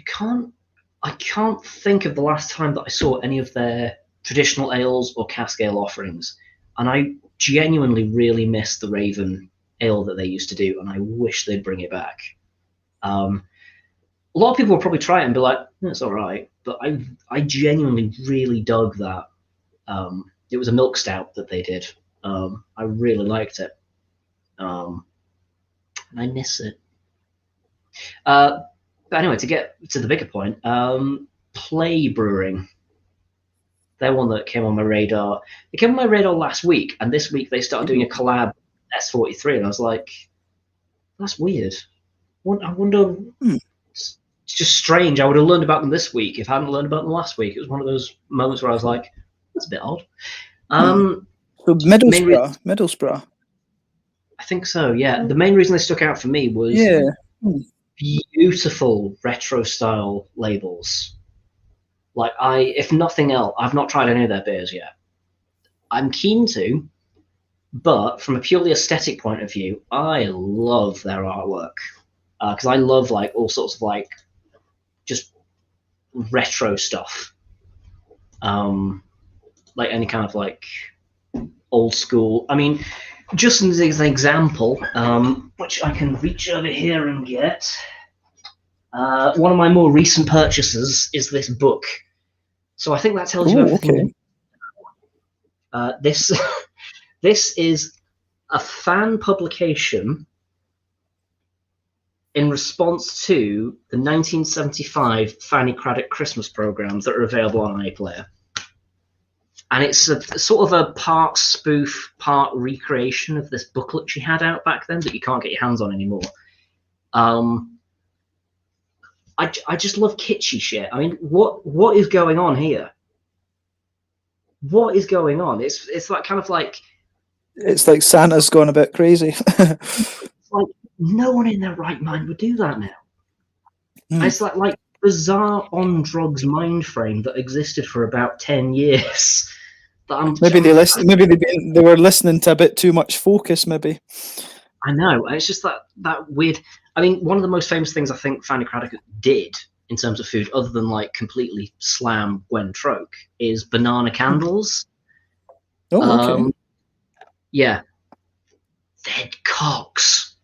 can't think of the last time that I saw any of their traditional ales or cask ale offerings, and I genuinely really miss the Raven ale that they used to do, and I wish they'd bring it back. A lot of people will probably try it and be like, it's all right, but I genuinely really dug that. It was a milk stout that they did. I really liked it, and I miss it. But anyway, to get to the bigger point, Play Brewing. They're one that came on my radar. They came on my radar last week, and this week they started doing a collab with S43, and I was like, that's weird. I wonder. It's just strange. I would have learned about them this week if I hadn't learned about them last week. It was one of those moments where I was like, that's a bit odd. So Main reason, Middlesbrough. I think so. Yeah, the main reason they stuck out for me was Yeah. Hmm. beautiful retro style labels. Like if nothing else, I've not tried any of their beers yet. I'm keen to, but from a purely aesthetic point of view, I love their artwork because I love like all sorts of like just retro stuff. Like any kind of like old school. I mean, just as an example, which I can reach over here and get. One of my more recent purchases is this book. So I think that tells you Oh, everything. okay. This this is a fan publication in response to the 1975 Fanny Craddock Christmas programs that are available on iPlayer. And it's a sort of a part spoof, part recreation of this booklet she had out back then that you can't get your hands on anymore. I just love kitschy shit. I mean, what is going on here? What is going on? It's like kind of like It's like Santa's gone a bit crazy. like no one in their right mind would do that now. Mm. It's like bizarre on drugs mind frame that existed for about 10 years. Maybe they were listening to a bit too much Focus. Maybe. I know. It's just that weird. I mean, one of the most famous things I think Fanny Craddock did in terms of food, other than like completely slam Gwen Troke, is banana candles. Oh, okay. Yeah. They're cocks.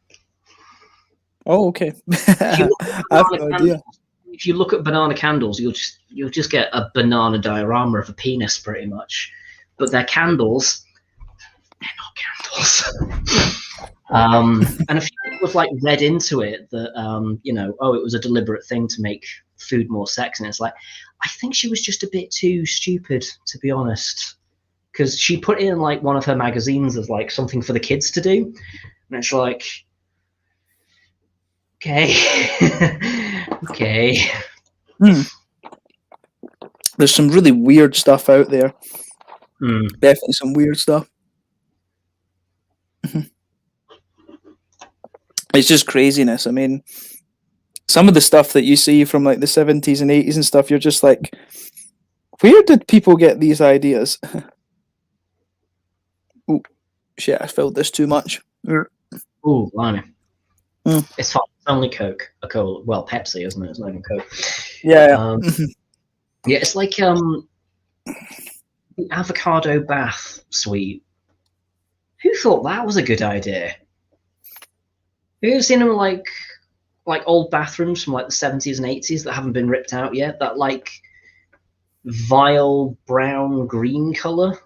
Oh, okay. I have no idea. If you look at banana candles, you'll just get a banana diorama of a penis, pretty much. But they're candles. They're not candles. And a few people have like read into it that it was a deliberate thing to make food more sexy. And it's like, I think she was just a bit too stupid, to be honest, because she put in like one of her magazines as like something for the kids to do, and it's like, okay, okay. There's some really weird stuff out there. Definitely some weird stuff. It's just craziness. I mean, some of the stuff that you see from like the 70s and 80s and stuff, you're just like, where did people get these ideas? Oh, shit, I filled this too much. Oh, blimey. It's fine. It's only Coke. A Cola. Well, Pepsi, isn't it? It's not even Coke. Yeah. Yeah, it's like the avocado bath sweet. Who thought that was a good idea? Have you ever seen them like old bathrooms from like the 70s and 80s that haven't been ripped out yet? That like vile brown green color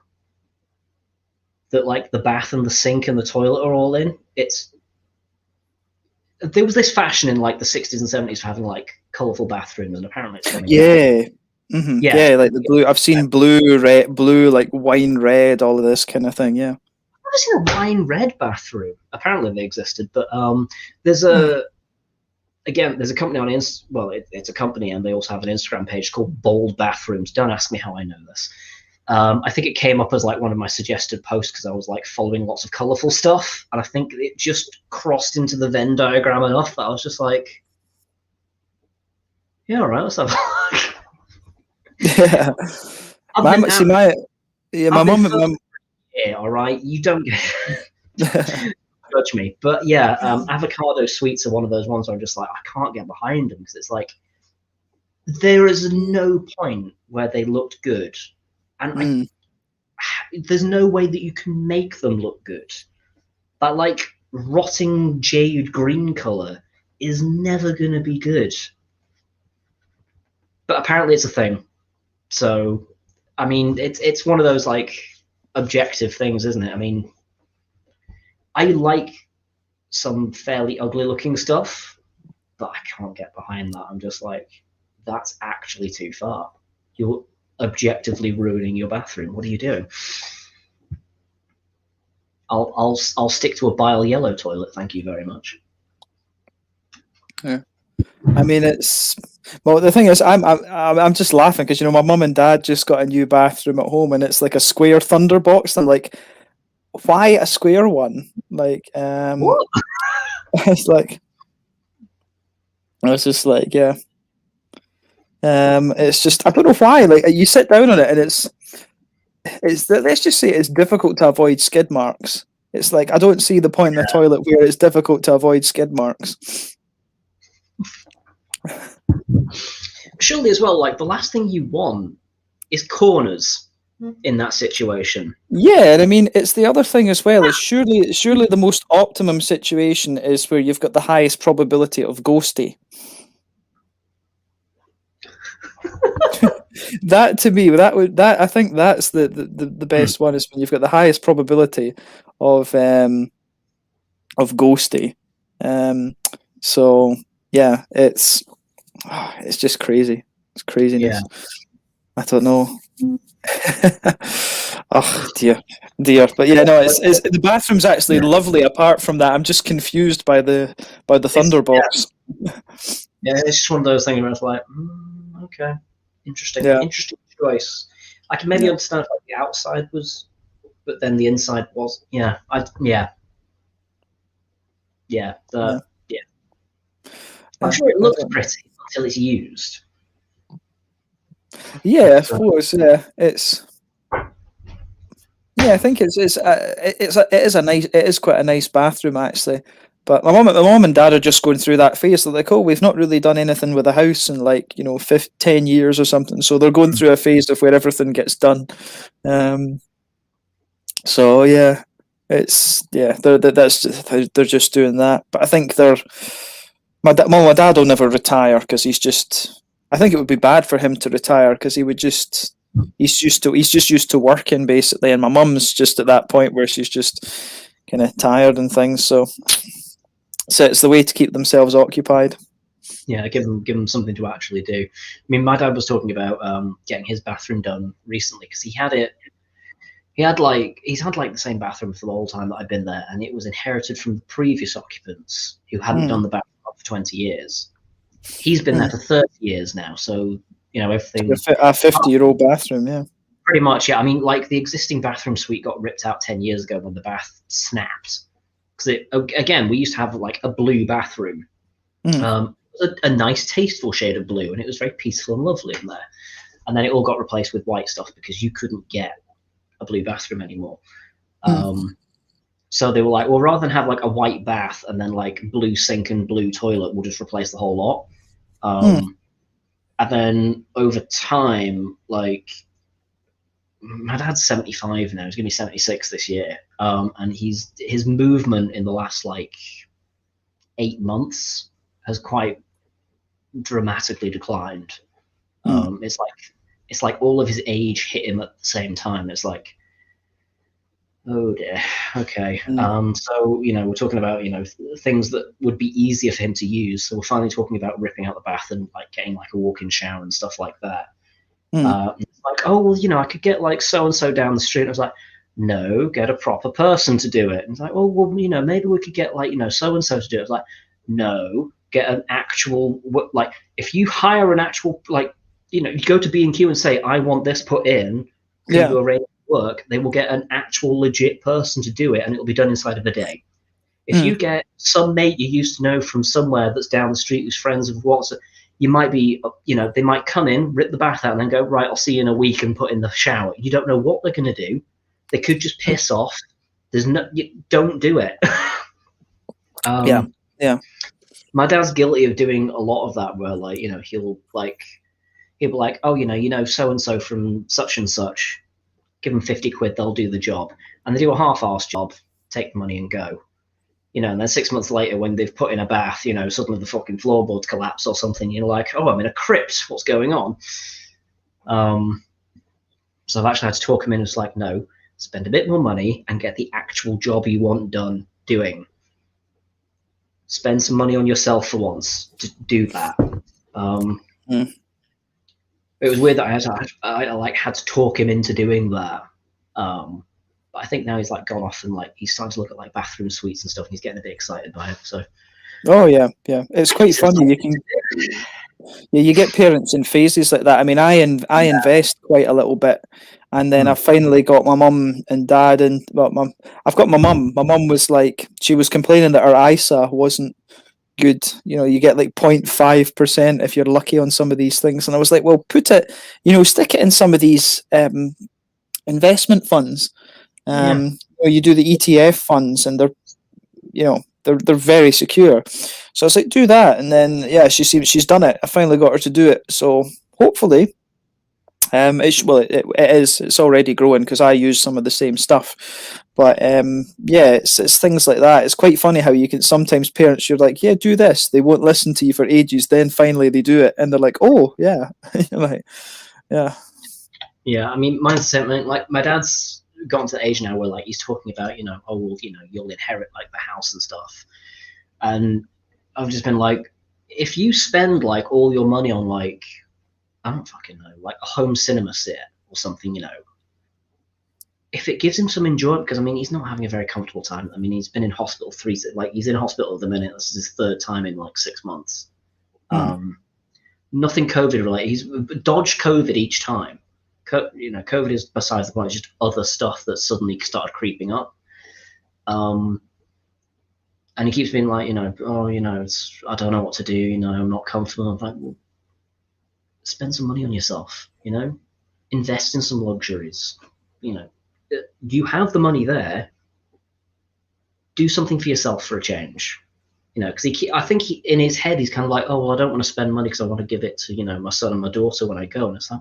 that like the bath and the sink and the toilet are all in. There was this fashion in like the 60s and 70s for having like colorful bathrooms, and apparently it's coming back. Mm-hmm. Yeah, like the blue. I've seen blue, red, blue, like wine red, all of this kind of thing. Yeah. I've never seen a wine red bathroom. Apparently they existed, but there's a company on it's a company, and they also have an Instagram page called Bold Bathrooms. Don't ask me how I know this. I think it came up as like one of my suggested posts because I was like following lots of colorful stuff, and I think it just crossed into the Venn diagram enough that I was just like, yeah, all right, let's have a look. Yeah. My mum. Yeah, all right. You don't judge me, but yeah, avocado sweets are one of those ones where I'm just like, I can't get behind them because it's like there is no point where they looked good, and there's no way that you can make them look good. That like rotting jade green color is never gonna be good, but apparently it's a thing. So, I mean, it's one of those like objective things, isn't it? I mean, I like some fairly ugly looking stuff, but I can't get behind that. I'm just like, that's actually too far. You're objectively ruining your bathroom. What are you doing? I'll stick to a bile yellow toilet, thank you very much. Yeah. I mean, the thing is, I'm just laughing because my mum and dad just got a new bathroom at home, and it's like a square thunderbox. And I'm like, why a square one? Like, What? it's like, it's just like, yeah. It's just, I don't know why. Like, you sit down on it, and let's just say it's difficult to avoid skid marks. It's like, I don't see the point in the toilet where it's difficult to avoid skid marks. Surely as well, like the last thing you want is corners in that situation. Yeah, and I mean, it's the other thing as well. Is surely the most optimum situation is where you've got the highest probability of ghosty. That to me, I think that's the best one, is when you've got the highest probability of ghosty. So yeah, it's just crazy. It's craziness. Yeah. I don't know. Oh dear. But yeah, no, it's the bathroom's actually lovely. Apart from that, I'm just confused by the thunderbox. Yeah, it's just one of those things where it's like, okay, interesting, interesting choice. I can maybe understand if like, the outside was, but then the inside was. Yeah, yeah. I'm sure it looks pretty until it's used. Yeah, of course. Yeah, it's. Yeah, I think it is quite a nice bathroom actually. But my mom and dad are just going through that phase. They're like, oh, we've not really done anything with the house in like 10 years or something. So they're going through a phase of where everything gets done. So yeah, they're just doing that. But I think my dad will never retire because he's just. I think it would be bad for him to retire because he would just. He's just used to working basically, and my mum's just at that point where she's just kind of tired and things. So it's the way to keep themselves occupied. Yeah, give them something to actually do. I mean, my dad was talking about getting his bathroom done recently because he's had like the same bathroom for the whole time that I've been there, and it was inherited from the previous occupants who hadn't done the bathroom for 20 years. He's been there for 30 years now, so everything. A 50-year-old bathroom, yeah. Pretty much, yeah. I mean, like the existing bathroom suite got ripped out 10 years ago when the bath snapped. Because again, we used to have like a blue bathroom, a nice, tasteful shade of blue, and it was very peaceful and lovely in there. And then it all got replaced with white stuff because you couldn't get a blue bathroom anymore. So they were like, well, rather than have like a white bath and then like blue sink and blue toilet, we'll just replace the whole lot. And then over time, like my dad's 75 now, he's gonna be 76 this year. And his movement in the last like 8 months has quite dramatically declined. It's like all of his age hit him at the same time. It's like, oh dear. Okay. So we're talking about things that would be easier for him to use. So we're finally talking about ripping out the bath and like getting like a walk-in shower and stuff like that. It's like, oh well, I could get like so and so down the street. And I was like, no, get a proper person to do it. And it's like, well, maybe we could get like so and so to do it. It's like, no, get an actual like if you hire an actual like you go to B&Q and say I want this put in. Can you arrange work? They will get an actual legit person to do it, and it'll be done inside of a day. If you get some mate you used to know from somewhere that's down the street who's friends of what's, you might be, they might come in, rip the bath out, and then go, right, I'll see you in a week and put in the shower. You don't know what they're going to do. They could just piss off. Don't do it. Yeah. My dad's guilty of doing a lot of that, where like, he'll be like, oh, so and so from such and such. Give them 50 quid, they'll do the job. And they do a half-assed job, take the money and go. And then 6 months later, when they've put in a bath, suddenly the fucking floorboards collapse or something. You're like, oh, I'm in a crypt. What's going on? So I've actually had to talk him in. It's like, no, spend a bit more money and get the actual job you want done doing. Spend some money on yourself for once to do that. It was weird that I had to talk him into doing that. But I think now he's like gone off and like he's starting to look at like bathroom suites and stuff, and he's getting a bit excited by it. So. Oh yeah, it's quite funny. You get parents in phases like that. I mean, I invest quite a little bit, And then I finally got my mum and dad, and I've got my mum. My mum was like, she was complaining that her ISA wasn't good. You know, you get like 0.5% if you're lucky on some of these things. And I was like, well, put it, stick it in some of these investment funds. You do the ETF funds, and they're very secure. So I was like, do that. And then, yeah, she's done it. I finally got her to do it. So hopefully, it's already growing because I use some of the same stuff. But it's things like that. It's quite funny how you can sometimes parents, you're like, yeah, do this. They won't listen to you for ages. Then finally they do it, and they're like, oh yeah, you're like, yeah. Yeah, I mean, mine's the same. Like my dad's gotten to the age now where like he's talking about, you'll inherit like the house and stuff, and I've just been like, if you spend like all your money on like, I don't fucking know, like a home cinema set or something, if it gives him some enjoyment, because I mean, he's not having a very comfortable time. I mean, he's been in hospital he's in hospital at the minute. This is his third time in like 6 months. Nothing COVID related. He's dodged COVID each time. COVID is besides the point. It's just other stuff that suddenly started creeping up. And he keeps being like, I don't know what to do. I'm not comfortable. I'm like, well, spend some money on yourself. Invest in some luxuries. You have the money there. Do something for yourself for a change. Because I think in his head he's kind of like, oh, well, I don't want to spend money because I want to give it to my son and my daughter when I go. And it's like,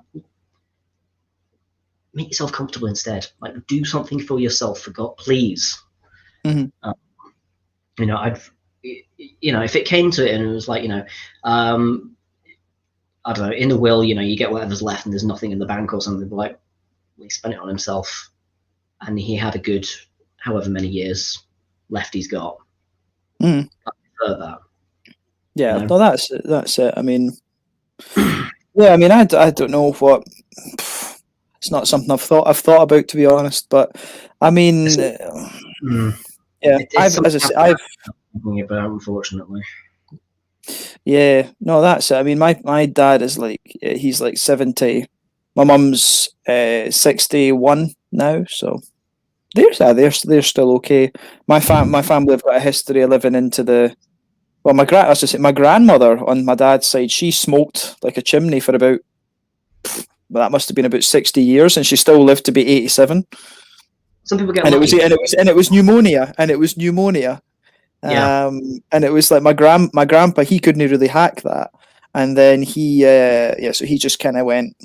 make yourself comfortable instead. Like, do something for yourself, for God, please. Mm-hmm. If it came to it and it was like, I don't know, in the will, you get whatever's left and there's nothing in the bank or something, but like, he spent it on himself and he had a good however many years left he's got. I prefer that. Yeah, no, that's it. I mean, yeah, I mean, I don't know what. It's not something I've thought about, to be honest. But I mean, yeah, I've thinking about, unfortunately. Yeah, no, that's it. I mean, my dad is like, he's like 70. My mum's 61 now, so they're still okay. My family have got a history of living into the. Well, my grandmother on my dad's side, she smoked like a chimney for about. Well, that must have been about 60 years, and she still lived to be 87. Some people get and it was pneumonia, and it was pneumonia. Yeah. And it was like my grandpa, he couldn't really hack that, and then so he just kind of went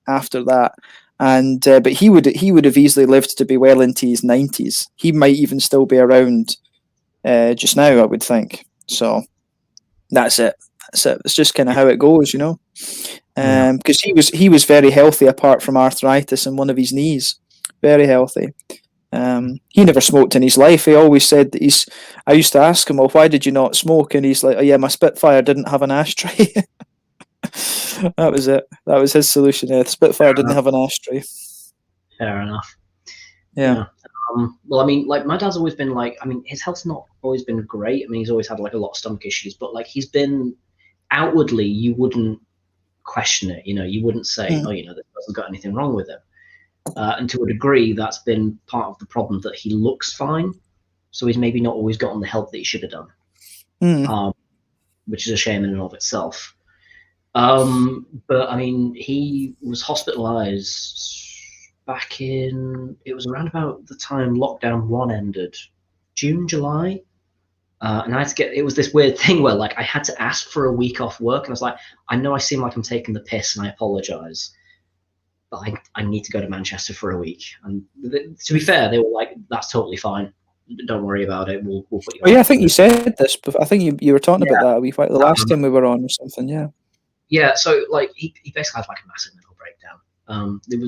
after that, and but he would have easily lived to be well into his 90s. He might even still be around just now, I would think. So that's it. It's just kind of how it goes, because he was very healthy apart from arthritis in one of his knees, very healthy. He never smoked in his life. He always said that I used to ask him, well, why did you not smoke? And he's like, oh yeah, my Spitfire didn't have an ashtray. That was it. That was his solution. Yeah, the Spitfire didn't have an ashtray. Fair enough. Yeah. Well, I mean, like my dad's always been like, I mean, his health's not always been great. I mean, he's always had like a lot of stomach issues, but like he's been outwardly, you wouldn't question it. You wouldn't say, this person's got anything wrong with him. And to a degree, that's been part of the problem, that he looks fine. So he's maybe not always gotten the help that he should have done, which is a shame in and of itself. But I mean, he was hospitalized back it was around about the time lockdown 1 ended, June, July. And I had to it was this weird thing where like I had to ask for a week off work. And I was like, I know I seem like I'm taking the piss and I apologize, but I need to go to Manchester for a week. And to be fair, they were like, that's totally fine. Don't worry about it. We'll put you on. Yeah, I think you said this, but I think you were talking about that a wee the last time we were on or something. Yeah. Yeah. So like he basically had like a massive mental breakdown. There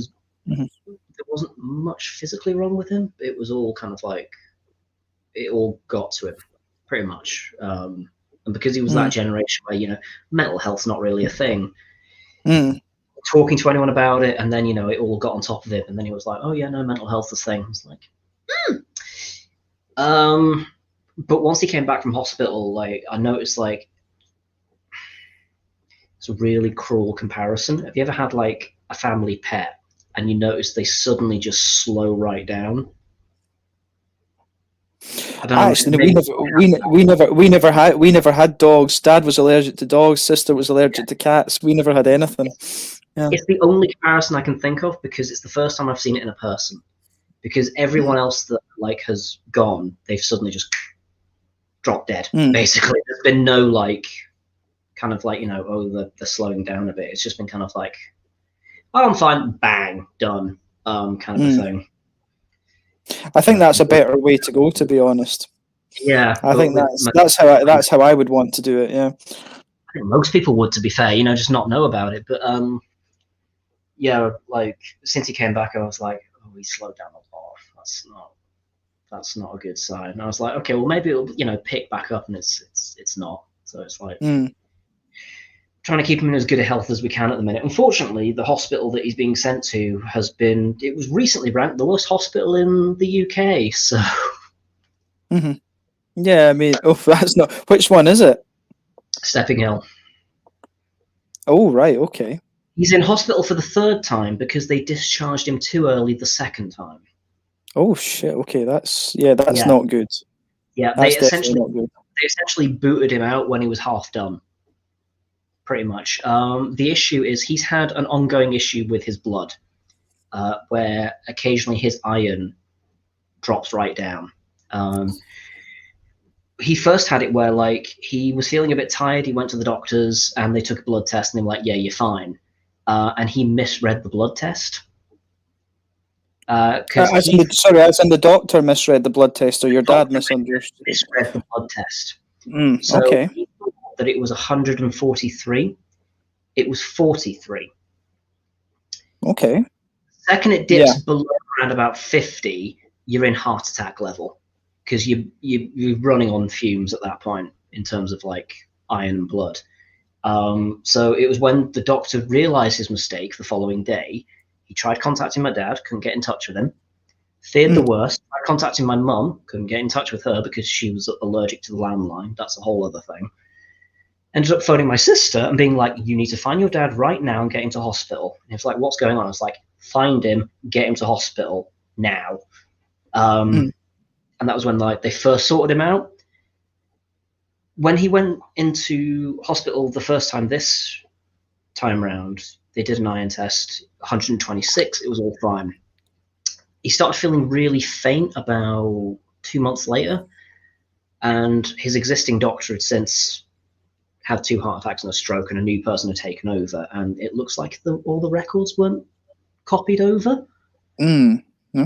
wasn't much physically wrong with him. It was all kind of like, it all got to him pretty much. And because he was that generation where, mental health's not really a thing. Talking to anyone about it, and then it all got on top of it, and then he was like, oh yeah, no, mental health is a thing. I was like, but once he came back from hospital, like I noticed like it's a really cruel comparison. Have you ever had like a family pet and you notice they suddenly just slow right down. I don't know. Actually, no, we never had dogs. Dad was allergic to dogs. Sister was allergic to cats. We never had anything. Yeah. It's the only comparison I can think of because it's the first time I've seen it in a person. Because everyone else that like has gone, they've suddenly just dropped dead. Basically, there's been no like kind of like, you know, oh, the slowing down a bit. It's just been kind of like, oh, I'm fine, bang, done, kind of a thing. I think that's a better way to go, to be honest. Yeah, I think that's how I would want to do it. Yeah, I think most people would, to be fair, you know, just not know about it. But yeah, like since he came back, I was like, oh, he slowed down a lot. That's not a good sign. And I was like, okay, well maybe it'll, you know, pick back up, and it's not. So it's like trying to keep him in as good a health as we can at the minute. Unfortunately, the hospital that he's being sent to it was recently ranked the worst hospital in the UK. So yeah, I mean, that's not. Which one is it? Stepping Hill. Oh, right, okay. He's in hospital for the 3rd time because they discharged him too early the 2nd time. Oh shit! Okay, that's not good. Yeah, that's definitely not good. They essentially booted him out when he was half done. Pretty much. The issue is he's had an ongoing issue with his blood, where occasionally his iron drops right down. He first had it where like he was feeling a bit tired. He went to the doctors and they took a blood test and they were like, "Yeah, you're fine." And he misread the blood test. As in the doctor misread the blood test, or your dad misunderstood? Misread the blood test. So okay. He thought that it was 143. It was 43. Okay. Second it dips below around about 50, you're in heart attack level because you're running on fumes at that point in terms of like iron and blood. So it was when the doctor realized his mistake the following day. He tried contacting my dad, couldn't get in touch with him. Feared the worst. Tried contacting my mum, couldn't get in touch with her because she was allergic to the landline. That's a whole other thing. Ended up phoning my sister and being like, you need to find your dad right now and get him to hospital. And he was like, what's going on? I was like, find him, get him to hospital now. And that was when like they first sorted him out. When he went into hospital the first time this time round, they did an iron test, 126, it was all fine. He started feeling really faint about 2 months later, and his existing doctor had since had 2 heart attacks and a stroke, and a new person had taken over, and it looks like all the records weren't copied over. Okay.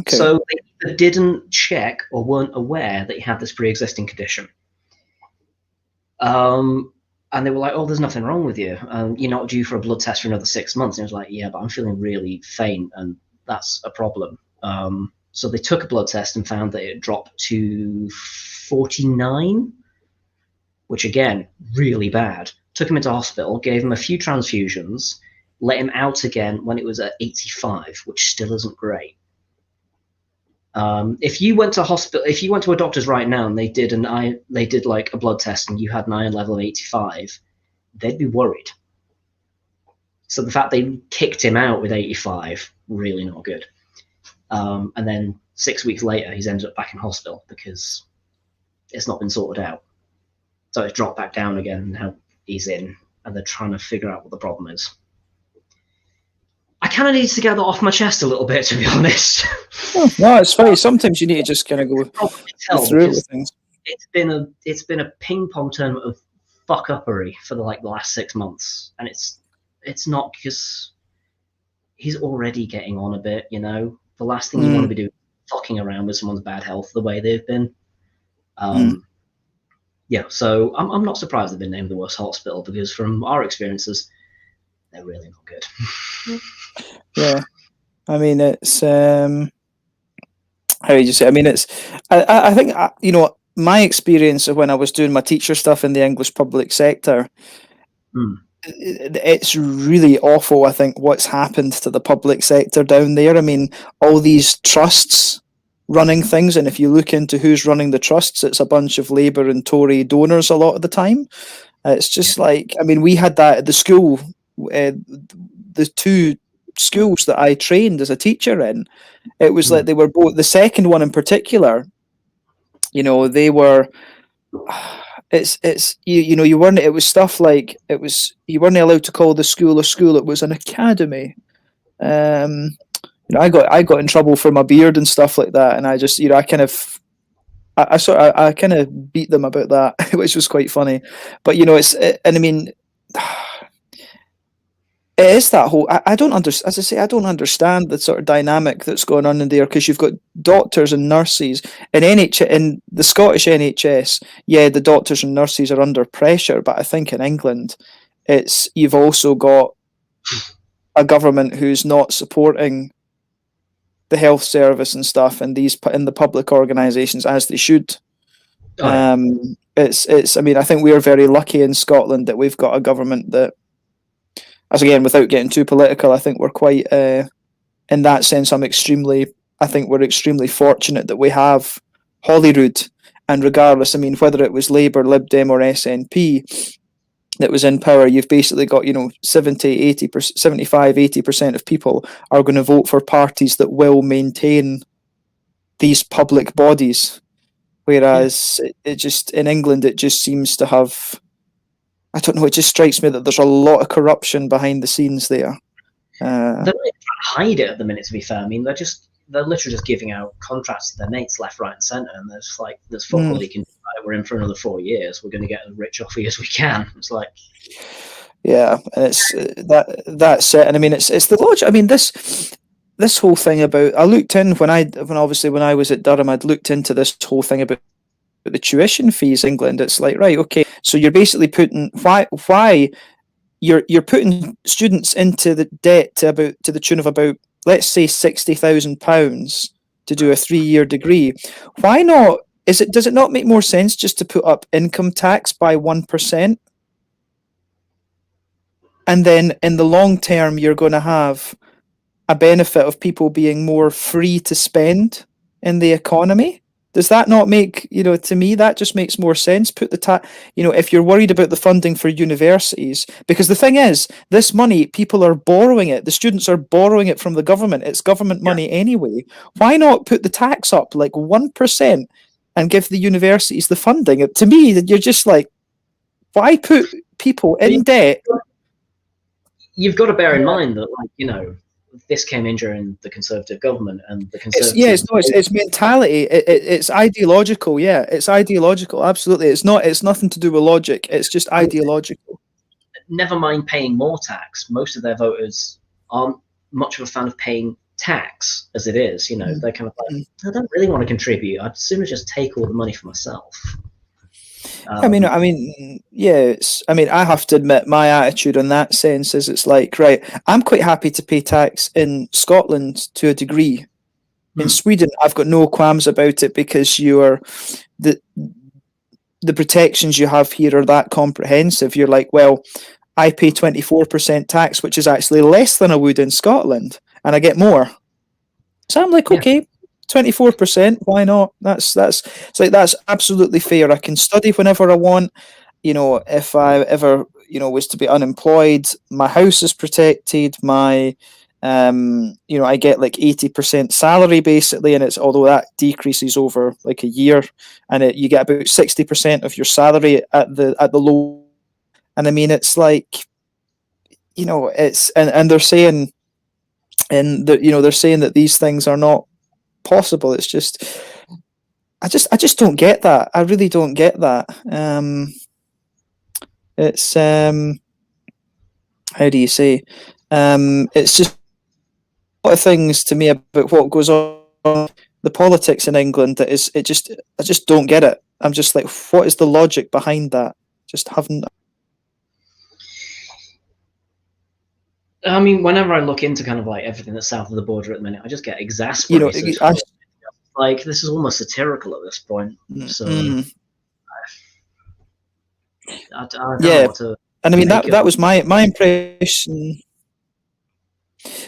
So they either didn't check or weren't aware that he had this pre-existing condition. And they were like, oh, there's nothing wrong with you. You're not due for a blood test for another 6 months. And I was like, yeah, but I'm feeling really faint, and that's a problem. So they took a blood test and found that it dropped to 49, which, again, really bad. Took him into hospital, gave him a few transfusions, let him out again when it was at 85, which still isn't great. If you went to a doctor's right now and they did like a blood test and you had an iron level of 85, they'd be worried. So the fact they kicked him out with 85, really not good. And then 6 weeks later, he's ended up back in hospital because it's not been sorted out. So it's dropped back down again, and now he's in, and they're trying to figure out what the problem is. I kind of need to get that off my chest a little bit, to be honest. No, it's funny. Sometimes you need to just kind of go through it with things. It's been a ping pong tournament of fuck-uppery for the last 6 months, and it's not because he's already getting on a bit. You know, the last thing you want to be doing is fucking around with someone's bad health the way they've been. Yeah, so I'm not surprised they've been named the worst hospital, because from our experiences, they're really not good. Yeah, I mean, it's how would you say? I mean, it's I think you know, my experience of when I was doing my teacher stuff in the English public sector, it's really awful. I think what's happened to the public sector down there. I mean, all these trusts running things, and if you look into who's running the trusts, it's a bunch of Labour and Tory donors a lot of the time. It's just like, I mean, we had that at the school. The two schools that I trained as a teacher in, it was like they were both. The second one in particular, they were. It's you weren't. It was stuff like you weren't allowed to call the school a school. It was an academy. I got in trouble for my beard and stuff like that, and I just I kind of. I kind of beat them about that, which was quite funny. But and I mean, it is that whole. I don't understand. As I say, I don't understand the sort of dynamic that's going on in there, because you've got doctors and nurses in the Scottish NHS. Yeah, the doctors and nurses are under pressure, but I think in England, you've also got a government who's not supporting the health service and stuff, and in the public organisations as they should. It's. I mean, I think we are very lucky in Scotland that we've got a government that. As again, without getting too political, I think we're quite, in that sense, I think we're extremely fortunate that we have Holyrood, and regardless, I mean, whether it was Labour, Lib Dem or SNP that was in power, you've basically got, 70, 80%, 75, 80% of people are going to vote for parties that will maintain these public bodies. Whereas it just, in England, it just seems to have... I don't know. It just strikes me that there's a lot of corruption behind the scenes there. They're not even trying to hide it at the minute. To be fair, I mean, they're literally just giving out contracts to their mates left, right, and centre, and there's fuck all they can do. We're in for another 4 years. We're going to get as rich off you as we can. It's like, yeah, and it's that's it. And I mean, it's the logic. I mean, this whole thing about... I looked in when I was at Durham. I'd looked into this whole thing about the tuition fees in England. It's like, right, okay, so you're basically putting why you're putting students into the debt to the tune of about, let's say, £60,000 to do a 3-year degree. Why not? Does it not make more sense just to put up income tax by 1%, and then in the long term you're going to have a benefit of people being more free to spend in the economy? Does that not make, to me, that just makes more sense? Put the if you're worried about the funding for universities, because the thing is, this money, people are borrowing it. The students are borrowing it from the government. It's government money anyway. Why not put the tax up like 1% and give the universities the funding? To me, you're just like, why put people in debt? You've got to bear in mind that, this came in during the Conservative government, and the Conservative... It's mentality. It's ideological. Yeah, it's ideological. Absolutely, it's not. It's nothing to do with logic. It's just ideological. Never mind paying more tax. Most of their voters aren't much of a fan of paying tax as it is. They're kind of like, I don't really want to contribute. I'd sooner just take all the money for myself. I mean, yeah. I have to admit, my attitude in that sense is, it's like, right, I'm quite happy to pay tax in Scotland to a degree. In Sweden, I've got no qualms about it, because the protections you have here are that comprehensive. You're like, well, I pay 24% tax, which is actually less than I would in Scotland, and I get more. So I'm like, okay. 24%, why not? That's absolutely fair. I can study whenever I want. If I ever was to be unemployed, my house is protected. My I get like 80% salary basically, and although that decreases over like a year, and you get about 60% of your salary at the low. And I mean, it's like, it's and they're saying, they're saying that these things are not possible. It's just, I just don't get that. I really don't get that. It's how do you say? It's just a lot of things to me about what goes on, the politics in England. I just don't get it. I'm just like, what is the logic behind that? Just haven't. I mean, whenever I look into kind of like everything that's south of the border at the minute, I just get exasperated. Like, this is almost satirical at this point. So I don't know what to... And I mean, that was my impression.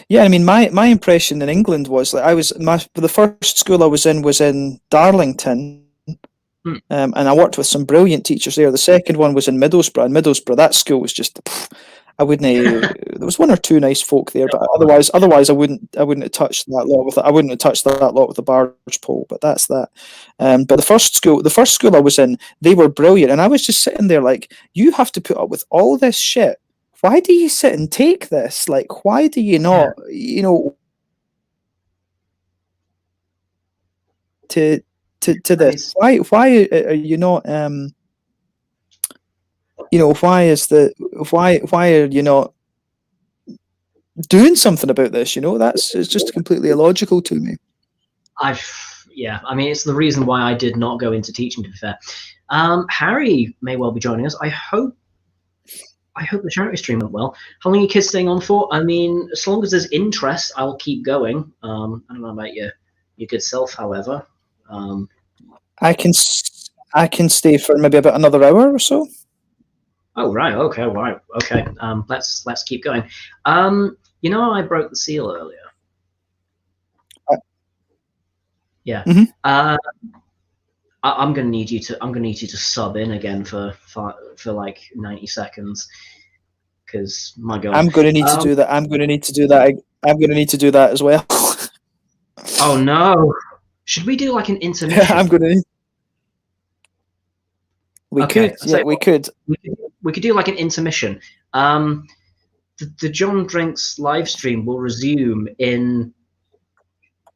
Yeah, I mean, my impression in England was like, the first school I was in Darlington, and I worked with some brilliant teachers there. The second one was in Middlesbrough. And Middlesbrough, that school was just I wouldn't. There was one or two nice folk there, but otherwise, I wouldn't have touched that lot with. I wouldn't have touched that lot with the barge pole. But that's that. But the first school I was in, they were brilliant, and I was just sitting there like, you have to put up with all this shit. Why do you sit and take this? Like, why do you not? You know, to this. Why are you not? You know, why are you not doing something about this? You know, it's just completely illogical to me. Yeah, I mean, it's the reason why I did not go into teaching, to be fair. Harry may well be joining us. I hope the charity stream went well. How long are your kids staying on for? I mean, as long as there's interest, I'll keep going. I don't know about your good self, however. I can stay for maybe about another hour or so. Oh right, okay, right, okay. Let's keep going. You know, I broke the seal earlier. Yeah. Mm-hmm. I'm gonna need you to sub in again for like 90 seconds, because my God. I'm gonna need to do that. I'm gonna need to do that. I'm gonna need to do that as well. Oh no! Should we do like an intermission? I'm gonna. We could. We could do like an intermission. The John Drinks live stream will resume in,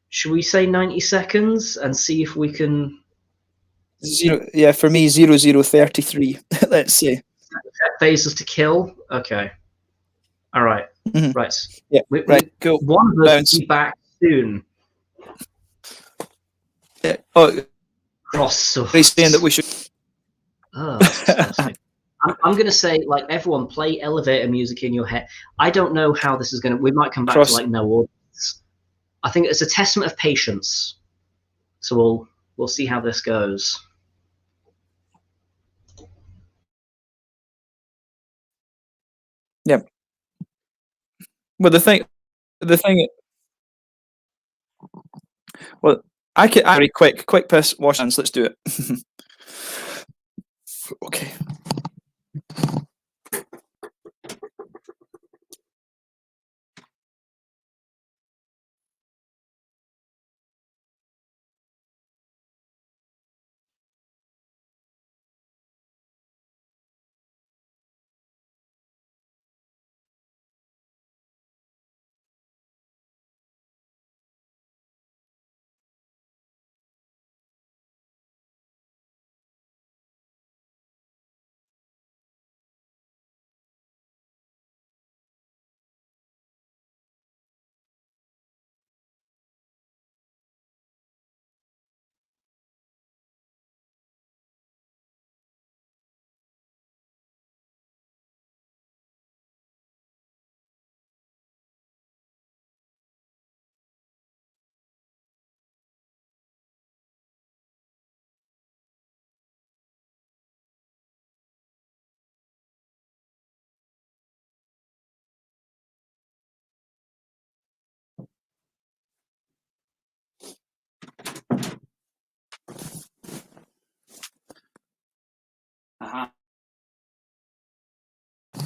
should we say 90 seconds, and see if we can. For me, 0033. Let's see. Phases to kill. Okay. All right. Mm-hmm. Right. Yeah. Right. Cool. One of us will be back soon. Yeah. Oh, cross. He's saying that we should. Oh, that's disgusting. I'm going to say, like, everyone play elevator music in your head. I don't know how this is going to. We might come back to like no audience. I think it's a testament of patience. So we'll see how this goes. Yeah. Well, the thing. Well, I very quick piss, wash hands. Let's do it. Okay.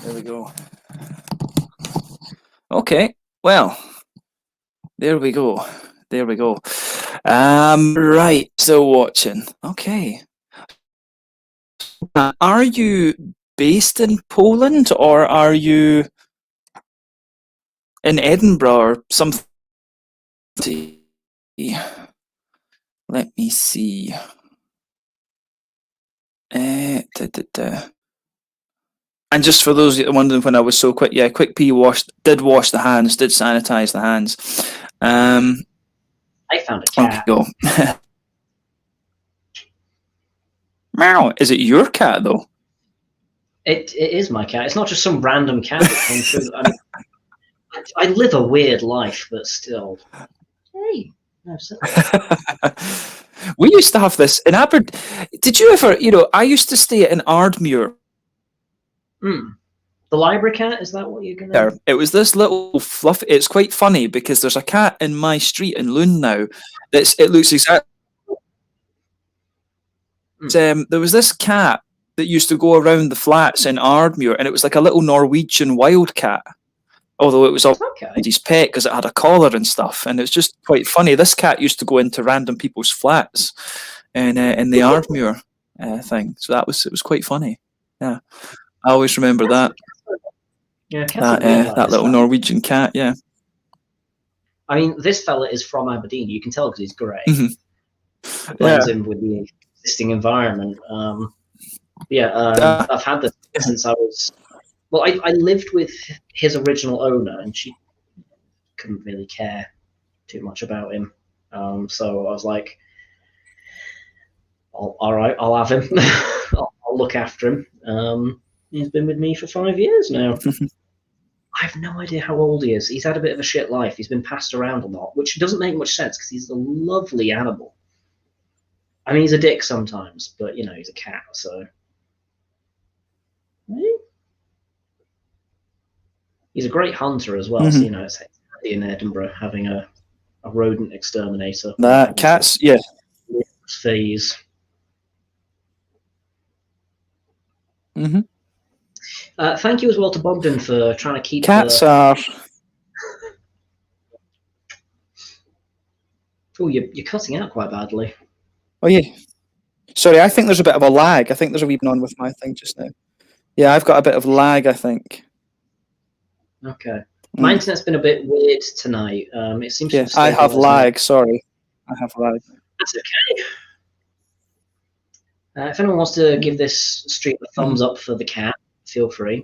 There we go. Okay, well, there we go. Right, still watching. Okay. Are you based in Poland, or are you in Edinburgh or something? Let me see. And just for those wondering when I was so quick, quick pee did wash the hands, did sanitize the hands. I found a cat. Okay, go. Meow. Is it your cat though? It is my cat. It's not just some random cat that came through. I mean, I live a weird life, but still. Hey. We used to have this in Aberdeen. Did you ever, I used to stay in Ardmuir. The library cat, is that what you're going to... It was this little fluffy... It's quite funny because there's a cat in my street in Loon now. It looks exactly... there was this cat that used to go around the flats in Ardmuir, and it was like a little Norwegian wildcat. Although it was all Okay. his pet because it had a collar and stuff, and it's just quite funny. This cat used to go into random people's flats in the Ardmuir thing, so it was quite funny. Yeah, I always remember that. Yeah, That little Norwegian cat. Yeah. I mean, this fella is from Aberdeen. You can tell because he's grey. Mm-hmm. Blends in with the existing environment. I've had this since I was. Well, I lived with his original owner, and she couldn't really care too much about him. So I was like, all right, I'll have him. I'll look after him. He's been with me for 5 years now. I have no idea how old he is. He's had a bit of a shit life. He's been passed around a lot, which doesn't make much sense because he's a lovely animal. I mean, he's a dick sometimes, but, you know, he's a cat, so... He's a great hunter as well, so, you know, it's handy in Edinburgh having a rodent exterminator. Cats, yeah. Fees. Mm-hmm. Thank you as well to Bogdan for trying to keep cats are. Oh, you're cutting out quite badly. Oh yeah. Sorry, I think there's a bit of a lag. I think there's a wee bit on with my thing just now. Yeah, I've got a bit of lag, I think. Okay. My internet's been a bit weird tonight. It seems to I have lag, sorry. I have lag. That's okay. If anyone wants to give this stream a thumbs up for the cat, feel free.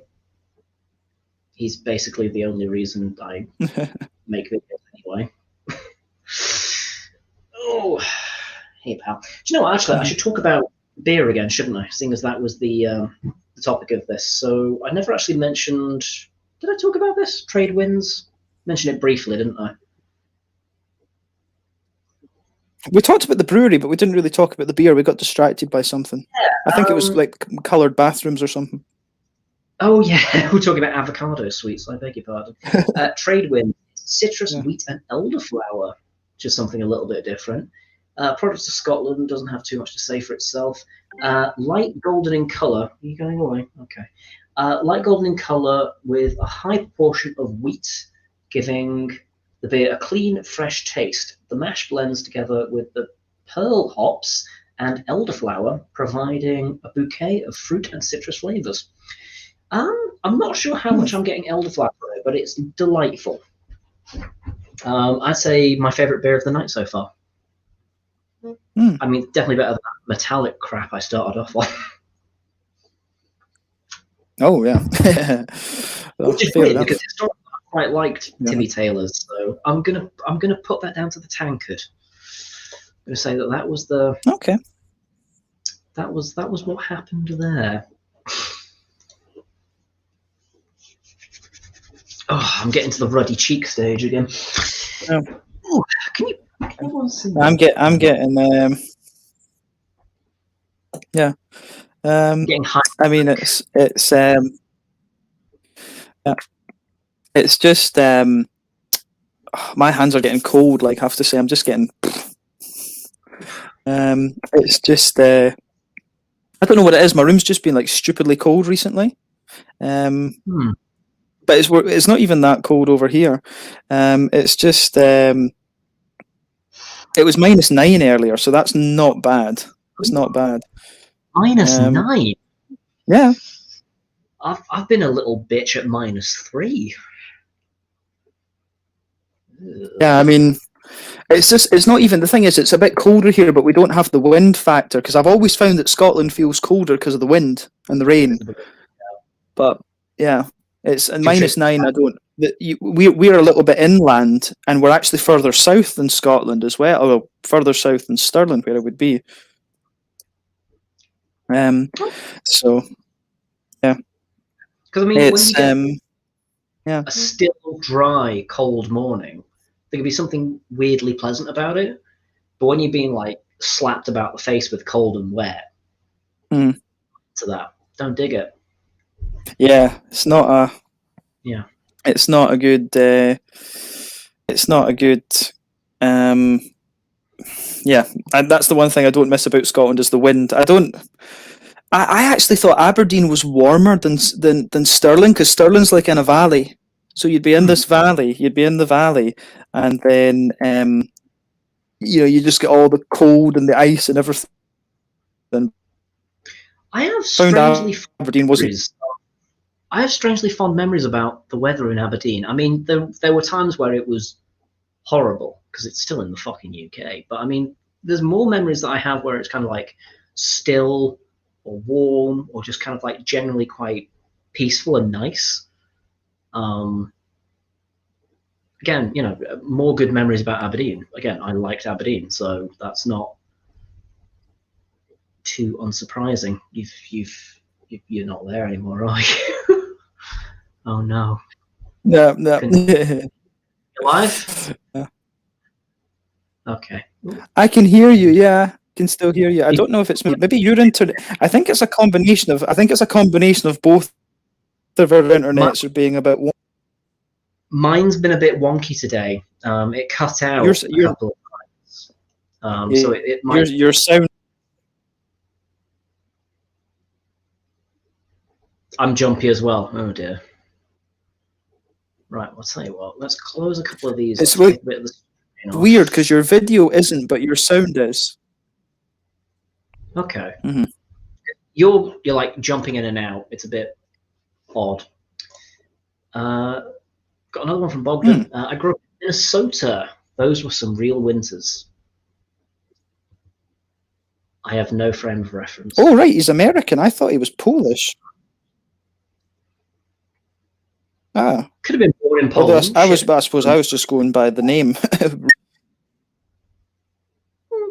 He's basically the only reason I make videos anyway. Oh, hey pal. Do you know what? Actually, I should talk about beer again, shouldn't I? Seeing as that was the topic of this. So I never actually mentioned. Did I talk about this? Trade winds? Mentioned it briefly, didn't I? We talked about the brewery, but we didn't really talk about the beer. We got distracted by something. Yeah, I think it was like coloured bathrooms or something. Oh yeah, we're talking about avocado sweets. I beg your pardon. Trade wind, citrus, wheat, and elderflower, which is something a little bit different. Products of Scotland, doesn't have too much to say for itself. Light golden in colour. Are you going away? Okay. Light golden in colour with a high proportion of wheat, giving the beer a clean, fresh taste. The mash blends together with the pearl hops and elderflower, providing a bouquet of fruit and citrus flavours. I'm not sure how much I'm getting elderflower from it, but it's delightful. I'd say my favourite beer of the night so far. I mean, definitely better than that metallic crap I started off on. Oh yeah. Which is weird because historically I quite liked Timmy Taylor's, so I'm gonna put that down to the tankard. I'm gonna say that was the that was what happened there. Oh, I'm getting to the ruddy cheek stage again. Yeah. Ooh, can anyone see me? I'm getting Getting high. I mean, it's just my hands are getting cold. Like I have to say, I'm just getting. It's just I don't know what it is. My room's just been like stupidly cold recently. But it's not even that cold over here. It's just it was -9 earlier, so that's not bad. It's not bad. -9. Yeah. I've been a little bitch at -3. Yeah, I mean, it's not even, the thing is, it's a bit colder here, but we don't have the wind factor, because I've always found that Scotland feels colder because of the wind and the rain. But yeah, it's -9. I don't. We're a little bit inland, and we're actually further south than Scotland as well, or further south than Stirling, where it would be. So yeah, because I mean, it's when you get a still, dry, cold morning, there can be something weirdly pleasant about it. But when you're being like slapped about the face with cold and wet, to that, don't dig it. Yeah, it's not a. Yeah, it's not a good. It's not a good. Yeah, and that's the one thing I don't miss about Scotland is the wind. I don't. I actually thought Aberdeen was warmer than Stirling, because Stirling's like in a valley. So you'd be in this valley, you'd be in the valley, and then you just get all the cold and the ice and everything. I have Found Aberdeen wasn't. I have strangely fond memories about the weather in Aberdeen. I mean, there were times where it was horrible because it's still in the fucking UK. But I mean, there's more memories that I have where it's kind of like still or warm or just kind of like generally quite peaceful and nice. Again, more good memories about Aberdeen. Again, I liked Aberdeen, so that's not too unsurprising. You're not there anymore, are you? Oh no. No. You alive? Yeah. Okay. I can hear you. Yeah, I can still hear you. I don't know if it's me. Maybe your internet. I think it's a combination of both of our internets are being a bit. Mine's been a bit wonky today. It cut out a couple of times. So it might. Your sound. I'm jumpy as well. Oh dear. Right, I'll tell you what. Let's close a couple of these. It's weird because your video isn't, but your sound is. Okay. Mm-hmm. You're like jumping in and out. It's a bit odd. Got another one from Bogdan. I grew up in Minnesota. Those were some real winters. I have no frame of reference. Oh right, he's American. I thought he was Polish. Ah, could have been born in Poland. I suppose I was just going by the name.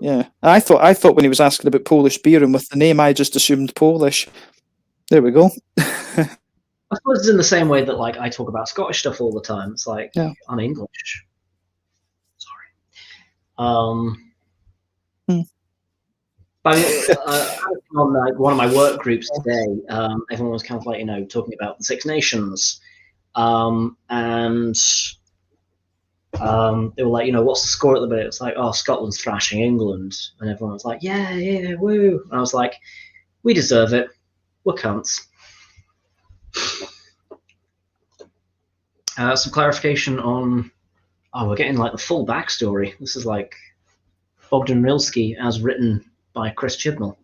Yeah, I thought when he was asking about Polish beer and with the name, I just assumed Polish. There we go. I suppose it's in the same way that like I talk about Scottish stuff all the time. It's like I'm English. Sorry. But on like one of my work groups today, everyone was kind of like talking about the Six Nations, and they were like, what's the score at the minute? It's like, oh, Scotland's thrashing England, and everyone was like, yeah, woo. And I was like, we deserve it. We're cunts. Some clarification on. Oh, we're getting like the full backstory. This is like Bogdan Rilski as written by Chris Chibnall.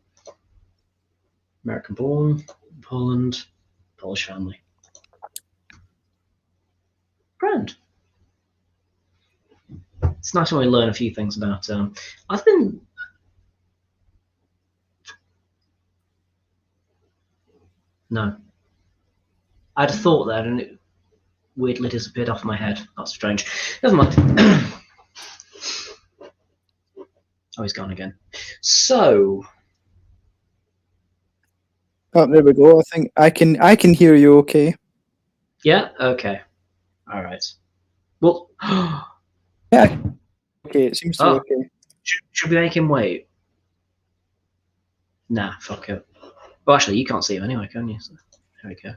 American born, Poland, Polish family. Grand. It's nice when we learn a few things about. I've been. No. I'd have thought that, and it weirdly disappeared off my head. That's strange. Never mind. Oh, he's gone again. So. Oh, there we go. I think I can hear you. Okay. Yeah. Okay. All right. Well. Yeah. Okay. It seems to be okay. Should we make him wait? Nah. Fuck it. Well, actually, you can't see him anyway, can you? So, there we go.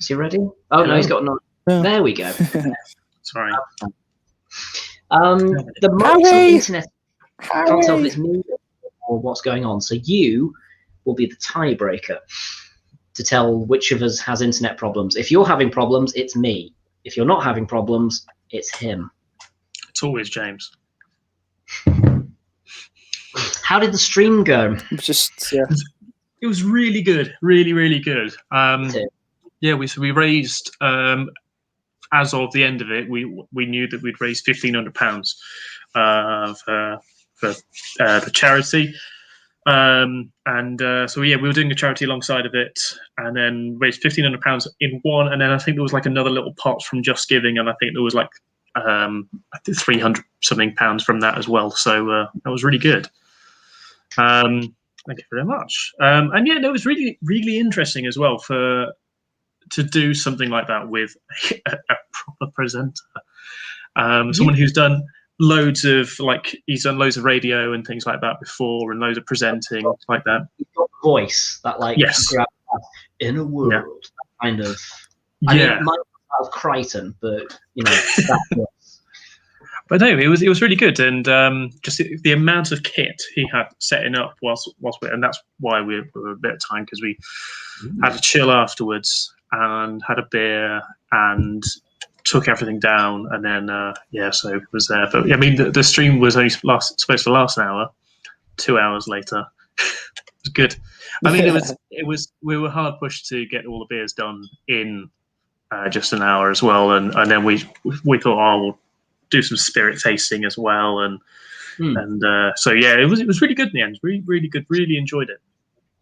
Is he ready? Oh no, he's got none. Yeah. There we go. Sorry. The most internet can't tell if it's me or what's going on. So you will be the tiebreaker to tell which of us has internet problems. If you're having problems, it's me. If you're not having problems, it's him. It's always James. How did the stream go? It was really good, really good. Yeah, we raised as of the end of it, we knew that we'd raised £1,500 for the charity, so we were doing a charity alongside of it, and then raised £1,500 in one, and then I think there was like another little pot from Just Giving, and I think there was like 300 something pounds from that as well. So that was really good. Thank you very much. And yeah, no, it was really, really interesting as well to do something like that with a proper presenter. Someone who's done he's done loads of radio and things like that before, and loads of presenting like that. He's got a voice that in a world, that kind of. I mean, it might have Crichton, but that voice. But no, it was really good, and just the amount of kit he had setting up whilst we, and that's why we were a bit of time, because we had a chill afterwards and had a beer and took everything down, and then so it was there. But I mean, the stream was only supposed to last an hour. 2 hours later, it was good. I mean, it was we were hard pushed to get all the beers done in just an hour as well, and then we thought, oh, we'll do some spirit tasting as well, and so yeah, it was really good in the end. Really, really good. Really enjoyed it.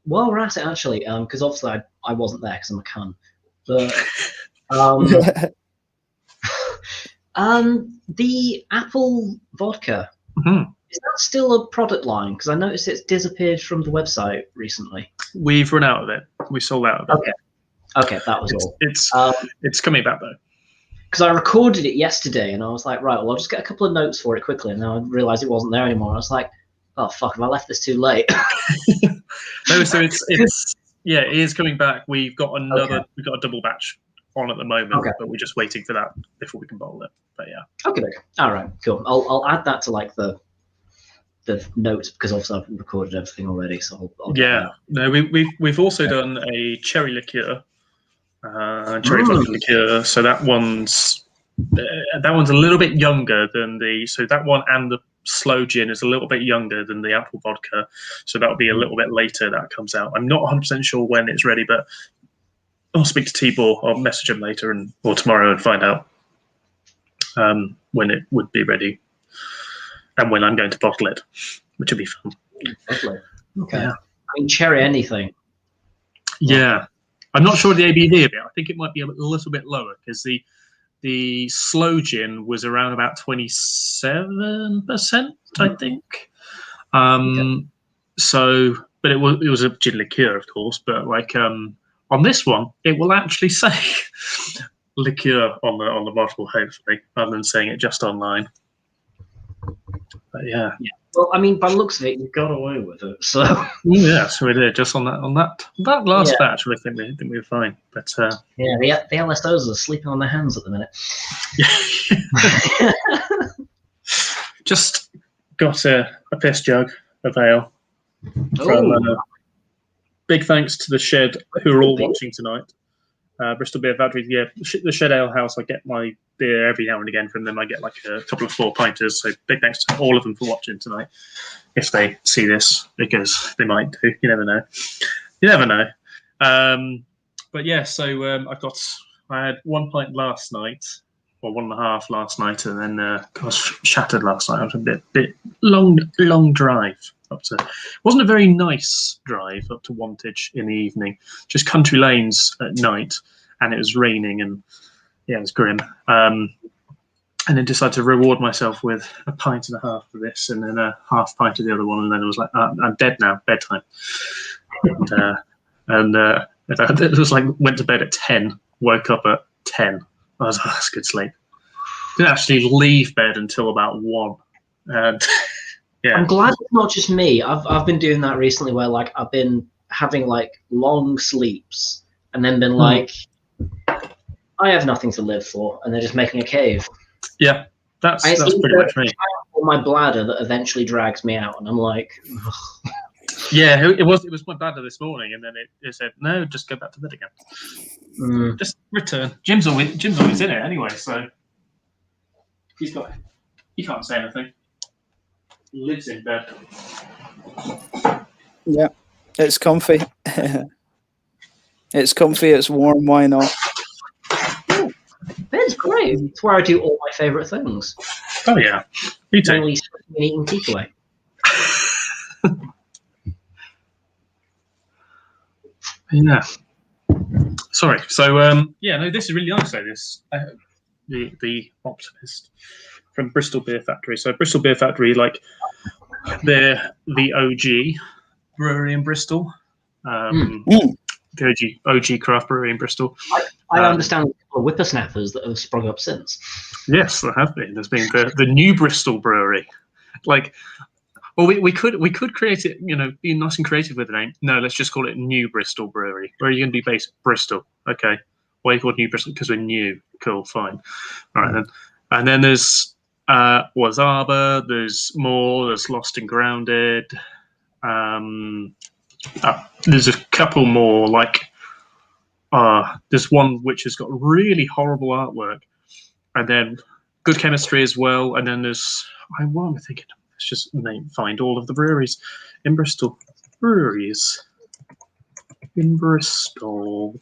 Well, we're at it actually, because obviously I wasn't there because I'm a cunt. But the apple vodka, is that still a product line? Because I noticed it's disappeared from the website recently. We've run out of it. We sold out of it. Okay, that was all. It's coming back though. Because I recorded it yesterday, and I was like, right, well, I'll just get a couple of notes for it quickly, and then I realised it wasn't there anymore. I was like, oh fuck, have I left this too late? No, so it is coming back. We've got a double batch on at the moment, but we're just waiting for that before we can bottle it. But yeah. Okay. All right. Cool. I'll add that to like the notes, because obviously I've recorded everything already. So I'll no, we've also done a cherry liqueur, cherry vodka liqueur. So that one's a little bit younger than that one, and the slow gin is a little bit younger than the apple vodka. So that'll be a little bit later that comes out. I'm not 100% sure when it's ready, but I'll speak to Tibor. I'll message him later or tomorrow and find out when it would be ready and when I'm going to bottle it, which would be fun. Lovely. Okay. Yeah. I mean, cherry anything. Yeah. I'm not sure of the ABV of it. I think it might be a little bit lower, because the slow gin was around about 27%, I think. So, but it was a gin liqueur, of course. But like on this one, it will actually say liqueur on the bottle, hopefully, rather than saying it just online. But yeah. Well, I mean, by the looks of it, you got away with it. So yeah, so we did just on that last batch. I think we were fine. But the LSOs are sleeping on their hands at the minute. Just got a piss jug of ale. Big thanks to the Shed, who are all watching tonight. Bristol Beer Factory, the Shed Ale House. I get my beer every now and again from them. I get like a couple of 4-pinters. So big thanks to all of them for watching tonight. If they see this, because they might do. You never know. But yeah, so I had 1 pint last night, or 1.5 last night, and then shattered last night. It was a bit long drive up to. It wasn't a very nice drive up to Wantage in the evening. Just country lanes at night, and it was raining, and yeah, it was grim. And then decided to reward myself with 1.5 pints for this, and then a half pint of the other one, and then it was like, I'm dead now, bedtime. And it was like, went to bed at 10, woke up at 10. I was like, that's good sleep. Didn't actually leave bed until about 1. And yeah, I'm glad it's not just me. I've been doing that recently, where like I've been having like long sleeps, and then been like, I have nothing to live for, and they're just making a cave. Yeah, that's pretty much me. My bladder that eventually drags me out, and I'm like, ugh. Yeah, it was my bladder this morning, and then it said, no, just go back to bed again. Just return. Jim's always in it anyway, so he can't say anything. He lives in bed. Yeah, it's comfy. It's comfy, it's warm, why not? Bed's great. It's where I do all my favourite things. Oh yeah, me too. Only eating takeaway. Yeah. Sorry. So no, this is really nice. Though this the Optimist from Bristol Beer Factory. So Bristol Beer Factory, like they're the OG brewery in Bristol. The OG craft brewery in Bristol. I understand the whippersnappers that have sprung up since. Yes, there have been. There's been the New Bristol Brewery. Like, well, we could create it, be nice and creative with the name. No, let's just call it New Bristol Brewery. Where are you going to be based? Bristol. Okay. Why are you called New Bristol? Because we're new. Cool, fine. All right then. And then there's Wazaba. There's more. There's Lost and Grounded. There's a couple more. Like there's one which has got really horrible artwork, and then good chemistry as well. And then there's what am I thinking? Let's just find all of the breweries in Bristol. Breweries in Bristol.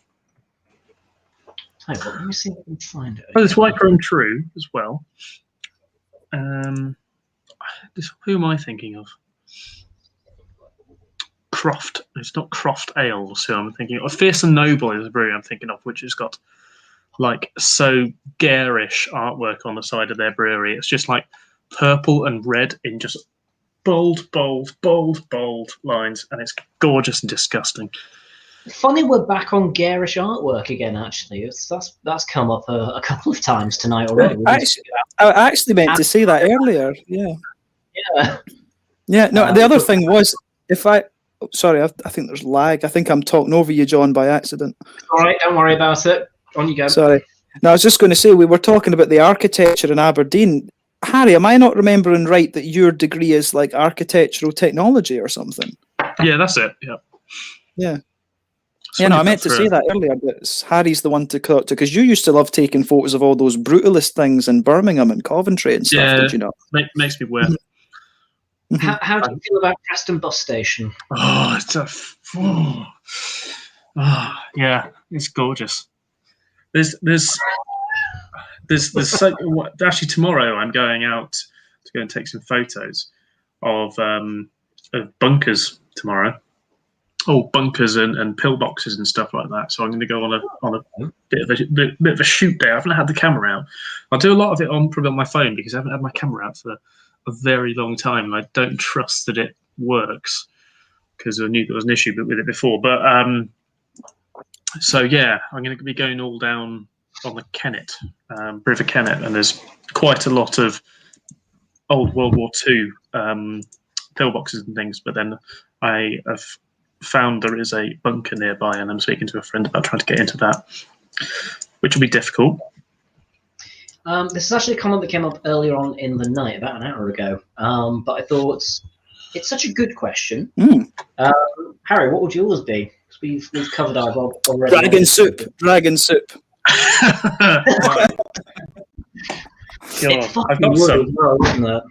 Let me see if I can find it. Oh, there's White Chrome True as well. Who am I thinking of? Croft. It's not Croft Ales who I'm thinking of. Fierce and Noble is a brewery I'm thinking of, which has got like so garish artwork on the side of their brewery. It's just like purple and red in just bold lines, and it's gorgeous and disgusting. Funny we're back on garish artwork again, actually. That's come up a couple of times tonight already. I actually meant to say that earlier. Yeah. No, the other thing was, sorry, I think there's lag. I think I'm talking over you, John, by accident. All right, don't worry about it. On you go. Sorry. No, I was just going to say, we were talking about the architecture in Aberdeen. Harry, am I not remembering right that your degree is like architectural technology or something? Yeah, that's it. Yeah. I meant to say that earlier, but Harry's the one to cut to, because you used to love taking photos of all those brutalist things in Birmingham and Coventry and stuff, did you know? Makes me weird. How do you feel about Preston Bus Station? Oh, yeah, it's gorgeous. There's actually tomorrow I'm going out to go and take some photos of bunkers tomorrow. Oh, bunkers and pillboxes and stuff like that. So I'm going to go on a bit of a shoot day. I haven't had the camera out. I'll do a lot of it probably on my phone because I haven't had my camera out for a very long time, and I don't trust that it works because I knew there was an issue with it before. But so yeah, I'm going to be going all down on the Kennet, River Kennet, and there's quite a lot of old World War II pillboxes and things. But then I have found there is a bunker nearby, and I'm speaking to a friend about trying to get into that, which will be difficult. This is actually a comment that came up earlier on in the night, about an hour ago. But I thought it's such a good question. Harry, what would yours be? We've covered our already. Dragon soup. I've got some. Well, isn't it?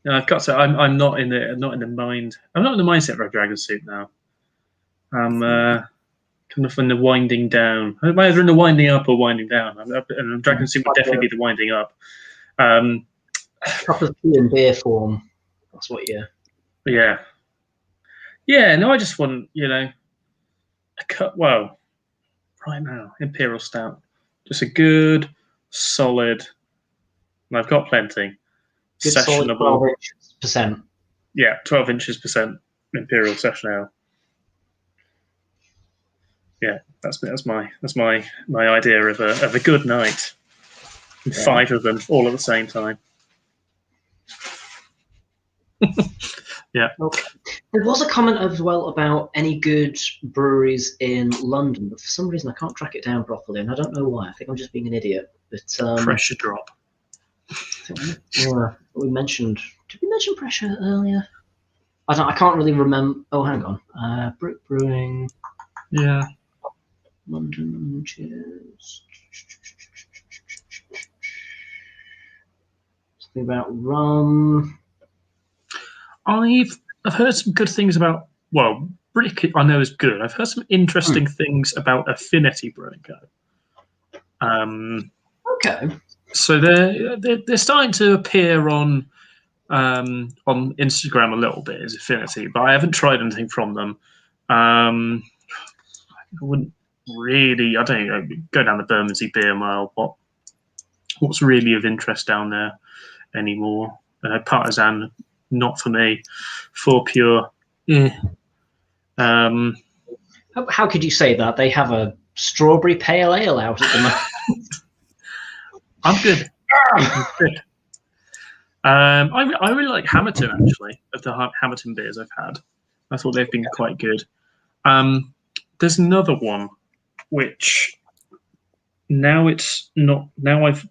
No, I've got some. I'm not in the mind. I'm not in the mindset for a dragon soup now. I'm kind of in the winding down. I'm either in the winding up or winding down. And dragon soup would definitely be the winding up. Proper tea and beer form. That's what you. Yeah. Yeah. No, I just want a cut. Well, right now, Imperial Stout, just a good, solid. And I've got plenty. Good solid 12%. Yeah, 12 inches percent Imperial Session Ale. Yeah, that's my idea of a good night. And 5 of them all at the same time. Yeah. Okay. There was a comment as well about any good breweries in London, but for some reason I can't track it down properly, and I don't know why. I think I'm just being an idiot. But Pressure Drop. We mentioned. Did we mention Pressure earlier? I can't really remember. Oh, hang on. Brick Brewing. Yeah. London. Cheers. Something about rum. I've heard some good things about. Well, Brick I know is good. I've heard some interesting things about Affinity Brewing Co. Okay. So they're starting to appear on Instagram a little bit as Affinity, but I haven't tried anything from them. I wouldn't really. I don't know. Go down the Bermondsey Beer Mile. What's really of interest down there anymore? Partisan, not for me. For Pure, yeah. How could you say that? They have a strawberry pale ale out at the moment. I'm good. I really like Hamilton, actually, of the Hamilton beers I've had. I thought they've been quite good. There's another one which now it's not. Now I've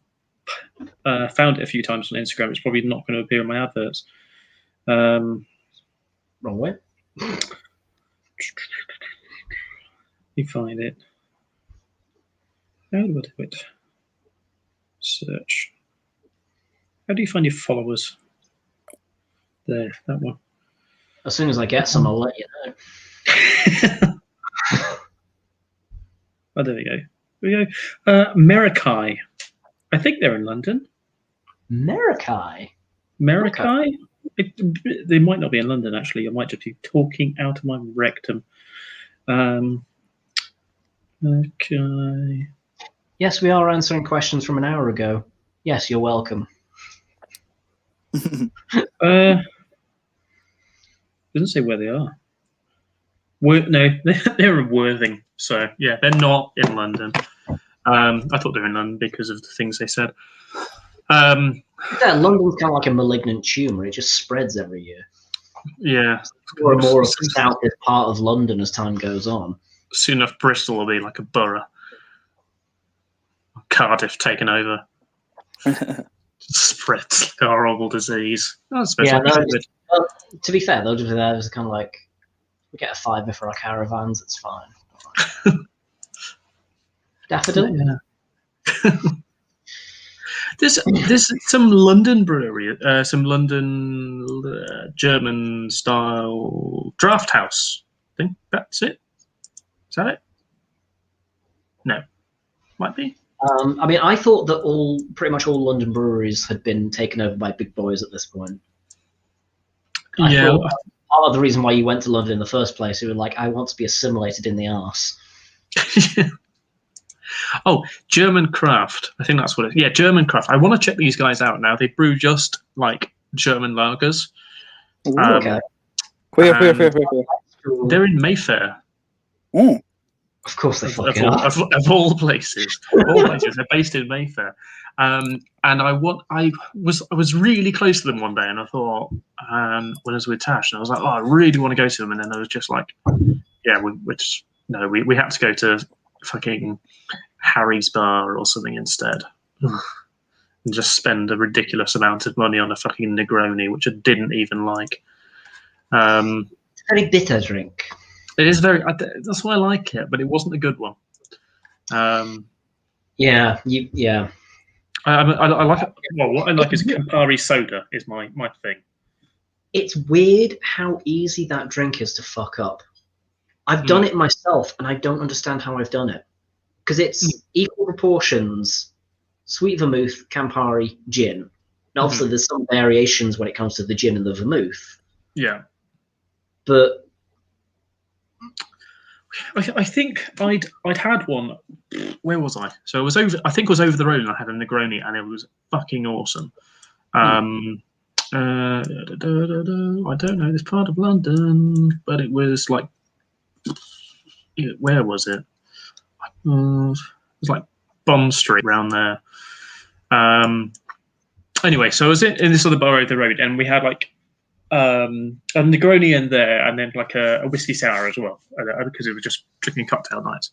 found it a few times on Instagram. It's probably not going to appear in my adverts. Wrong way. You find it. How do I do it? Search. How do you find your followers? There, that one. As soon as I get some, I'll let you know. Oh, there we go. Here we go. Merakai. I think they're in London. Merakai? Merakai? They might not be in London, actually. I might just be talking out of my rectum. Okay. Yes, we are answering questions from an hour ago. Yes, you're welcome. Doesn't say where they are. No, they're in Worthing. So, yeah, they're not in London. I thought they were in London because of the things they said. Yeah, London's kind of like a malignant tumour. It just spreads every year. Yeah. More and more of the south is part of London as time goes on. Soon enough, Bristol will be like a borough. Cardiff taken over. Spreads like a horrible disease. Yeah, no, to be fair, though, it's kind of like, we get a $5 for our caravans, it's fine. Daffodil? Yeah. There's some London brewery, some London German style draft house. I think that's it. Is that it? No, might be. I mean, I thought that pretty much all London breweries had been taken over by big boys at this point. I thought part of the reason why you went to London in the first place, you were like, I want to be assimilated in the arse. Oh, German Craft. I think that's what it is. Yeah, German Craft. I want to check these guys out now. They brew just like German lagers. Ooh, okay. Where? They're in Mayfair. Oh. Of course they fucking are. Of all places. They're based in Mayfair. And I was really close to them one day, and I thought, when I was with Tash, and I was like, oh, I really want to go to them. And then I was just like, yeah, we had to go to fucking Harry's Bar or something instead. And just spend a ridiculous amount of money on a fucking Negroni, which I didn't even like. It's a very bitter drink. It is that's why I like it, but it wasn't a good one. Yeah. I like it. Well, what I like is Campari soda is my thing. It's weird how easy that drink is to fuck up. I've done it myself, and I don't understand how I've done it. Because it's equal proportions, sweet vermouth, Campari, gin. Now, obviously, there's some variations when it comes to the gin and the vermouth. Yeah. But I think I'd had one. Where was I? So I was over. I think I was over the road, and I had a Negroni, and it was fucking awesome. I don't know this part of London, but it was like, where was it? It was like Bond Street around there. Anyway, so I was in this other bar over the road, and we had like a Negroni in there, and then like a whiskey sour as well, because it was just drinking cocktail nights,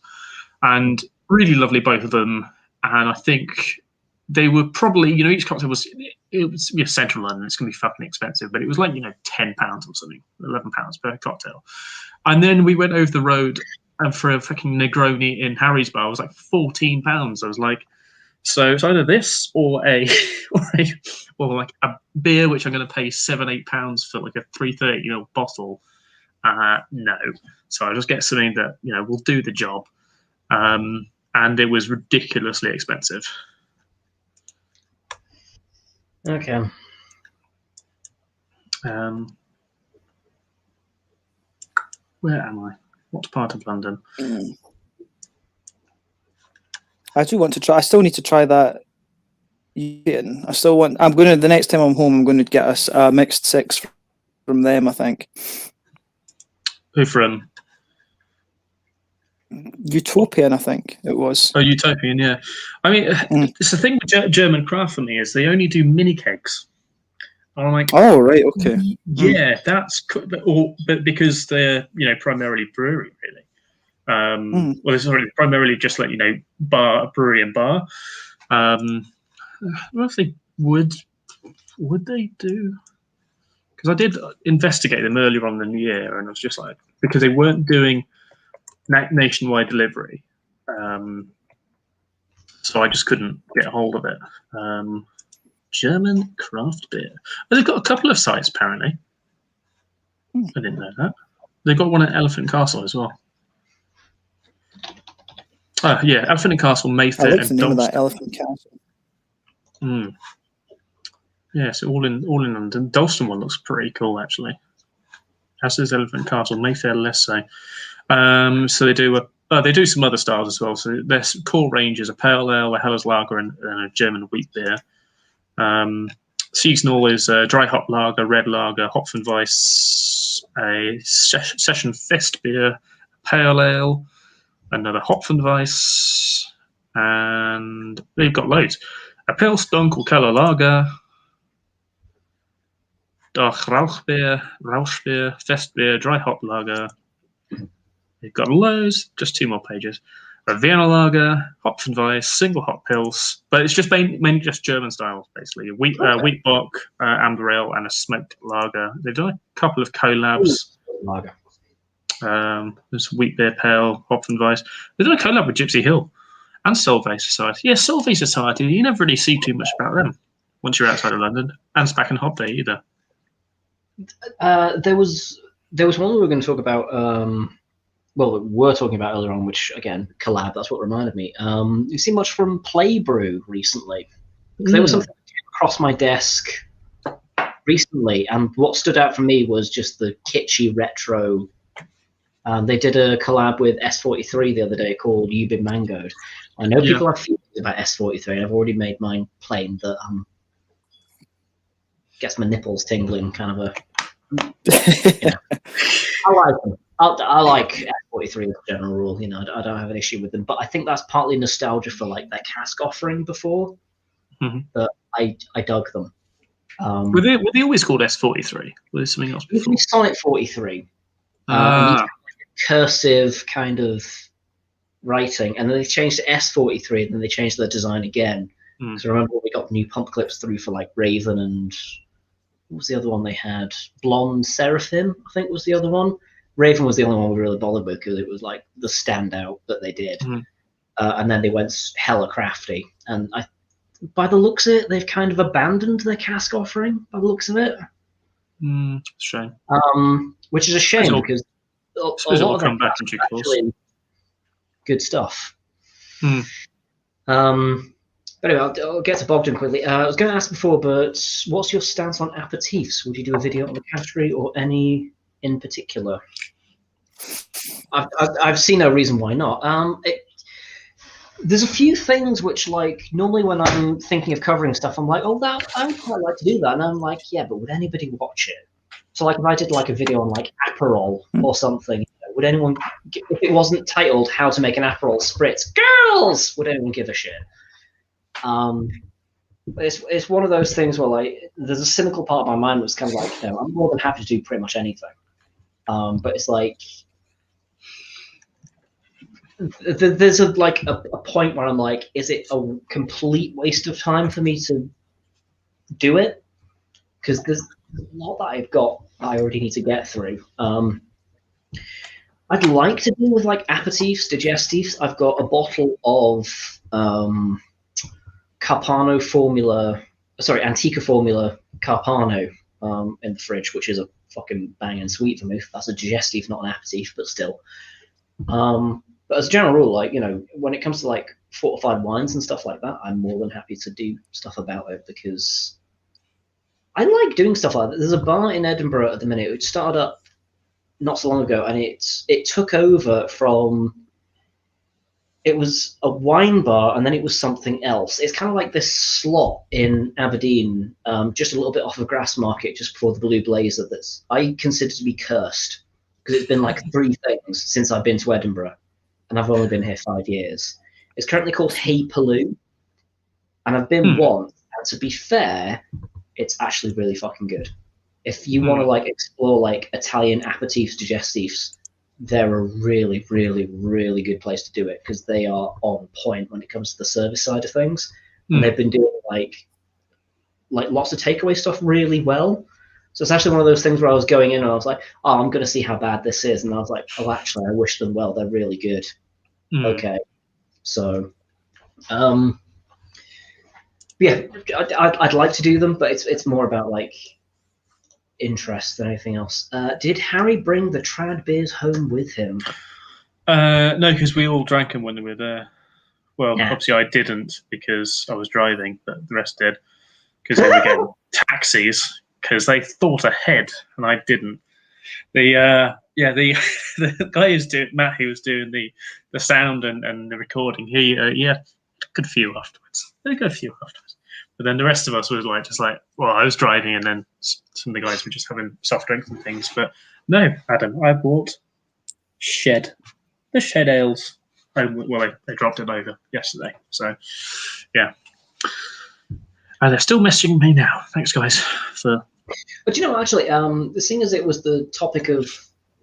and really lovely, both of them. And I think they were probably, each cocktail was central London, it's gonna be fucking expensive, but it was like £10 or something, £11 per cocktail. And then we went over the road, and for a fucking Negroni in Harry's Bar, it was like £14. I was like, so it's either this or or like a beer, which I'm going to pay £7-8 for, like a 330 bottle. No, so I just get something that will do the job, and it was ridiculously expensive. okay. Where am I? What part of London? I do want to try. I still need to try that. I still want. I'm going to, the next time I'm home, I'm going to get us a mixed six from them, I think. Who from? Utopian, I think it was. Oh, Utopian, yeah. I mean, it's the thing with German craft for me is they only do mini kegs. I'm like, oh, right, okay. Yeah, that's cool. But because they're, primarily brewery, really. Well, it's already primarily just like, brewery and bar. don't know if they would they do? Because I did investigate them earlier on in the year, and I was just like, because they weren't doing nationwide delivery, so I just couldn't get a hold of it. German craft beer. But they've got a couple of sites apparently. I didn't know that. They've got one at Elephant Castle as well. Oh yeah, Elephant and Castle, Mayfair, I like and the name of that, Dalston. Elephant Castle. Yeah, so all in London. Dalston one looks pretty cool actually. As does Elephant Castle, Mayfair less so. So they do some other styles as well. So their core range is a pale ale, a Hellas lager, and a German wheat beer. Seasonal is a dry hop lager, red lager, Hopfenweiss, a session fest beer, pale ale, another Hopfenweiss, and they've got loads. A Pils Dunkel Keller lager, Doch Rauchbeer, Festbeer, dry hop lager. They've got loads, just 2 more pages. A Vienna lager, Hopfenweiss, single hop Pils, but it's just mainly just German styles, basically. Wheat bock, amber ale, and a smoked lager. They've done a couple of collabs. Lager. There's wheat beer pale, Hopfenweiss. They've done a collab with Gypsy Hill and Solvay Society. Yeah, Solvay Society. You never really see too much about them once you're outside of London, and Spack and Hop Day either. There was one we were going to talk about. Well, we were talking about earlier on, which again, collab. That's what reminded me. You see much from Playbrew recently? Because there was something that came across my desk recently, and what stood out for me was just the kitschy retro. They did a collab with S43 the other day called You've Been Mangoed. I know people have feelings about S43, and I've already made mine plain that gets my nipples tingling, kind of a. I like them. I like F43 as a general rule. I don't have an issue with them, but I think that's partly nostalgia for like their cask offering before. But I dug them. Were they always called S43? Were there something else before? Sonnet 43. And cursive kind of writing, and then they changed to S43, and then they changed their design again. So remember we got new pump clips through for like Raven, and what was the other one they had? Blonde Seraphim, I think was the other one. Raven was the only one we really bothered with because it was like the standout that they did. And then they went hella crafty. And by the looks of it, they've kind of abandoned their cask offering, by the looks of it. Shame. Which is a shame because a lot of come back in due course. Good stuff. But anyway, I'll get to Bogdan quickly. I was going to ask before, but what's your stance on aperitifs? Would you do a video on the category or any in particular? I've seen no reason why not. There's a few things which, like, normally when I'm thinking of covering stuff, I'm like, oh, that I would quite like to do that, and I'm like, yeah, but would anybody watch it? So, like, if I did like a video on like Aperol or something, would anyone? If it wasn't titled "How to Make an Aperol Spritz," girls, would anyone give a shit? It's one of those things where like there's a cynical part of my mind that's kind of like, I'm more than happy to do pretty much anything. But it's like there's a point where I'm like, is it a complete waste of time for me to do it? Because there's a lot that I've got that I already need to get through. I'd like to do with like aperitifs, digestifs. I've got a bottle of Carpano formula, Antica formula Carpano in the fridge, which is a fucking banging sweet vermouth. That's a digestif, not an aperitif, but still. But as a general rule, like, when it comes to like fortified wines and stuff like that, I'm more than happy to do stuff about it because I like doing stuff like that. There's a bar in Edinburgh at the minute. It started up not so long ago, and it took over from. It was a wine bar, and then it was something else. It's kind of like this slot in Aberdeen, just a little bit off of Grassmarket, just before the Blue Blazer. That's I consider to be cursed because it's been like 3 things since I've been to Edinburgh, and I've only been here 5 years. It's currently called Hey Paloo, and I've been once. And to be fair, it's actually really fucking good. If you want to like explore like Italian aperitifs, digestifs, they're a really, really, really good place to do it because they are on point when it comes to the service side of things. and they've been doing like lots of takeaway stuff really well. So it's actually one of those things where I was going in and I was like, oh, I'm going to see how bad this is, and I was like, oh, actually, I wish them well. They're really good. Okay, so yeah, I'd like to do them, but it's more about like interest than anything else. Did Harry bring the trad beers home with him? No, because we all drank them when we were there. Well, Nah. obviously I didn't because I was driving, but the rest did because they were getting taxis because they thought ahead and I didn't. The guy who's doing Matt, who was doing the sound and the recording, he had a good few afterwards. But then the rest of us was well, I was driving, and then some of the guys were just having soft drinks and things. But no, Adam, I bought the shed ales. Well, they dropped it over yesterday, so yeah. And they're still messaging me now. Thanks, guys. But actually, seeing as it was the topic of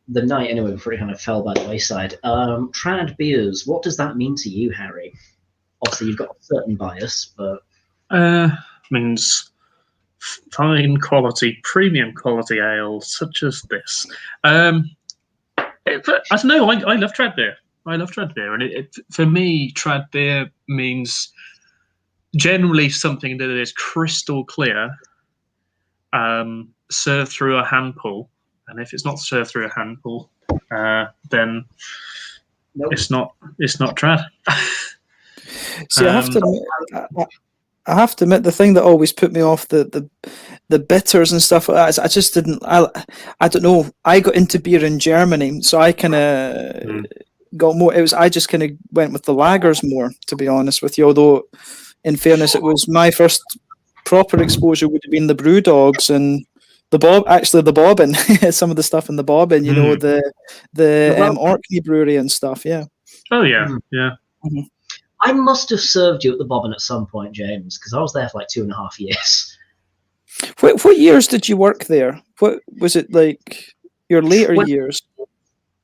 the night anyway, before it kind of fell by the wayside, trad beers, what does that mean to you, Harry? Obviously, you've got a certain bias, but means fine quality, premium quality ale such as this. I don't know. I love trad beer. And for me, trad beer means generally something that is crystal clear, served through a hand pull. And if it's not served through a hand pull, then nope. it's not trad. See, I have to admit, the thing that always put me off the bitters and stuff like that is I just didn't. I don't know. I got into beer in Germany, so I kind of got more. I just kind of went with the lagers more, to be honest with you. Although, in fairness, it was my first proper exposure would have been the brew dogs and the bobbin. Some of the stuff in the bobbin, the Orkney brewery and stuff. Yeah. Oh yeah, yeah. Mm-hmm. I must have served you at the bobbin at some point, James, because I was there for like 2.5 years. What years did you work there? What was it like? Your later years?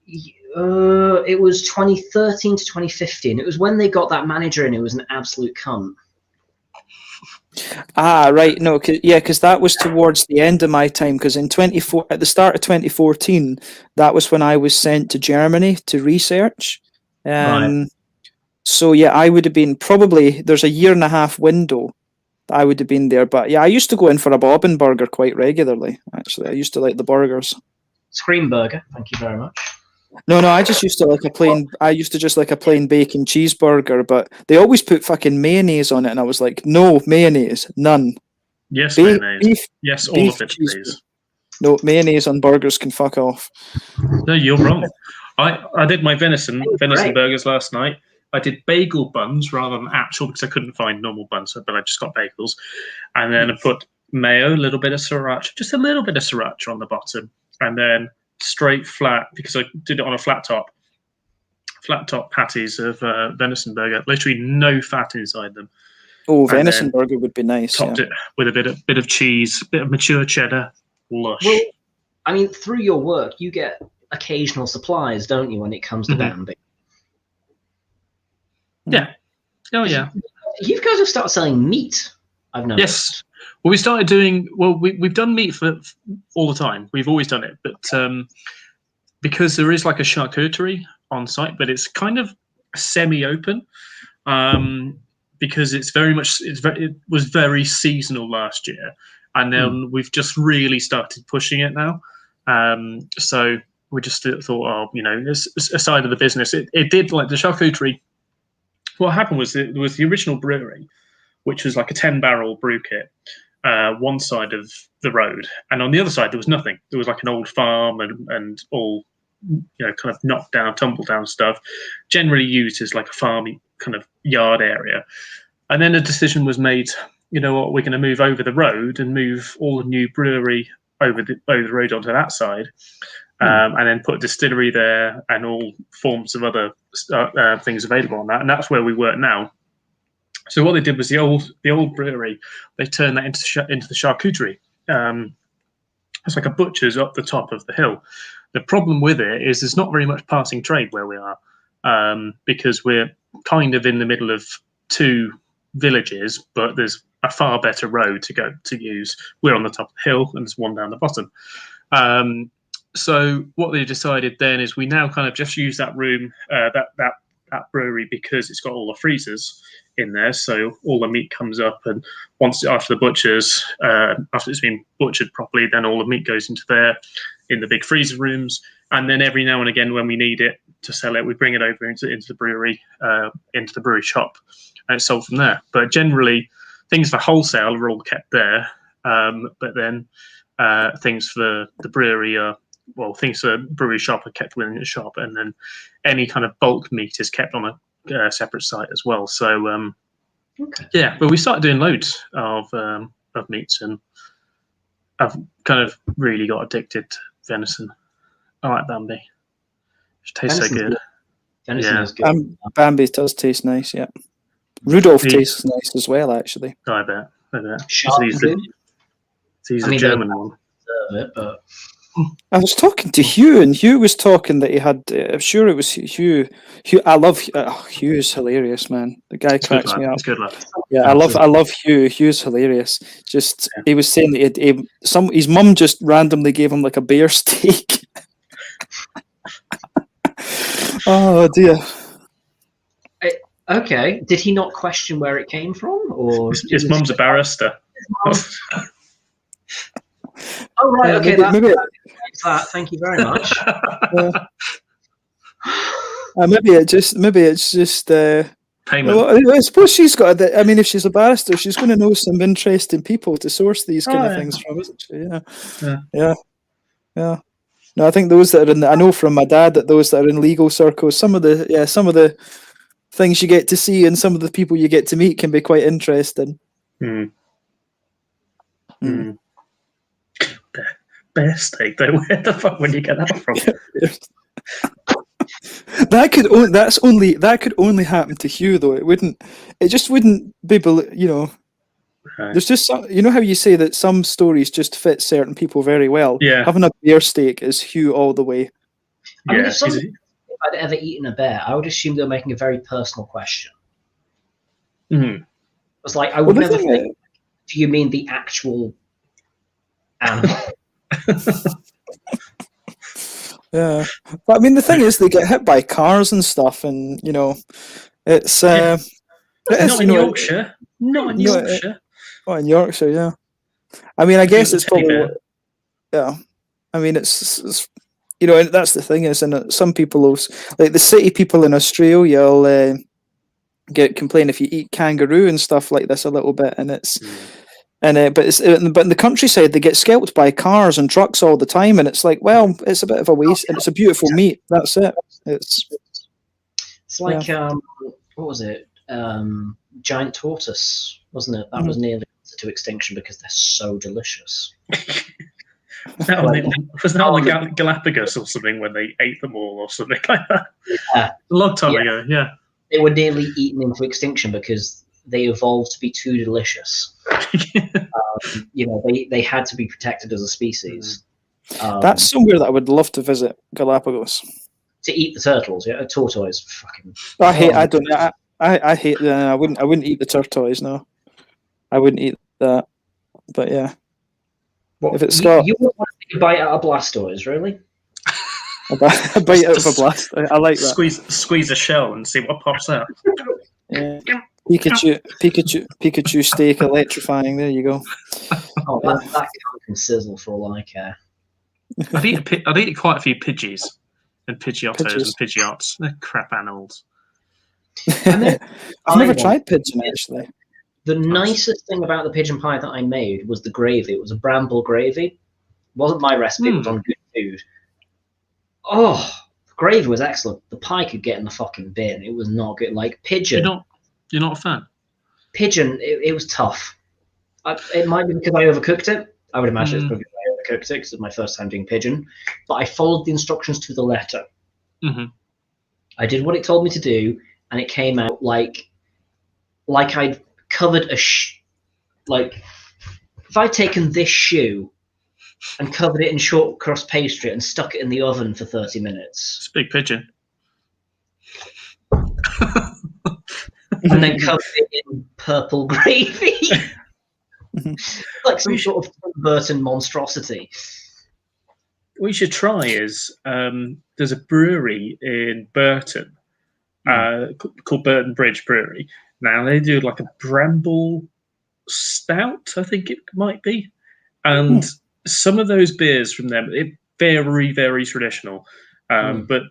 It was 2013 to 2015. It was when they got that manager in who was an absolute cunt. Ah, right. No, because that was towards the end of my time. Because at the start of 2014, that was when I was sent to Germany to research. Right. So yeah, I would have been there's a 1.5 year window that I would have been there. But yeah, I used to go in for a bobbin burger quite regularly. Actually, I used to like the burgers. Scream burger, thank you very much. No, I just used to like a plain. I used to just like a plain bacon cheeseburger, but they always put fucking mayonnaise on it, and I was like, no mayonnaise, none. Yes, mayonnaise. Yes, all of it, please. No, mayonnaise on burgers can fuck off. No, you're wrong. I did my venison burgers last night. I did bagel buns rather than actual because I couldn't find normal buns, but I just got bagels. And then I put mayo, a little bit of sriracha, just a little bit of sriracha on the bottom. And then straight flat, because I did it on a flat top patties of venison burger. Literally no fat inside them. Oh, venison burger would be nice. Topped it with a bit of cheese, a bit of mature cheddar. Lush. Well, I mean, through your work, you get occasional supplies, don't you, when it comes to Bambi? Yeah. Oh, yeah. You guys have started selling meat, I've noticed. Yes. Well, we started doing... Well, we've done meat for all the time. We've always done it. But because there is like a charcuterie on site, but it's kind of semi-open because it was very seasonal last year. And then we've just really started pushing it now. So we just thought, aside of the business, it did like the charcuterie. What happened was it was the original brewery, which was like a 10-barrel brew kit, one side of the road, and on the other side there was nothing. There was like an old farm and all, kind of knocked down, tumble down stuff, generally used as like a farm kind of yard area. And then a decision was made. You know what? We're going to move over the road and move all the new brewery over the road onto that side. And then put a distillery there and all forms of other things available on that. And that's where we work now. So what they did was the old brewery, they turned that into the charcuterie. It's like a butcher's up the top of the hill. The problem with it is there's not very much passing trade where we are because we're kind of in the middle of two villages, but there's a far better road to use. We're on the top of the hill, and there's one down the bottom. So what they decided then is we now kind of just use that room, that brewery, because it's got all the freezers in there. So all the meat comes up, and once after the butchers, after it's been butchered properly, then all the meat goes into there in the big freezer rooms. And then every now and again, when we need it to sell it, we bring it over into the brewery, into the brewery shop, and it's sold from there. But generally, things for wholesale are all kept there. But then things for the brewery are, well, things for the brewery shop are kept within the shop, and then any kind of bulk meat is kept on a separate site as well. So yeah, but we started doing loads of meats, and I've kind of really got addicted to venison. I like Bambi. It tastes so good. Venison is good. Bambi does taste nice, yeah. Rudolph tastes nice as well, actually. Oh, I bet. He's I the mean, German one. It, but I was talking to Hugh, and Hugh was talking that he had. I'm sure it was Hugh. I love Hugh. Is hilarious, man. The guy cracks me up. He's good lad. Yeah, I love Hugh. Hugh's hilarious. Just he was saying that his mum just randomly gave him like a bear steak. Oh dear. Okay. Did he not question where it came from, or his mum's a barrister? Oh right. Okay. Maybe Thank you very much. Maybe it's just. Payment. Well, I suppose she's got. I mean, if she's a barrister, she's going to know some interesting people to source these kind of things from, isn't she? Yeah. No, I think those that are I know from my dad that those that are in legal circles, some of the things you get to see and some of the people you get to meet can be quite interesting. Bear steak, though. Where the fuck would you get that from? That could only happen to Hugh, though. It just wouldn't be, Right. There's just some, how you say that some stories just fit certain people very well. Yeah. Having a bear steak is Hugh all the way. I mean, if I'd ever eaten a bear, I would assume they were making a very personal question. It's like I would never think. Do you mean the actual animal? Yeah, but I mean the thing is, they get hit by cars and stuff, and it's not in Yorkshire. Not in Yorkshire. Oh, in Yorkshire, yeah. I mean, I guess it's probably. Yeah, I mean, it's and that's the thing is, and some people, like the city people in Australia, will complain if you eat kangaroo and stuff like this a little bit, and it's. But in the countryside they get scalped by cars and trucks all the time, and it's like, well, it's a bit of a waste, and it's a beautiful meat. That's it. It's like what was it? Giant tortoise, wasn't it? That was nearly to extinction because they're so delicious. Was that on the Galapagos or something when they ate them all or something like that? Yeah. A long time ago. Yeah, they were nearly eaten into extinction because they evolved to be too delicious. They had to be protected as a species. That's somewhere that I would love to visit, Galapagos. To eat the turtles, a tortoise. Fucking. I hate. I wouldn't eat the tortoise. No, I wouldn't eat that. But yeah, if it's got you wouldn't want to take a bite out of Blastoise, really? a bite out of a blast. I like that. Squeeze a shell and see what pops out. Yeah. Pikachu steak electrifying. There you go. Oh, that can sizzle for all I care. I've eaten quite a few Pidgeys and Pidgeotos and Pidgeots. They're crap animals. I've never tried pigeon actually. The nicest thing about the pigeon pie that I made was the gravy. It was a bramble gravy. It wasn't my recipe. It was on Good Food. Oh, the gravy was excellent. The pie could get in the fucking bin. It was not good. Like pigeon. You're not a fan? Pigeon, it was tough. It might be because I overcooked it. I would imagine it's probably because I overcooked it because it's my first time doing pigeon. But I followed the instructions to the letter. I did what it told me to do, and it came out like I'd covered like if I'd taken this shoe and covered it in short crust pastry and stuck it in the oven for 30 minutes. It's a big pigeon. and then covered it in purple gravy, like some sort of Burton monstrosity. What you should try is there's a brewery in Burton called Burton Bridge Brewery. Now they do like a bramble stout, I think it might be, and some of those beers from them, it very, very traditional, but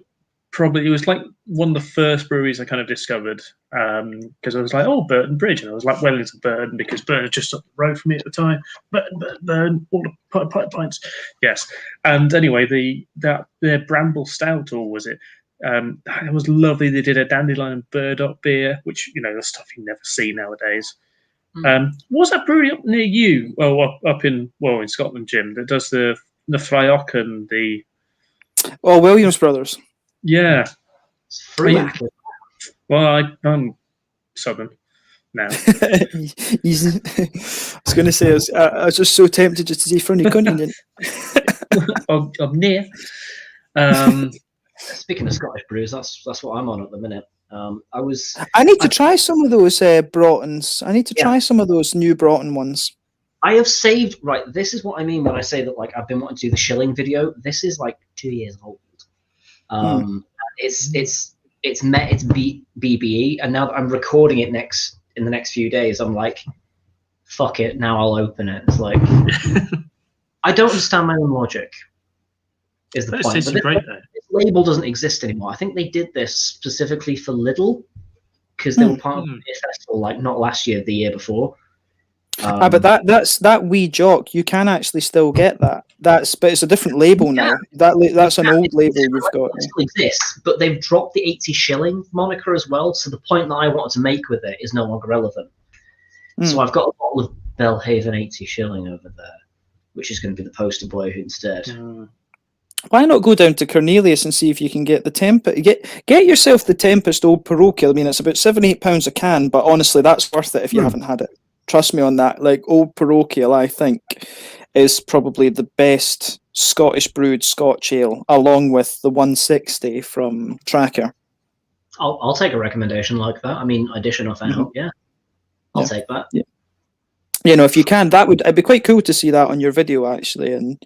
probably it was like one of the first breweries I kind of discovered because I was like, oh, Burton Bridge, and I was like, well, it's Burton because Burton was just up the road from me at the time. Burton, all the pints, yes. And anyway, their bramble stout, or was it? It was lovely. They did a dandelion and burdock beer, which the stuff you never see nowadays. What's that brewery up near you? Well, up in Scotland, Jim, that does the Fryock and the Williams Brothers. Yeah. Well, I'm Southern now. I was going to say, I was just so tempted just to say funny couldn't. I'm near. Speaking of Scottish brews, that's what I'm on at the minute. I need to try some of those Broughtons. I need to try some of those new Broughton ones. I have saved. Right, this is what I mean when I say that. Like, I've been wanting to do the shilling video. This is like 2 years old. It's BBE, and now that I'm recording it in the next few days, I'm like, fuck it. Now I'll open it. It's like I don't understand my own logic. Is the point? But this label doesn't exist anymore. I think they did this specifically for Lidl because they were part of the beer festival, like not last year, the year before. But that's that wee jock. You can actually still get that. But it's a different label now. That's an old label you've got. It still exists, but they've dropped the 80 shilling moniker as well. So the point that I wanted to make with it is no longer relevant. So I've got a bottle of Belhaven 80 shilling over there, which is going to be the poster boy instead. Why not go down to Cornelius and see if you can get the Tempest? Get yourself the Tempest Old Parochial. I mean, it's about £7-8 a can, but honestly, that's worth it if you haven't had it. Trust me on that. Like, Old Parochial, I think, is probably the best Scottish brewed Scotch ale, along with the 160 from Tracker. I'll take a recommendation like that. I mean, addition of out, I'll take that. Yeah. If you can, it'd be quite cool to see that on your video, actually. And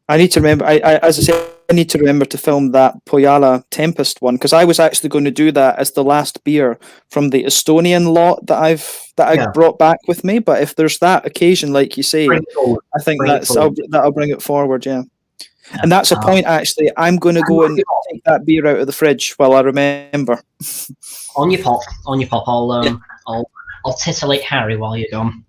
I need to remember, as I said, I need to remember to film that Poyala Tempest one, because I was actually going to do that as the last beer from the Estonian lot that I brought back with me. But if there's that occasion, like you say, I think that'll bring it forward. Yeah. And that's a point. Actually, I'm going to go and take that beer out of the fridge while I remember. On your pop. I'll titillate Harry while you're gone.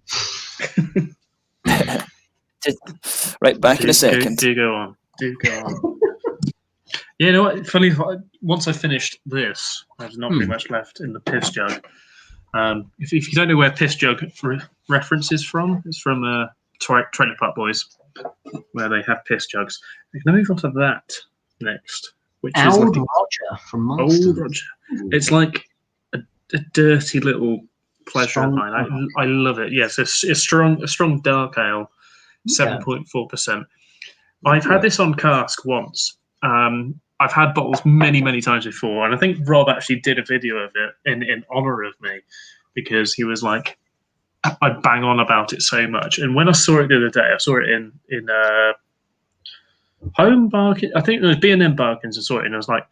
Right back in a second. Do go on. Yeah, you know what? Funny, once I finished this, there's not really much left in the piss jug. If you don't know where piss jug reference is from, it's from Trailer Park Boys, where they have piss jugs. Let me move on to that next, which is Old Roger from Monsters. Old Roger. It's like a dirty little pleasure of mine. I love it. Yes, it's a strong dark ale. 7.4%. I've had this on cask once. I've had bottles many, many times before, and I think Rob actually did a video of it in honor of me because he was like, I bang on about it so much. And when I saw it the other day, I saw it in Home Bargain. I think it was B&M Bargains. I saw it, and I was like,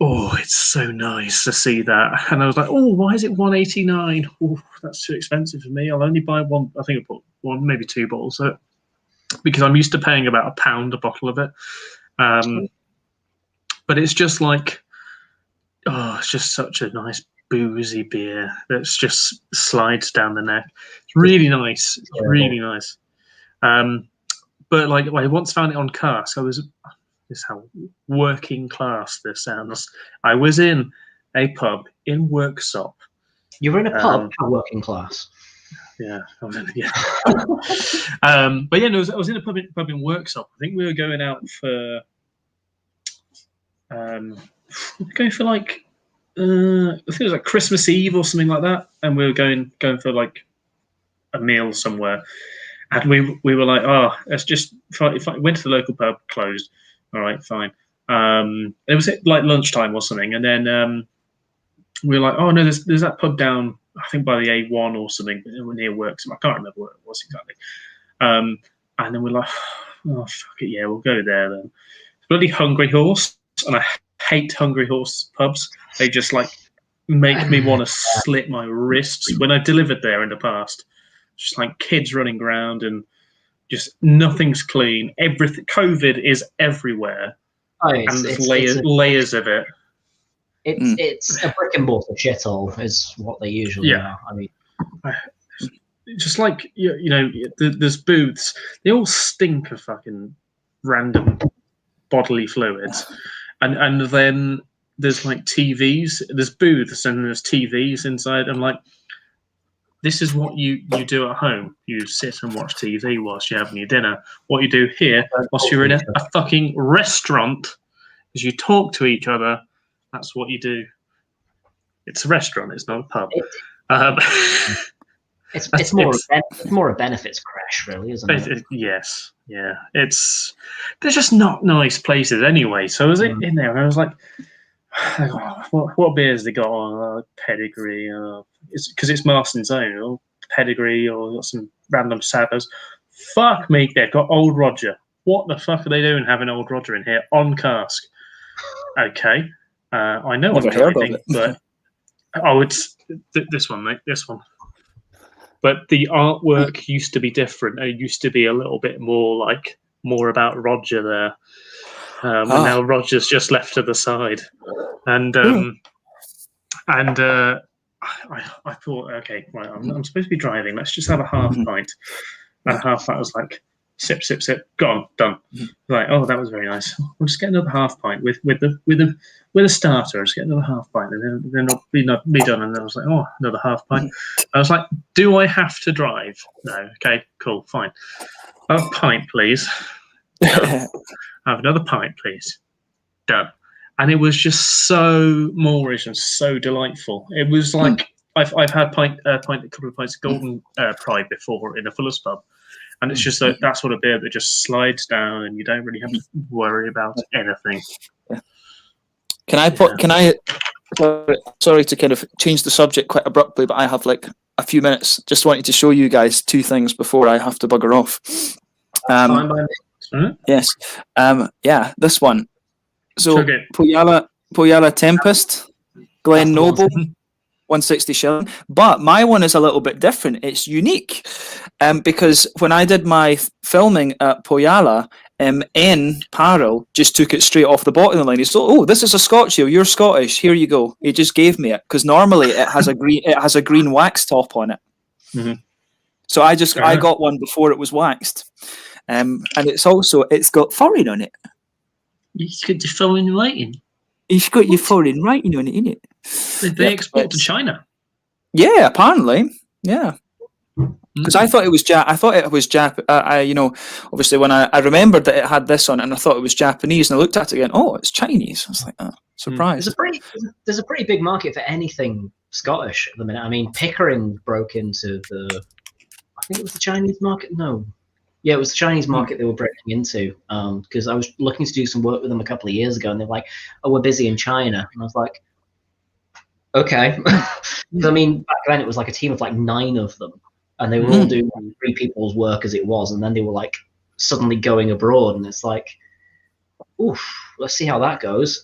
oh, it's so nice to see that. And I was like, oh, why is it $1.89? Oh, that's too expensive for me. I'll only buy one. I think I put one, maybe two bottles of it because I'm used to paying about £1 a bottle of it. But it's just like, it's just such a nice boozy beer that's just slides down the neck. It's really nice. It's really nice. But like, I once found it on cask. This is how working class this sounds. I was in a pub in Worksop. You were in a pub for working class? Yeah. But yeah, no, I was in a pub in Worksop. I think we were going out for like I think it was like Christmas Eve or something like that, and we were going for like a meal somewhere, and we were like, let's just if I went to the local pub, closed. All right, fine. It was like lunchtime or something, and then we were like, oh no, there's that pub down, I think by the A1 or something near work. I can't remember what it was exactly. And then we're like, oh fuck it, yeah, we'll go there then. Bloody Hungry Horse, and I hate Hungry Horse pubs. They just like make me want to slit my wrists. When I delivered there in the past, just like kids running around and just nothing's clean. Everything, COVID is everywhere, and there's layers of it. It's a brick and mortar shithole, is what they usually are. I mean, just like you know, there's booths. They all stink of fucking random bodily fluids, and then there's like TVs. There's booths and there's TVs inside. I'm like, this is what you do at home. You sit and watch TV whilst you're having your dinner. What you do here, whilst you're in a fucking restaurant, is you talk to each other. That's what you do. It's a restaurant. It's not a pub. It's more a benefits crash, really, isn't it? Yes, yeah. They're just not nice places anyway. So I was in there and I was like, what beers they got on? Pedigree. It's because it's Marston's Own, or Pedigree, or got some random sours. Fuck me, they've got Old Roger. What the fuck are they doing having Old Roger in here on cask? Okay, I know I'm driving, but it's this one, mate. This one. But the artwork used to be different. It used to be a little bit more about Roger there. And now Roger's just left to the side. And I thought, okay, right, I'm supposed to be driving. Let's just have a half pint. And half pint was like, sip, sip, sip, gone, done. Like, oh, that was very nice. We'll just get another half pint with a starter. Just get another half pint, and then I'll be done. And then I was like, oh, another half pint. I was like, do I have to drive? No. Okay, cool, fine. A pint, please. Done. Have another pint, please. Done. And it was just so Moorish and so delightful. It was like I've had a couple of pints of Golden Pride before in a Fuller's pub. And it's just that sort of beer that just slides down, and you don't really have to worry about anything. Sorry to kind of change the subject quite abruptly, but I have like a few minutes. Just wanted to show you guys two things before I have to bugger off. Yes. This one. So Poyala Tempest, Glen Noble. 160 shilling, but my one is a little bit different. It's unique because when I did my filming at Poyala, N Parrell just took it straight off the bottom of the line. He said, "Oh, this is a Scotch ale. You're Scottish. Here you go." He just gave me it because normally it has a green wax top on it. Mm-hmm. So I got one before it was waxed, and it's got foreign on it. It's got the foreign writing. It's got your foreign writing on it, innit? They export to China. Yeah, apparently. Yeah. Because I thought it was obviously when I remembered that it had this on it, and I thought it was Japanese, and I looked at it again, oh, it's Chinese. I was like, oh, surprised. There's a pretty big market for anything Scottish at the minute. I mean, Pickering broke into I think it was the Chinese market. No. Yeah, it was the Chinese market they were breaking into because I was looking to do some work with them a couple of years ago, and they're like, "Oh, we're busy in China," and I was like, "Okay." I mean, back then it was like a team of like 9 of them, and they were all doing 3 people's work as it was, and then they were like suddenly going abroad, and it's like, "Oof, let's see how that goes."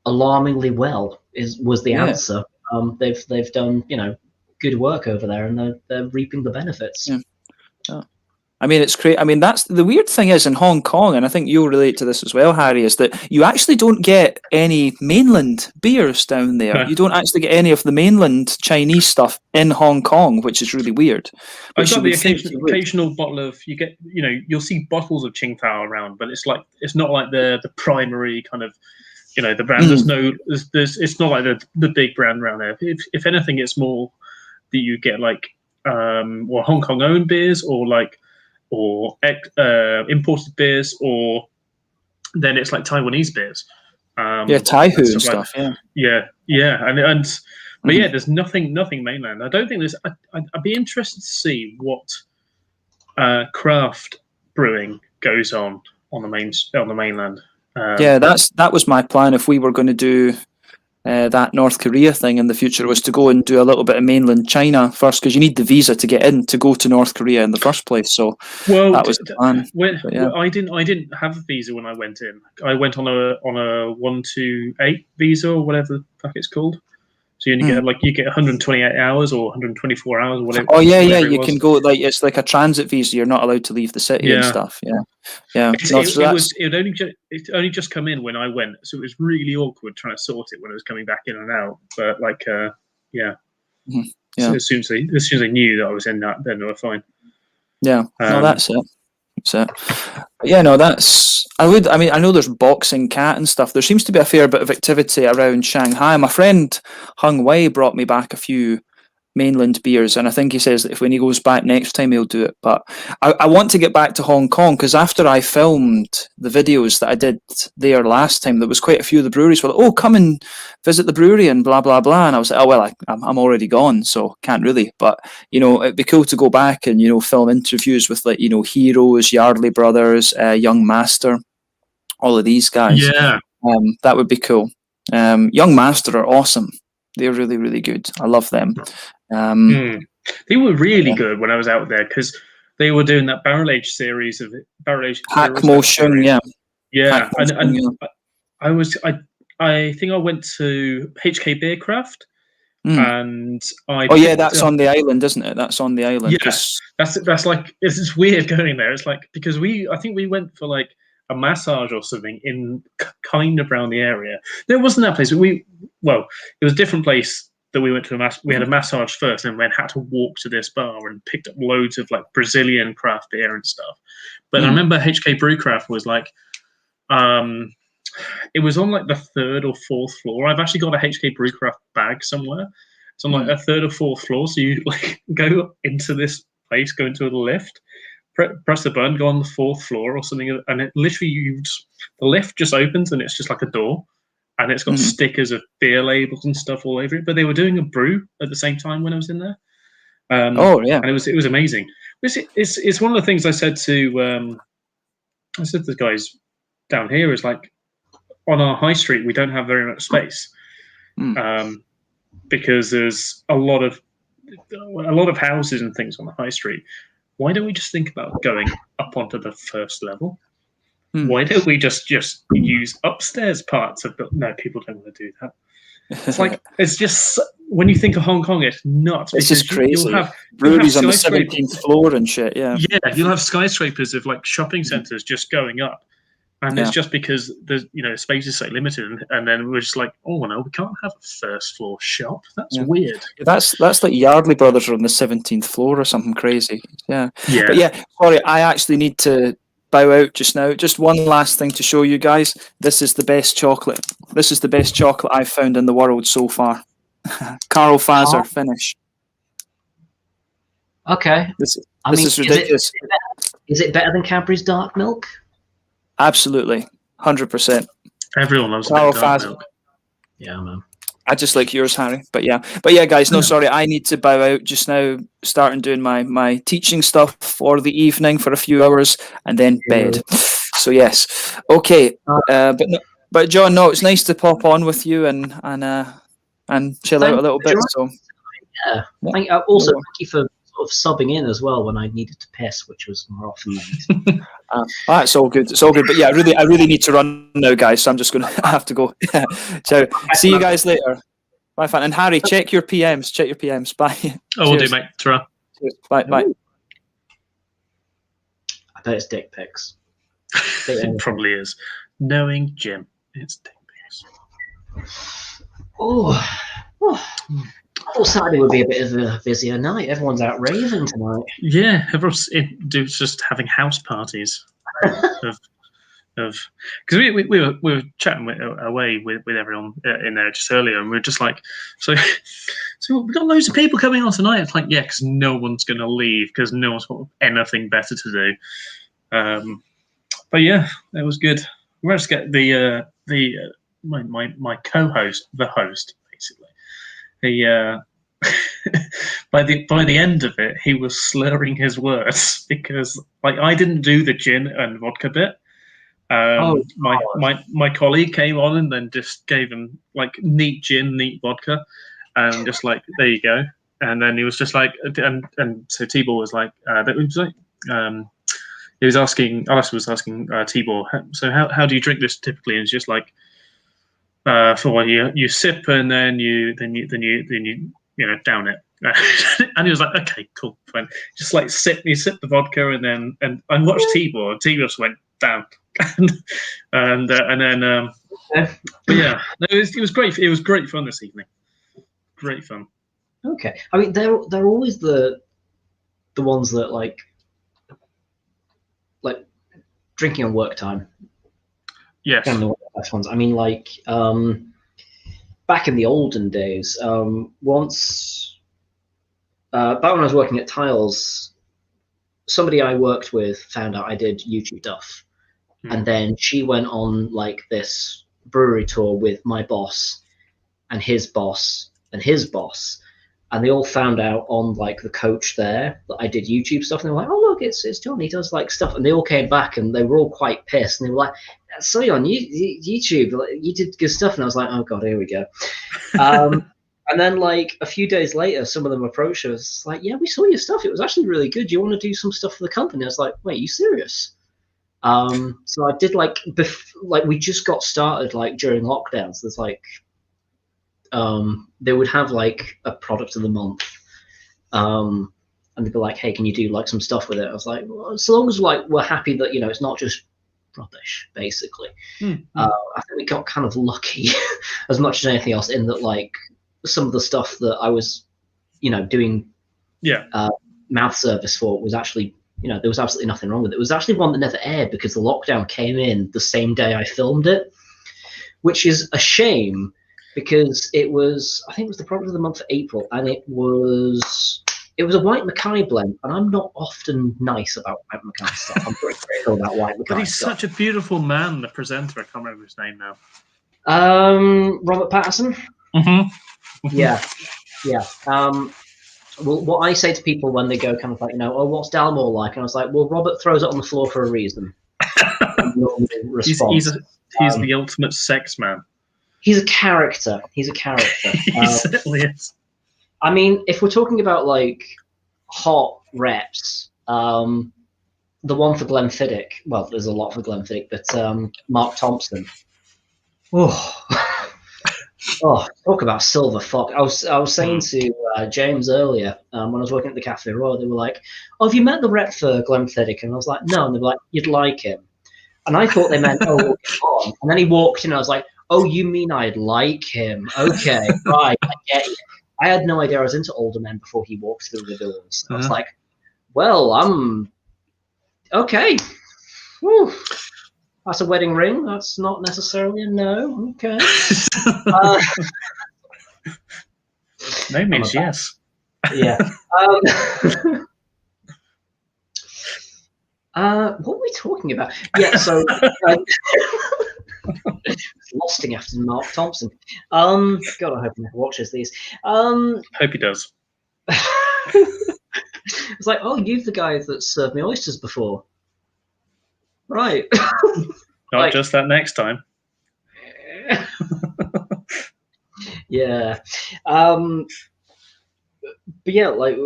Alarmingly well was the answer. They've done good work over there, and they're reaping the benefits. Yeah. Oh. I mean, it's great. I mean, that's the weird thing is in Hong Kong, and I think you'll relate to this as well, Harry, is that you actually don't get any mainland beers down there. You don't actually get any of the mainland Chinese stuff in Hong Kong, which is really weird. I've got the occasional bottle of you'll see bottles of Qingdao around, but it's not like the primary kind of the brand. It's not like the big brand around there. If anything, it's more that you get like Hong Kong owned beers or imported beers, or then it's like Taiwanese beers. Taihu and stuff. But there's nothing mainland. I don't think there's. I'd be interested to see what craft brewing goes on the mainland. That was my plan if we were going to do that North Korea thing in the future was to go and do a little bit of mainland China first, because you need the visa to get in to go to North Korea in the first place. So that was the plan. I didn't have a visa when I went in. I went on a 128 visa or whatever the fuck it's called. So you get 128 hours or 124 hours or whatever. Oh yeah, you can go, like, it's like a transit visa. You're not allowed to leave the city and stuff. Yeah. It only just come in when I went, so it was really awkward trying to sort it when I was coming back in and out. But So as soon as they knew that I was in that, then they were fine. Yeah, no, that's it. But yeah, no, I know there's boxing, cat and stuff. There seems to be a fair bit of activity around Shanghai. My friend Hung Wei brought me back a few mainland beers, and I think he says that if when he goes back next time he'll do it. But I want to get back to Hong Kong, because after I filmed the videos that I did there last time, there was quite a few of the breweries were like, oh, come and visit the brewery and blah blah blah, and I was like, oh well, I'm already gone, so can't really. But it'd be cool to go back and film interviews with, like, Heroes, Yardley Brothers, Young Master, all of these guys. Yeah, that would be cool. Young Master are awesome. They're really, really good. I love them. They were really good when I was out there, because they were doing that barrel age series of Hack Motion, yeah. Hack Motion, I think I went to HK Beercraft, and that's on the island, isn't it? That's on the island. Yeah, that's like, it's weird going there. It's like, because I think we went for like a massage or something in kind of around the area. There wasn't that place. It was a different place that we went to. We had a massage first, and then had to walk to this bar and picked up loads of like Brazilian craft beer and stuff. But I remember HK Brewcraft was like, it was on like the 3rd or 4th floor. I've actually got a HK Brewcraft bag somewhere. It's on like a 3rd or 4th floor. So you like go into this place, go into a lift, press the button, go on the 4th floor or something, and it literally the lift just opens and it's just like a door, and it's got stickers of beer labels and stuff all over it. But they were doing a brew at the same time when I was in there. And it was amazing. It's one of the things I said to the guys down here, is like, on our high street we don't have very much space, because there's a lot of houses and things on the high street. Why don't we just think about going up onto the first level? Why don't we just use upstairs parts of the... No, people don't want to do that. It's like, it's just, when you think of Hong Kong, it's nuts. It's just crazy. You'll have breweries on the 17th floor and shit, yeah. Yeah, you'll have skyscrapers of like shopping centres just going up. And it's just because there's space is so limited, and then we're just like, oh no, we can't have a first floor shop. That's weird. That's like Yardley Brothers are on the 17th floor or something crazy. Yeah. But yeah, sorry, I actually need to bow out just now. Just one last thing to show you guys. This is the best chocolate. This is the best chocolate I've found in the world so far. Carl Fazer finish. Okay. This is ridiculous. Is it better than Cadbury's dark milk? Absolutely, 100%. Everyone loves dark milk. Yeah, man. I just like yours, Harry. But yeah, guys. No, sorry, I need to bow out just now. Starting doing my teaching stuff for the evening for a few hours, and then bed. So yes, okay. But John, no, it's nice to pop on with you and chill out a little bit. So yeah. Thank you for sort of subbing in as well when I needed to piss, which was more often than it's all good. It's all good. But yeah, I really need to run now, guys. So I'm just gonna have to go. So see you guys later. Bye, fan. And Harry, check your PMs. Check your PMs. Bye. Oh, we'll do, mate. Ta-ra. Cheers. Bye. Bye. I bet it's dick pics. It probably is. Knowing Jim, it's dick pics. Oh. I thought Saturday would be a bit of a busier night. Everyone's out raving tonight. Yeah, everyone's just having house parties. Because we were chatting away with everyone in there just earlier, and we were just like, so we've got loads of people coming on tonight. It's like, yeah, because no one's going to leave because no one's got anything better to do. But yeah, it was good. We managed to get my co-host, the host, basically. He by the end of it, he was slurring his words because, like, I didn't do the gin and vodka bit, Oh, My colleague came on and then just gave him like neat gin, neat vodka, and just like there you go. And then he was just like, and so Tibor was like, he was asking, Alice was asking Tibor, so how do you drink this typically? And it's just like, for what you sip and then you down it. And he was like, okay, cool, fine. Just like you sip the vodka and I watched Tibor. And Tibor just went down, and then but yeah, no, it was great. It was great fun this evening. Great fun. Okay, I mean they're always the ones that like drinking on work time. Yes. Kind of the best ones. I mean, like back in the olden days, once back when I was working at Tiles, somebody I worked with found out I did YouTube stuff, and then she went on like this brewery tour with my boss and his boss and his boss, and they all found out on like the coach there that I did YouTube stuff, and they were like, "Oh look, it's John. He does like stuff." And they all came back, and they were all quite pissed, and they were like, "I saw you on YouTube. You did good stuff." And I was like, "Oh god, here we go." And then like a few days later, some of them approached us like, "Yeah, we saw your stuff. It was actually really good. Do you want to do some stuff for the company?" I was like, "Wait, are you serious?" So I did like we just got started like during lockdown. So there's like they would have like a product of the month, and they'd be like, "Hey, can you do like some stuff with it?" I was like, well, so long as like we're happy that it's not just rubbish, basically. I think we got kind of lucky as much as anything else in that like some of the stuff that I was doing mouth service for was actually there was absolutely nothing wrong with it. It was actually one that never aired because the lockdown came in the same day I filmed it, which is a shame because I think it was the product of the month for April, and it was a White Mackay blend, and I'm not often nice about White Mackay stuff. I'm pretty critical about White Mackay But he's stuff. such a beautiful man, the presenter. I can't remember his name now. Robert Patterson? Yeah. Well, what I say to people when they go kind of like, "Oh, what's Dalmore like?" And I was like, "Well, Robert throws it on the floor for a reason." He's the ultimate sex man. He's a character. He certainly is. I mean, if we're talking about like hot reps, the one for Glenfiddich, well, there's a lot for Glenfiddich, but Mark Thompson. Talk about silver fox. I was saying to James earlier when I was working at the Cafe Royal, they were like, "Oh, have you met the rep for Glenfiddich?" And I was like, "No." And they were like, "You'd like him." And I thought they meant, "Oh, we'll get on." And then he walked in, and I was like, "Oh, you mean I'd like him? Okay, right, I get you." I had no idea I was into older men before he walked through the doors. I was like, "Well, I'm okay. Whew. That's a wedding ring. That's not necessarily a no. Okay." No means yes. Yeah. What were we talking about? Yeah, so losting after Mark Thompson. God, I hope he never watches these. Hope he does. It's like, "Oh, you're the guy that served me oysters before." Right. Not like, just that next time. Yeah. But yeah, like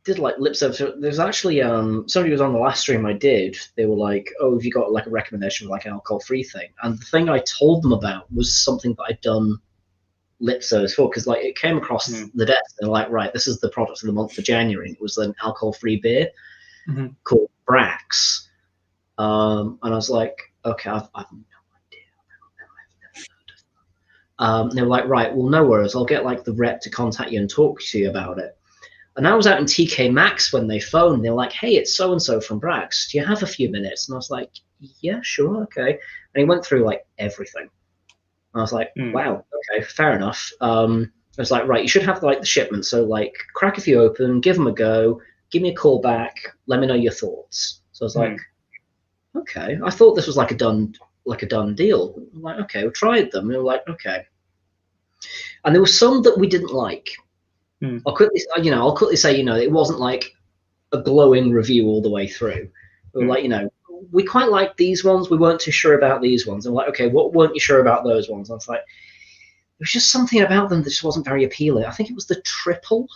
did like lip service. There's actually somebody was on the last stream I did. They were like, "Oh, have you got like a recommendation for like an alcohol-free thing?" And the thing I told them about was something that I'd done lip service for, because like it came across the desk. They're like, "Right, this is the product of the month for January." And it was an alcohol-free beer called Brax. And I was like, "Okay, I've no idea. I've never heard of them." They were like, "Right, well, no worries. I'll get like the rep to contact you and talk to you about it." And I was out in TK Maxx when they phoned. They were like, "Hey, it's so-and-so from Brax. Do you have a few minutes?" And I was like, "Yeah, sure, okay." And he went through like everything. And I was like, "Wow, okay, fair enough." I was like, "Right, you should have like the shipment. So like crack a few open, give them a go, give me a call back, let me know your thoughts." So I was like, okay. I thought this was like a done deal. I'm like, okay, we tried them. And they were like, okay. And there were some that we didn't like. I'll quickly say, it wasn't like a glowing review all the way through. We were like, we quite like these ones. We weren't too sure about these ones. And like, okay, what weren't you sure about those ones? And I was like, there was just something about them that just wasn't very appealing. I think it was the triple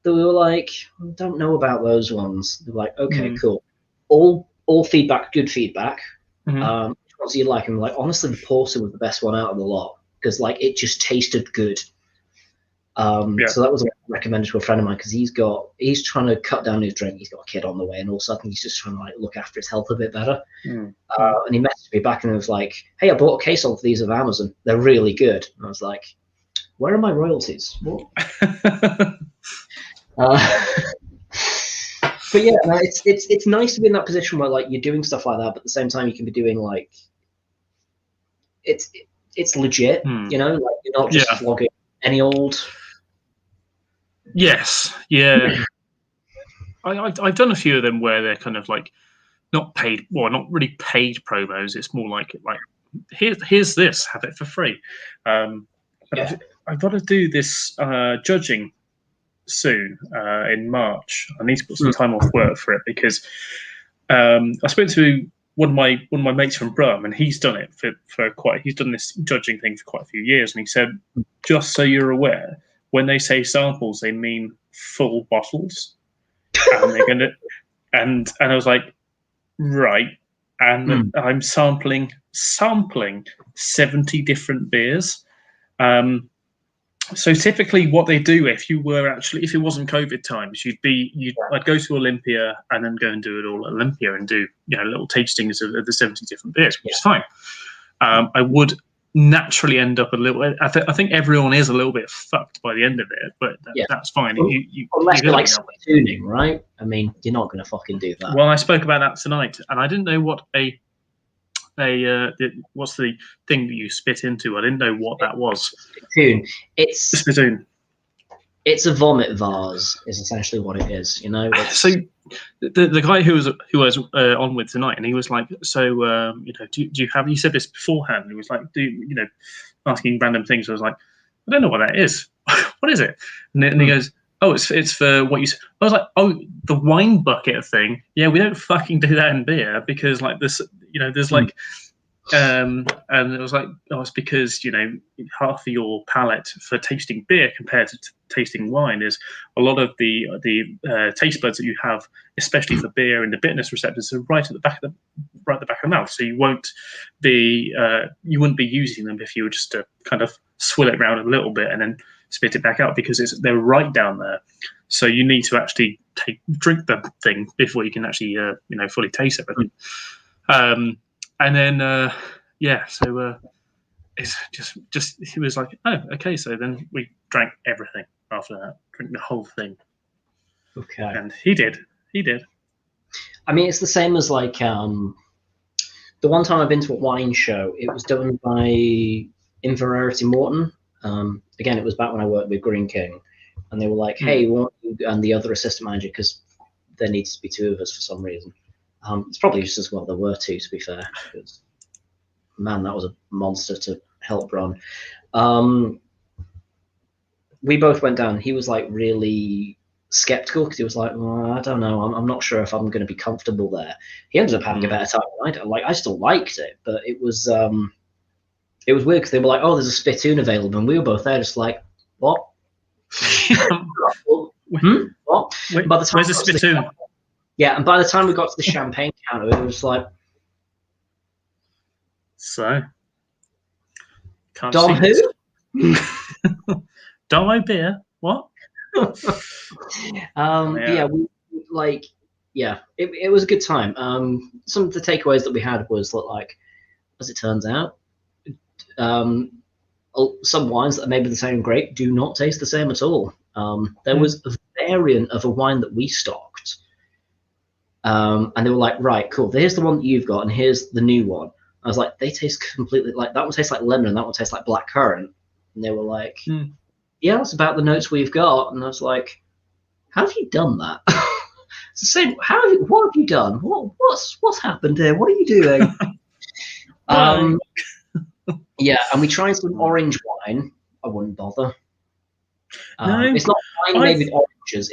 that we were like, I don't know about those ones. They're like, okay, cool. All feedback, good feedback. Which ones do you like? And like, honestly, the porcelain was the best one out of the lot because like it just tasted good. So that was what I recommended to a friend of mine because he's trying to cut down his drink. He's got a kid on the way, and all of a sudden he's just trying to like look after his health a bit better. And he messaged me back and he was like, "Hey, I bought a case of these of Amazon. They're really good." And I was like, "Where are my royalties?" What? But yeah, no, it's nice to be in that position where like you're doing stuff like that, but at the same time you can be doing like it's legit, you know, like you're not just flogging any old. Yes, yeah. I've done a few of them where they're kind of like not paid, well, not really paid promos. It's more like here's this, have it for free. But I've got to do this judging soon in March. I need to put some time off work for it because I spoke to one of my mates from Brum, and he's done it he's done this judging thing for quite a few years, and he said, just so you're aware, when they say samples, they mean full bottles, and they're gonna and I was like, right, and I'm sampling 70 different beers. So typically what they do if it wasn't COVID times, I'd go to Olympia and then go and do it all at Olympia and do, you know, little tastings of the 70 different beers, which is fine. I would naturally end up a little, I think everyone is a little bit fucked by the end of it, but that's fine. Unless you're like tuning, right? I mean, you're not going to fucking do that. Well, I spoke about that tonight, and I didn't know what what's the thing that you spit into? I didn't know what that was. Spittoon. It's a spittoon. It's a vomit vase. Is essentially what it is. You know. So the guy who was on with tonight, and he was like, so you know, do you have? You said this beforehand. He was like, asking random things. I was like, I don't know what that is. What is it? And he goes, oh, it's for what you said. I was like, oh, the wine bucket thing. Yeah, we don't fucking do that in beer because like this, you know, there's like, and it was like, oh, it's because, you know, half of your palate for tasting beer compared to tasting wine is a lot of the taste buds that you have, especially for beer, and the bitterness receptors are right at the back of the mouth. So you wouldn't be using them if you were just to kind of swill it around a little bit and then spit it back out, because they're right down there. So you need to actually drink the thing before you can actually fully taste everything. And then so it's just he was like, oh, okay. So then we drank everything after that, drank the whole thing. Okay. And he did. I mean, it's the same as like the one time I've been to a wine show. It was done by Inverarity Morton. Again, it was back when I worked with Green King, and they were like, hey, won't you and the other assistant manager, because there needs to be two of us for some reason. It's probably just as well there were two, to be fair, because man, that was a monster to help run. We both went down. He was like really skeptical because he was like, well, I don't know, I'm not sure if I'm going to be comfortable there. He ended up having a better time than I did. Like, I still liked it, but it was weird because they were like, oh, there's a spittoon available, and we were both there just like, what? What? By the time where's the spittoon? Yeah, and by the time we got to the champagne counter, it was like, so can't Dom who? Dom beer? What? It was a good time. Some of the takeaways that we had was that, like, as it turns out, some wines that are made with the same grape do not taste the same at all. There was a variant of a wine that we stocked, and they were like, right, cool, here's the one that you've got, and here's the new one. I was like, they taste completely, like, that one tastes like lemon, and that one tastes like black currant. And they were like, yeah, that's about the notes we've got. And I was like, how have you done that? It's the same. What have you done? What's happened here? What are you doing? Yeah, and we tried some orange wine. I wouldn't bother. It's not wine made with oranges.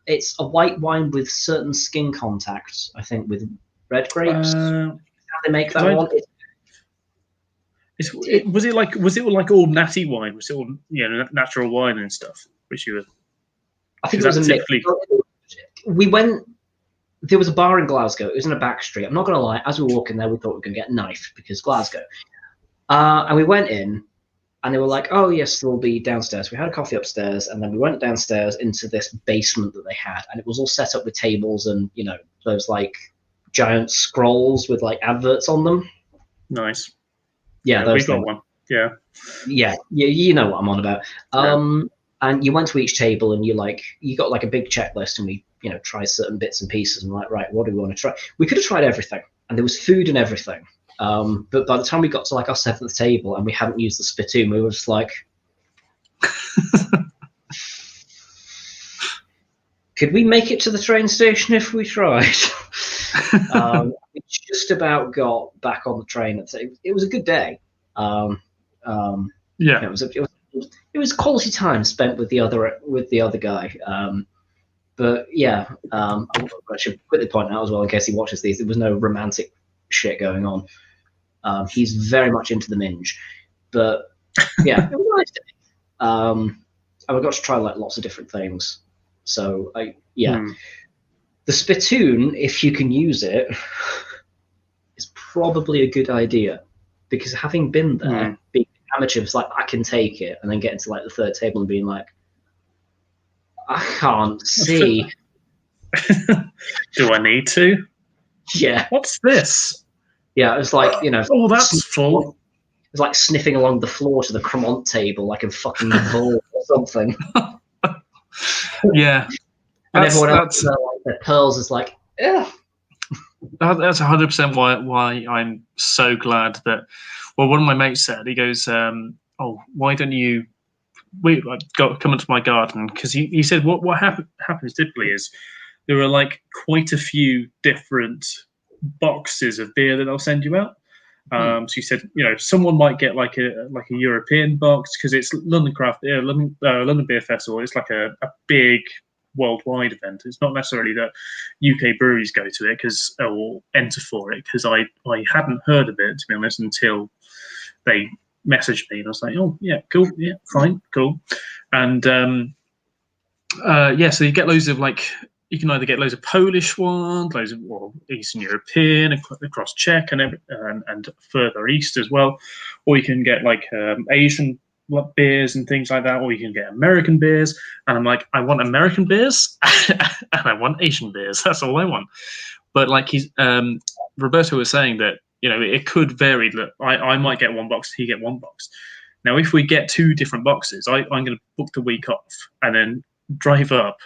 It's a white wine with certain skin contact, I think, with red grapes. How they make that one? Was it like all natty wine? Was it all natural wine and stuff? Which you were. I think it was a mix. We went. There was a bar in Glasgow. It was in a back street. I'm not going to lie. As we were walking there, we thought we were going to get knifed because Glasgow. And we went in, and they were like, "Oh yes, we'll be downstairs." We had a coffee upstairs, and then we went downstairs into this basement that they had, and it was all set up with tables and those like giant scrolls with like adverts on them. Nice. Yeah, we got one. Yeah. Yeah, you know what I'm on about. And you went to each table, and you got like a big checklist, and we try certain bits and pieces, and like, right, what do we want to try? We could have tried everything, and there was food and everything. But by the time we got to like our 7th table, and we hadn't used the spittoon, we were just like, could we make it to the train station if we tried? We just about got back on the train. It was a good day. Yeah, it was quality time spent with the other guy. But yeah, I should quickly point out as well, in case he watches these, there was no romantic shit going on. He's very much into the minge, but yeah, it was a nice day. And we got to try like lots of different things. So the spittoon, if you can use it, is probably a good idea, because having been there, being amateur, it's like I can take it, and then getting to like the 3rd table and being like, I can't see. Do I need to? Yeah. What's this? Yeah, it was like, Oh, that's full. It's like sniffing along the floor to the Cremont table like a fucking bull or something. Yeah. And everyone else, like, their pearls is like, ugh. That's 100% why I'm so glad that. Well, one of my mates said, he goes, "Oh, why don't you come into my garden?" Because he said what happens typically is there are like quite a few different boxes of beer that they'll send you out. So he said, someone might get like a European box because it's London London Beer Festival. It's like a big worldwide event. It's not necessarily that UK breweries go to it or enter for it, because I hadn't heard of it, to be honest, until they messaged me, and I was like, oh yeah, cool, yeah, fine, cool. And so you get loads of you can either get loads of Polish ones, loads of Eastern European, across Czech and further east as well, or you can get Asian beers and things like that, or you can get American beers. And I'm like, I want American beers and I want Asian beers. That's all I want. But Roberto was saying that it could vary. That I might get one box, he get one box. Now, if we get 2 different boxes, I'm going to book the week off and then drive up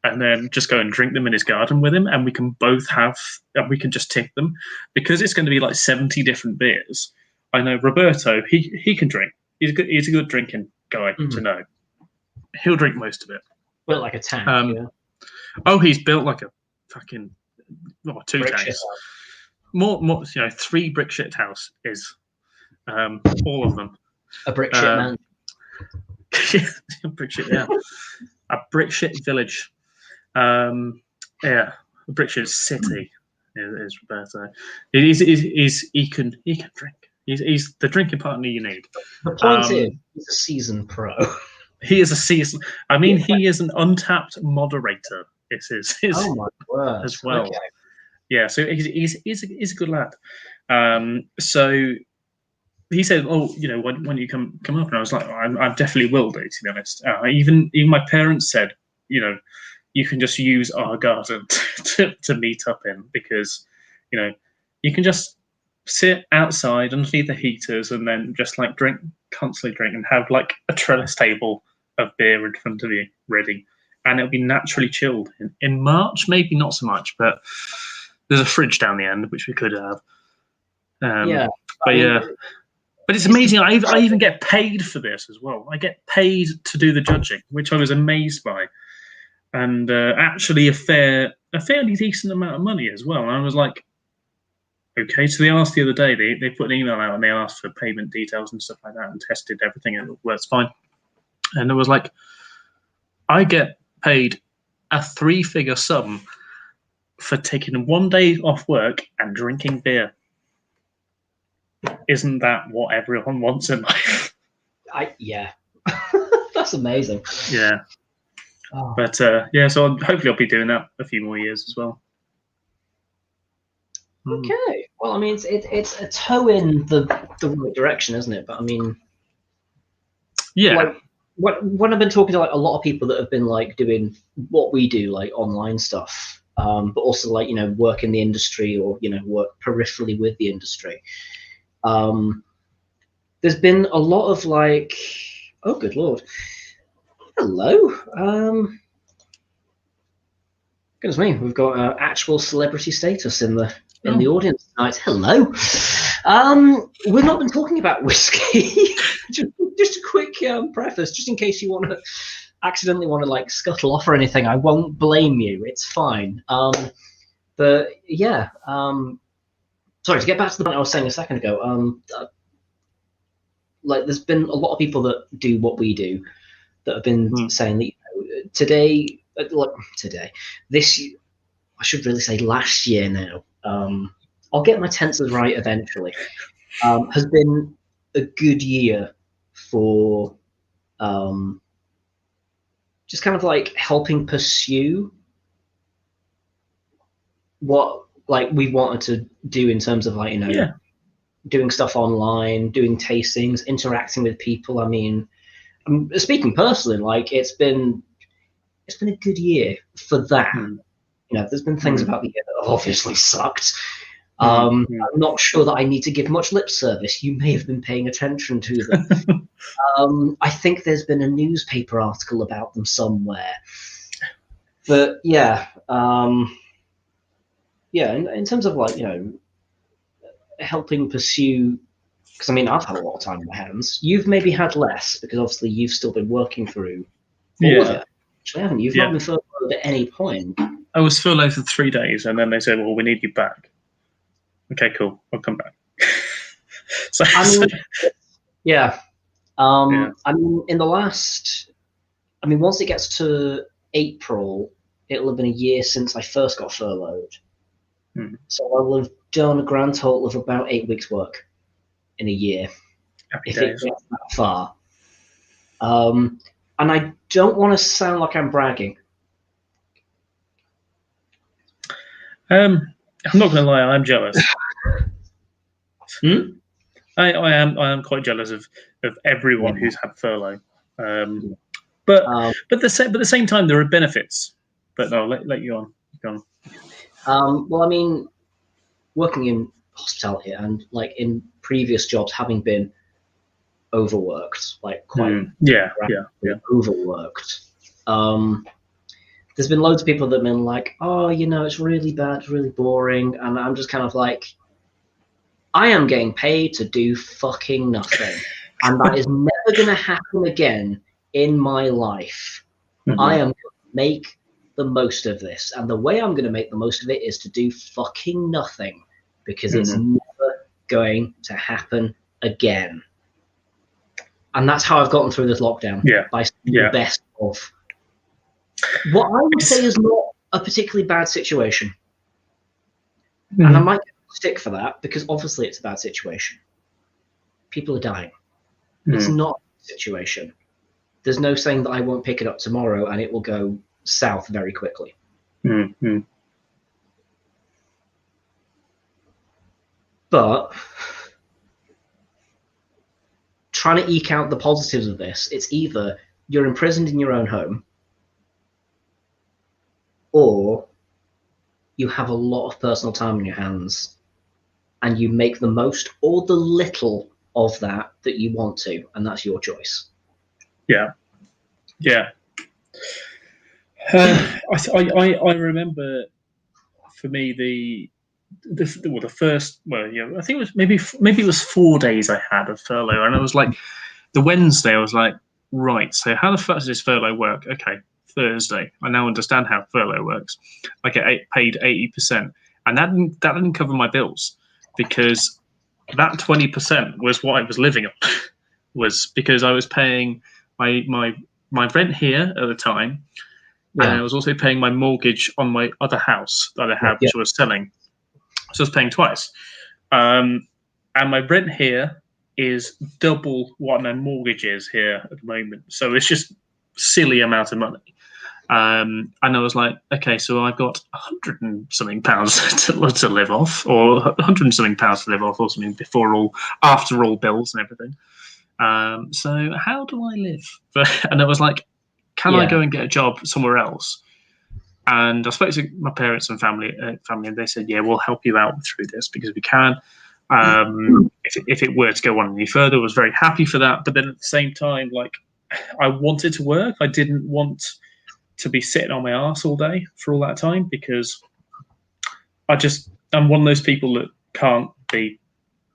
and then just go and drink them in his garden with him, and we can both we can just tick them, because it's going to be like 70 different beers. I know Roberto, he can drink. He's a good drinking guy to know. He'll drink most of it. Built like a tank. Yeah. Oh, he's built like a fucking 2 Brick tanks. shit. More 3 brick shit house is all of them. A brick shit man. A brick shit, yeah. A brick shit village. A brick shit city is Roberto. He can drink. He's the drinking partner you need. The point is, he's a seasoned pro. He is a seasoned. I mean, he is an untapped moderator. It's his oh my word. As well. Okay. Yeah, so he's a good lad. So he said, "Oh, when you come up," and I was like, "I definitely will do." To be honest, even my parents said, you can just use our garden to meet up in, because you can just sit outside underneath the heaters and then just constantly drink, and have like a trellis table of beer in front of you ready, and it'll be naturally chilled. In March, maybe not so much, but there's a fridge down the end which we could have. But it's amazing. I even get paid for this as well. I get paid to do the judging, which I was amazed by, and actually a fairly decent amount of money as well. And I was like, okay. So they asked the other day. They put an email out and they asked for payment details and stuff like that, and tested everything, and it works fine. And it was like, I get paid a 3-figure sum for taking one day off work and drinking beer. Isn't that what everyone wants in life? Yeah. That's amazing. Yeah. Oh. But so hopefully I'll be doing that a few more years as well. Okay. Well, I mean, it's a toe in the right direction, isn't it? But I mean, yeah. Like, when I've been talking to like a lot of people that have been like doing what we do, like online stuff, but also like work in the industry or work peripherally with the industry. There's been a lot of like, oh, good Lord. Hello. Goodness me, we've got actual celebrity status in the audience tonight. Hello. We've not been talking about whiskey. just a quick preface, just in case you accidentally want to like scuttle off or anything. I won't blame you. It's fine. But yeah. Sorry, to get back to the point I was saying a second ago. Like, there's been a lot of people that do what we do that have been saying that today, this, I should really say last year now. I'll get my tenses right eventually. Has been a good year for just kind of like helping pursue what like we wanted to do in terms of like doing stuff online, doing tastings, interacting with people. I mean, speaking personally, like it's been a good year for that. There's been things about the year that have obviously sucked. I'm not sure that I need to give much lip service. You may have been paying attention to them. I think there's been a newspaper article about them somewhere. But yeah, in terms of like, helping pursue, because I mean, I've had a lot of time on my hands. You've maybe had less because obviously you've still been working through all of it. Actually, haven't you? You've not been furloughed at any point. I was furloughed for 3 days, and then they said, "Well, we need you back." Okay, cool. I'll come back. I mean, yeah. I mean, in the last, once it gets to April, it'll have been a year since I first got furloughed. So I will have done a grand total of about 8 weeks' work in a year, if it gets that far. And I don't want to sound like I'm bragging. I'm not going to lie, I'm jealous. I am quite jealous of everyone who's had furlough. But at the same time, there are benefits. But no, I'll let you on. Go on. Well, I mean, working in hospitality and like in previous jobs, having been overworked, like quite overworked. There's been loads of people that have been like, oh, it's really bad, it's really boring, and I'm just kind of like, I am getting paid to do fucking nothing, and that is never going to happen again in my life. I am going to make the most of this, and the way I'm going to make the most of it is to do fucking nothing, because it's never going to happen again. And that's how I've gotten through this lockdown, by the best of what I would say is not a particularly bad situation. And I might get stick for that, because obviously it's a bad situation. People are dying. It's not a situation. There's no saying that I won't pick it up tomorrow and it will go south very quickly. But trying to eke out the positives of this, it's either you're imprisoned in your own home, or you have a lot of personal time in your hands and you make the most or the little of that you want to, and that's your choice. I remember, for me, I think it was maybe it was 4 days I had of furlough, and I was like, the Wednesday I was like, right, so how the fuck does this furlough work? Okay, Thursday, I now understand how furlough works. I get paid 80%, and that didn't cover my bills, because that 20% was what I was living on. Was because I was paying my rent here at the time, and I was also paying my mortgage on my other house that I had, which I was selling. So I was paying twice. And my rent here is double what my mortgage is here at the moment. So it's just silly amount of money. And I was like, okay, so I've got £100 and something to live off, or £100 and something to live off, or something after all bills and everything. So how do I live? And I was like, can I go and get a job somewhere else? And I spoke to my parents and family, and they said, yeah, we'll help you out through this because we can. If it were to go on any further, I was very happy for that. But then at the same time, like, I wanted to work. I didn't want to be sitting on my arse all day for all that time, because I'm one of those people that can't be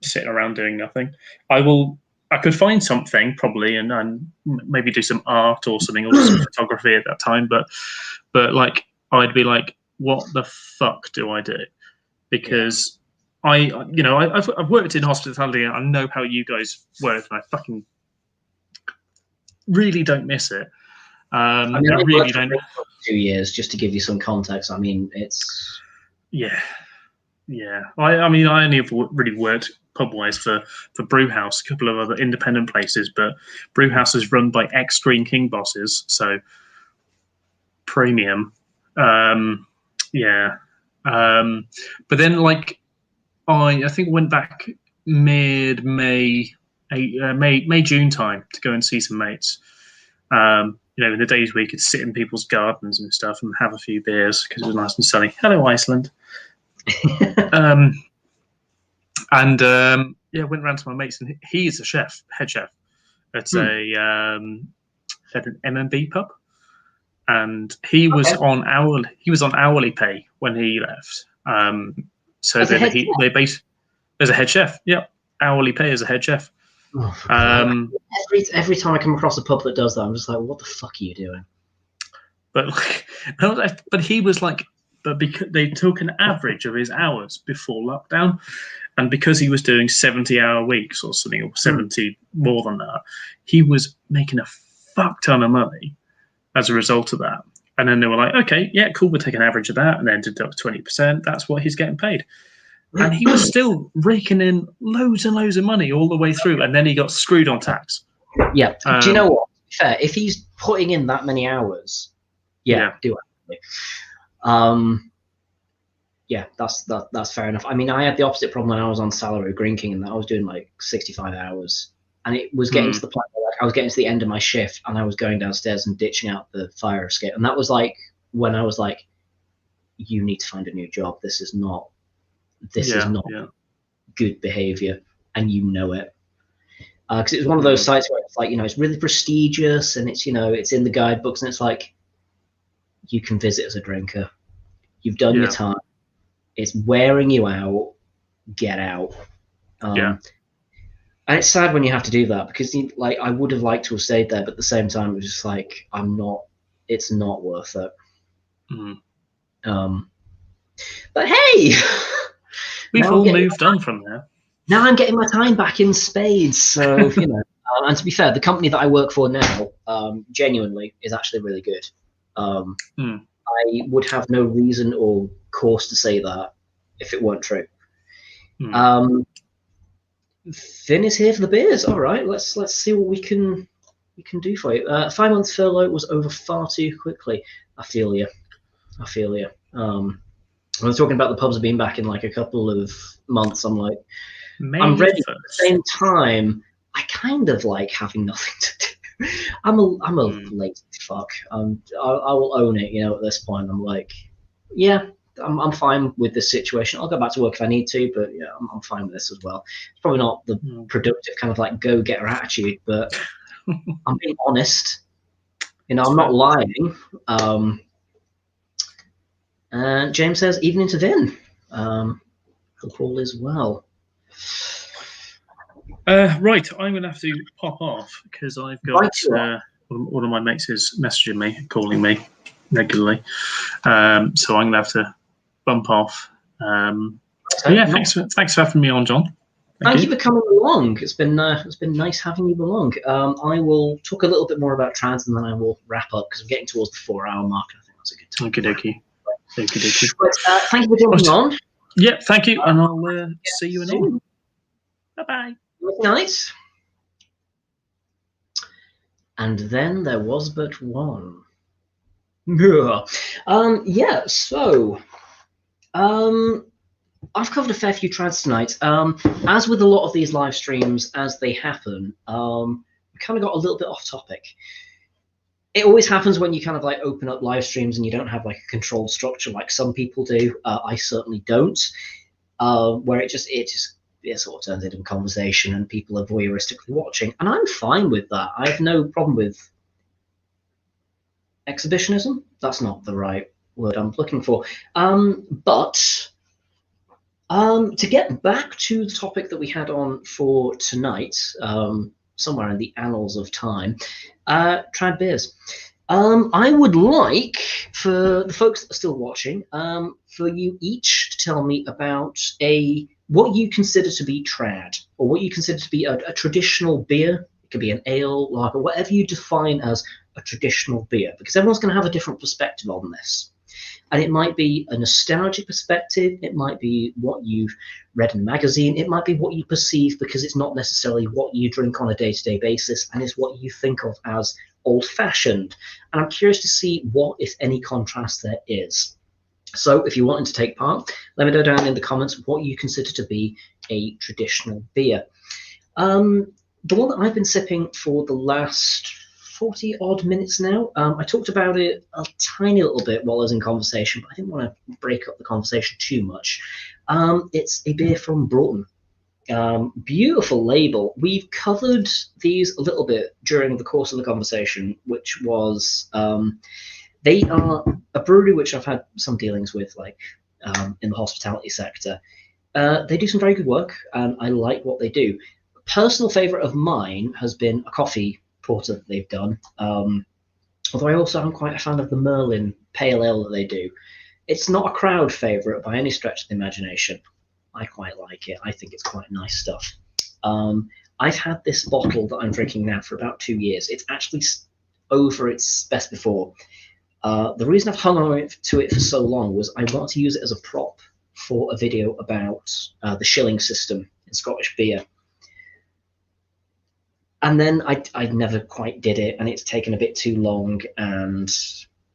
sitting around doing nothing. I could find something probably and maybe do some art or something, or some photography at that time. But like, I'd be like, what the fuck do I do? Because I've worked in hospitality. I know how you guys work, and I fucking really don't miss it. I really don't. 2 years, just to give you some context. I mean, it's yeah. I mean, I only have really worked pub-wise for Brewhouse, a couple of other independent places, but Brewhouse is run by ex-Green King bosses, so premium. But then, like, I think I went back mid-May, June time to go and see some mates. In the days where you could sit in people's gardens and stuff and have a few beers because it was nice and sunny. Hello, Iceland. Went around to my mates, and he's a head chef at an M&B pub, and he was on hourly pay when he left. So there's a head chef. Yeah, hourly pay as a head chef. Oh, every time I come across a pub that does that, I'm just like, what the fuck are you doing? But he was like, because they took an average of his hours before lockdown, and because he was doing 70-hour weeks or something, or 70 more than that, he was making a fuck ton of money as a result of that. And then they were like, okay, yeah, cool, we'll take an average of that and then deduct 20%. That's what he's getting paid. And he was still raking in loads and loads of money all the way through, and then he got screwed on tax. Yeah. Do you know what? Fair. If he's putting in that many hours, do it. That's fair enough. I mean, I had the opposite problem when I was on salary Green King, and I was doing like 65 hours, and it was getting to the point where, like, I was getting to the end of my shift, and I was going downstairs and ditching out the fire escape, and that was like when I was like, "You need to find a new job. This is not good behavior, and you know it." Because it was one of those sites where it's like, it's really prestigious, and it's it's in the guidebooks, and it's like, you can visit as a drinker. You've done your time. It's wearing you out. Get out. And it's sad when you have to do that, because I would have liked to have stayed there, but at the same time, it was just like, it's not worth it. But hey, we've all moved on from there. Now I'm getting my time back in spades. So, and to be fair, the company that I work for now, genuinely, is actually really good. I would have no reason or cause to say that if it weren't true. Finn is here for the beers. All right, let's see what we can do for you. 5 months furlough was over far too quickly. I feel you. When I was talking about the pubs being back in like a couple of months, I'm like, I'm ready. At the same time, I kind of like having nothing to do. I'm a lazy fuck. I will own it. At this point, I'm like, yeah, I'm fine with this situation. I'll go back to work if I need to, but yeah, I'm fine with this as well. It's probably not the productive kind of like go-getter attitude, but I'm being honest. I'm not lying. And James says, evening to Vin. Hope all is well. Right, I'm going to have to pop off because I've got one of my mates is messaging me, calling me regularly. So I'm going to have to bump off. Thanks for having me on, John. Thank you for coming along. It's been nice having you along. I will talk a little bit more about trans, and then I will wrap up because I'm getting towards the 4-hour mark. I think was a good time. Okie dokie. Okie dokie. But, thank you for jumping on. Yeah, thank you, and I'll see you in a minute. Bye-bye. Good night. And then there was but one. Yeah, so I've covered a fair few trads tonight. As with a lot of these live streams, as they happen, we kind of got a little bit off topic. It always happens when you kind of like open up live streams and you don't have like a controlled structure like some people do. I certainly don't. Where it sort of turns into a conversation and people are voyeuristically watching, and I'm fine with that. I have no problem with exhibitionism. That's not the right word I'm looking for. But to get back to the topic that we had on for tonight, somewhere in the annals of time, trad beers. I would like, for the folks that are still watching, for you each to tell me about what you consider to be trad, or what you consider to be a traditional beer. It could be an ale, lager, whatever you define as a traditional beer, because everyone's going to have a different perspective on this. And it might be a nostalgic perspective, it might be what you've read in a magazine, it might be what you perceive because it's not necessarily what you drink on a day-to-day basis, and it's what you think of as old-fashioned. And I'm curious to see what, if any, contrast there is. So if you're wanting to take part, let me know down in the comments what you consider to be a traditional beer. The one that I've been sipping for the last 40 odd minutes now. I talked about it a tiny little bit while I was in conversation, but I didn't want to break up the conversation too much. It's a beer from Broughton. Beautiful label. We've covered these a little bit during the course of the conversation, which was they are a brewery which I've had some dealings with, like in the hospitality sector. They do some very good work, and I like what they do. A personal favorite of mine has been a coffee porter that they've done, although I also am quite a fan of the Merlin Pale Ale that they do. It's not a crowd favorite by any stretch of the imagination. I quite like it. I think it's quite nice stuff. I've had this bottle that I'm drinking now for about 2 years. It's actually over its best before. The reason I've hung on to it for so long was I want to use it as a prop for a video about the shilling system in Scottish beer. And then I never quite did it, and it's taken a bit too long, and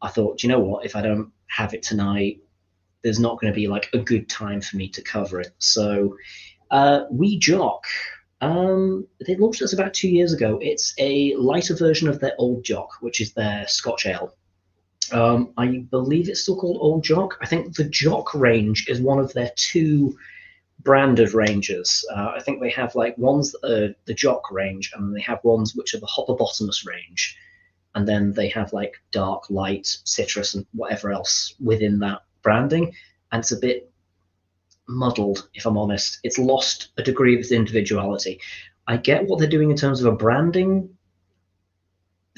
I thought, you know what, if I don't have it tonight, there's not going to be like a good time for me to cover it. So Wee Jock, they launched this about 2 years ago. It's a lighter version of their Old Jock, which is their Scotch ale. I believe it's still called Old Jock. I think the Jock range is one of their 2 branded ranges. I think they have like ones that are the Jock range, and then they have ones which are the Hoppopotamus range, and then they have like dark, light, citrus, and whatever else within that branding. And it's a bit muddled, if I'm honest. It's lost a degree of its individuality. I get what they're doing in terms of a branding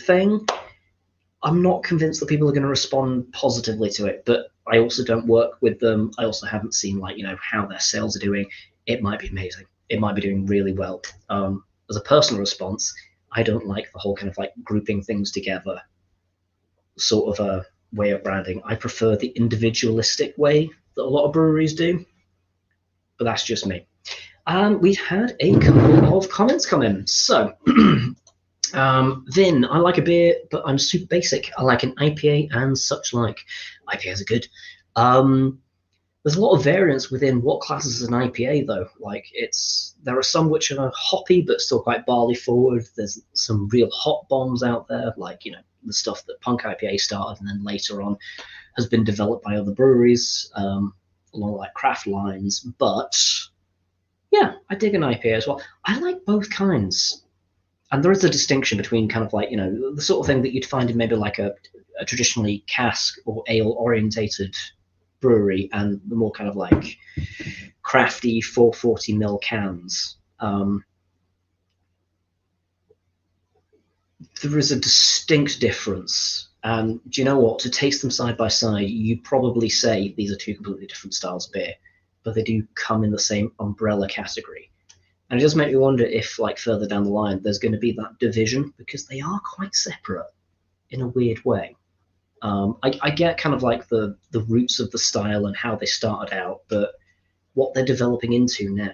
thing. I'm not convinced that people are going to respond positively to it, but I also don't work with them. I also haven't seen like, how their sales are doing. It might be amazing. It might be doing really well. As a personal response, I don't like the whole kind of like grouping things together sort of a way of branding. I prefer the individualistic way that a lot of breweries do, but that's just me. We've had a couple of comments come in. So Vin, I like a beer, but I'm super basic. I like an IPA and such like. IPAs are good. There's a lot of variance within what classes as an IPA, though. Like there are some which are hoppy but still quite barley forward. There's some real hop bombs out there, like the stuff that Punk IPA started, and then later on has been developed by other breweries along like craft lines. But yeah, I dig an IPA as well. I like both kinds. And there is a distinction between kind of like, the sort of thing that you'd find in maybe like a traditionally cask or ale orientated brewery, and the more kind of like crafty 440ml cans. There is a distinct difference. And do you know what? To taste them side by side, you probably say these are 2 completely different styles of beer, but they do come in the same umbrella category. And it does make me wonder if, like, further down the line, there's going to be that division, because they are quite separate in a weird way. I get kind of like the roots of the style and how they started out, but what they're developing into now,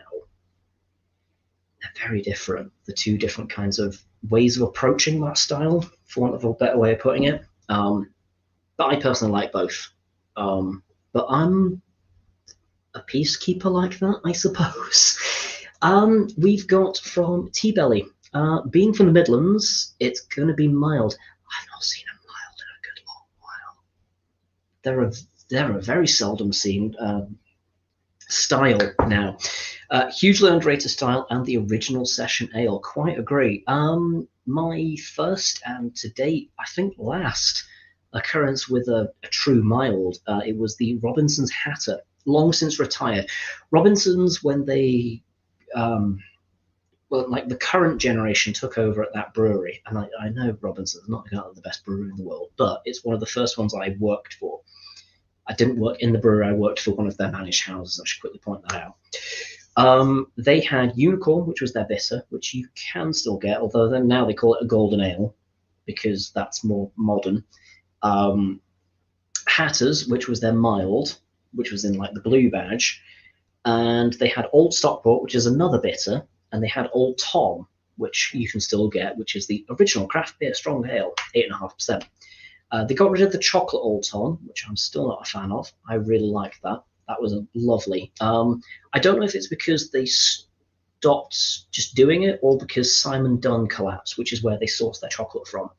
they're very different. The two different kinds of ways of approaching that style, for want of a better way of putting it. But I personally like both. But I'm a peacekeeper like that, I suppose. We've got from T-Belly. Being from the Midlands, it's going to be mild. I've not seen a mild in a good long while. They're a very seldom seen style now. Hugely underrated style and the original session ale. Quite agree. My first and to date, I think last occurrence with a true mild, it was the Robinson's Hatter, long since retired. Robinson's, when they well, like the current generation took over at that brewery, and I know Robinson's not the best brewery in the world, but it's one of the first ones I worked for. I didn't work in the brewery, I worked for one of their managed houses. I should quickly point that out. They had Unicorn, which was their bitter, which you can still get, although then now they call it a golden ale because that's more modern. Hatters, which was their mild, which was in like the blue badge, and they had Old Stockport, which is another bitter, and they had Old Tom, which you can still get, which is the original craft beer strong ale, 8.5%. They got rid of the chocolate Old Tom, which I'm still not a fan of. I really liked that. That was lovely. I don't know if it's because they stopped just doing it or because Simon Dunn collapsed, which is where they sourced their chocolate from.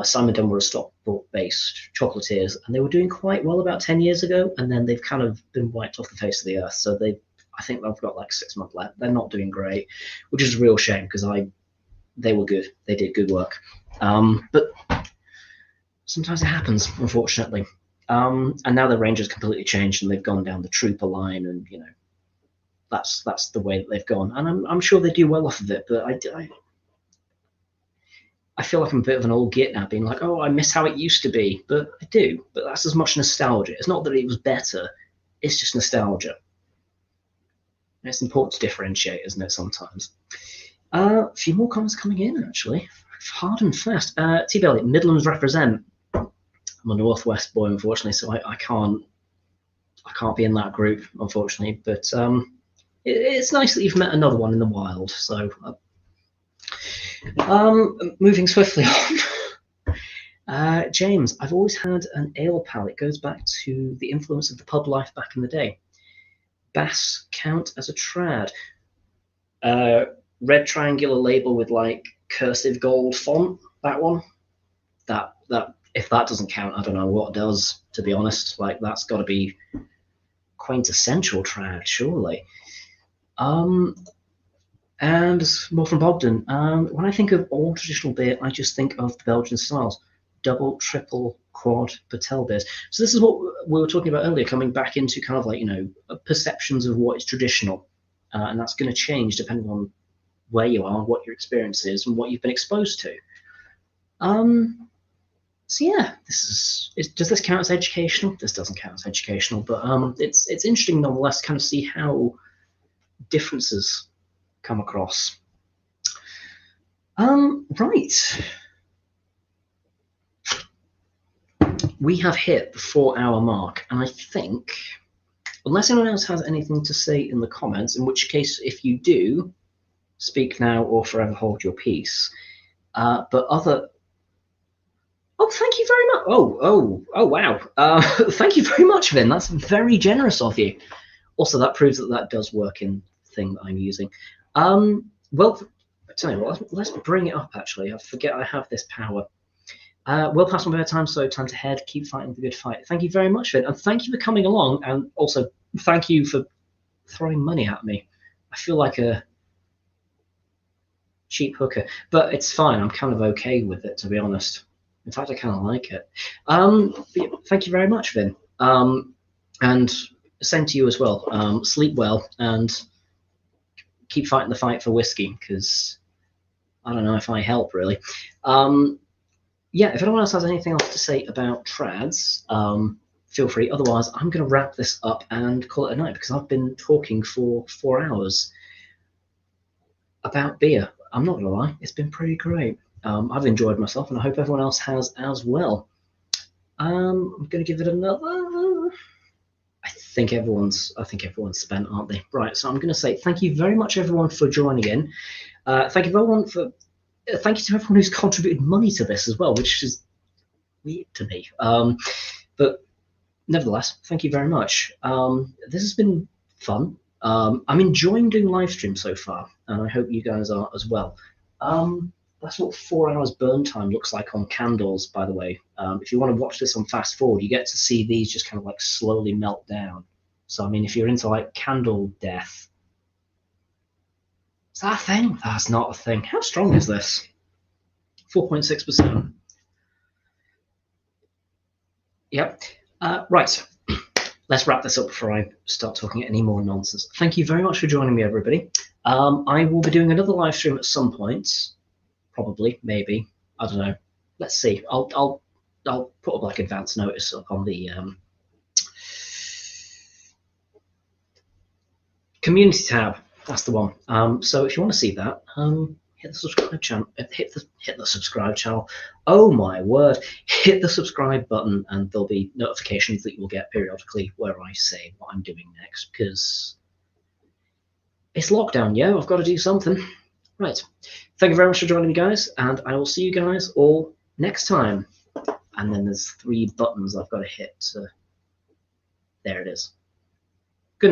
Simon Dunn were a Stockport-based chocolatiers, and they were doing quite well about 10 years ago, and then they've kind of been wiped off the face of the earth. So I think they've got like 6 months left. They're not doing great, which is a real shame because they were good. They did good work. But sometimes it happens, unfortunately. And now the range has completely changed, and they've gone down the Trooper line, and that's the way that they've gone. And I'm sure they do well off of it, but I feel like I'm a bit of an old git now, being like, oh, I miss how it used to be, but I do. But that's as much nostalgia. It's not that it was better; it's just nostalgia. And it's important to differentiate, isn't it? Sometimes. A few more comments coming in, actually, hard and fast. T-Belly, Midlands represent. I'm a Northwest boy, unfortunately, so I can't be in that group, unfortunately. But it's nice that you've met another one in the wild. So, moving swiftly on. James, I've always had an ale palate. It goes back to the influence of the pub life back in the day. Bass count as a trad. Red triangular label with like cursive gold font. That one. That if that doesn't count, I don't know what does. To be honest, like that's got to be quintessential trad, surely. And more from Bogdan. When I think of all traditional beer, I just think of the Belgian styles: double, triple, quad, Patel beers. So this is what we were talking about earlier, coming back into kind of like perceptions of what is traditional, and that's going to change depending on where you are, what your experience is, and what you've been exposed to. So yeah, does this count as educational? This doesn't count as educational, but it's interesting nonetheless to kind of see how differences come across. Right. We have hit the 4-hour mark, and I think, unless anyone else has anything to say in the comments, in which case, if you do, speak now or forever hold your peace. Oh, thank you very much. Oh, wow. Thank you very much, Vin. That's very generous of you. Also, that proves that does work in the thing that I'm using. Well, I tell you what, let's bring it up, actually. I forget I have this power. Well past my bedtime, so time to head. Keep fighting the good fight. Thank you very much, Vin. And thank you for coming along. And also, thank you for throwing money at me. I feel like a cheap hooker, but it's fine. I'm kind of okay with it, to be honest. In fact, I kind of like it. Thank you very much, Vin. And same to you as well. Sleep well and keep fighting the fight for whiskey, because I don't know if I help, really. Yeah, if anyone else has anything else to say about trads, feel free. Otherwise, I'm going to wrap this up and call it a night, because I've been talking for 4 hours about beer. I'm not going to lie, it's been pretty great. I've enjoyed myself, and I hope everyone else has as well. I'm going to give it another. I think everyone's spent, aren't they? Right. So I'm going to say thank you very much, everyone, for joining in. Thank you, everyone, thank you to everyone who's contributed money to this as well, which is weird to me. But nevertheless, thank you very much. This has been fun. I'm enjoying doing live stream so far, and I hope you guys are as well. That's what 4 hours burn time looks like on candles, by the way. If you want to watch this on fast forward, you get to see these just kind of like slowly melt down. So, I mean, if you're into like candle death, is that a thing? That's not a thing. How strong is this? 4.6%. Yep. Right. Let's wrap this up before I start talking any more nonsense. Thank you very much for joining me, everybody. I will be doing another live stream at some point. Probably, maybe. I don't know. Let's see. I'll put up like advance notice up on the community tab. That's the one. So if you want to see that, hit the subscribe channel. Hit the subscribe channel. Oh my word! Hit the subscribe button, and there'll be notifications that you will get periodically where I say what I'm doing next. Because it's lockdown, yo. I've got to do something. Right. Thank you very much for joining me, guys, and I will see you guys all next time. And then there's 3 buttons I've got to hit. There it is.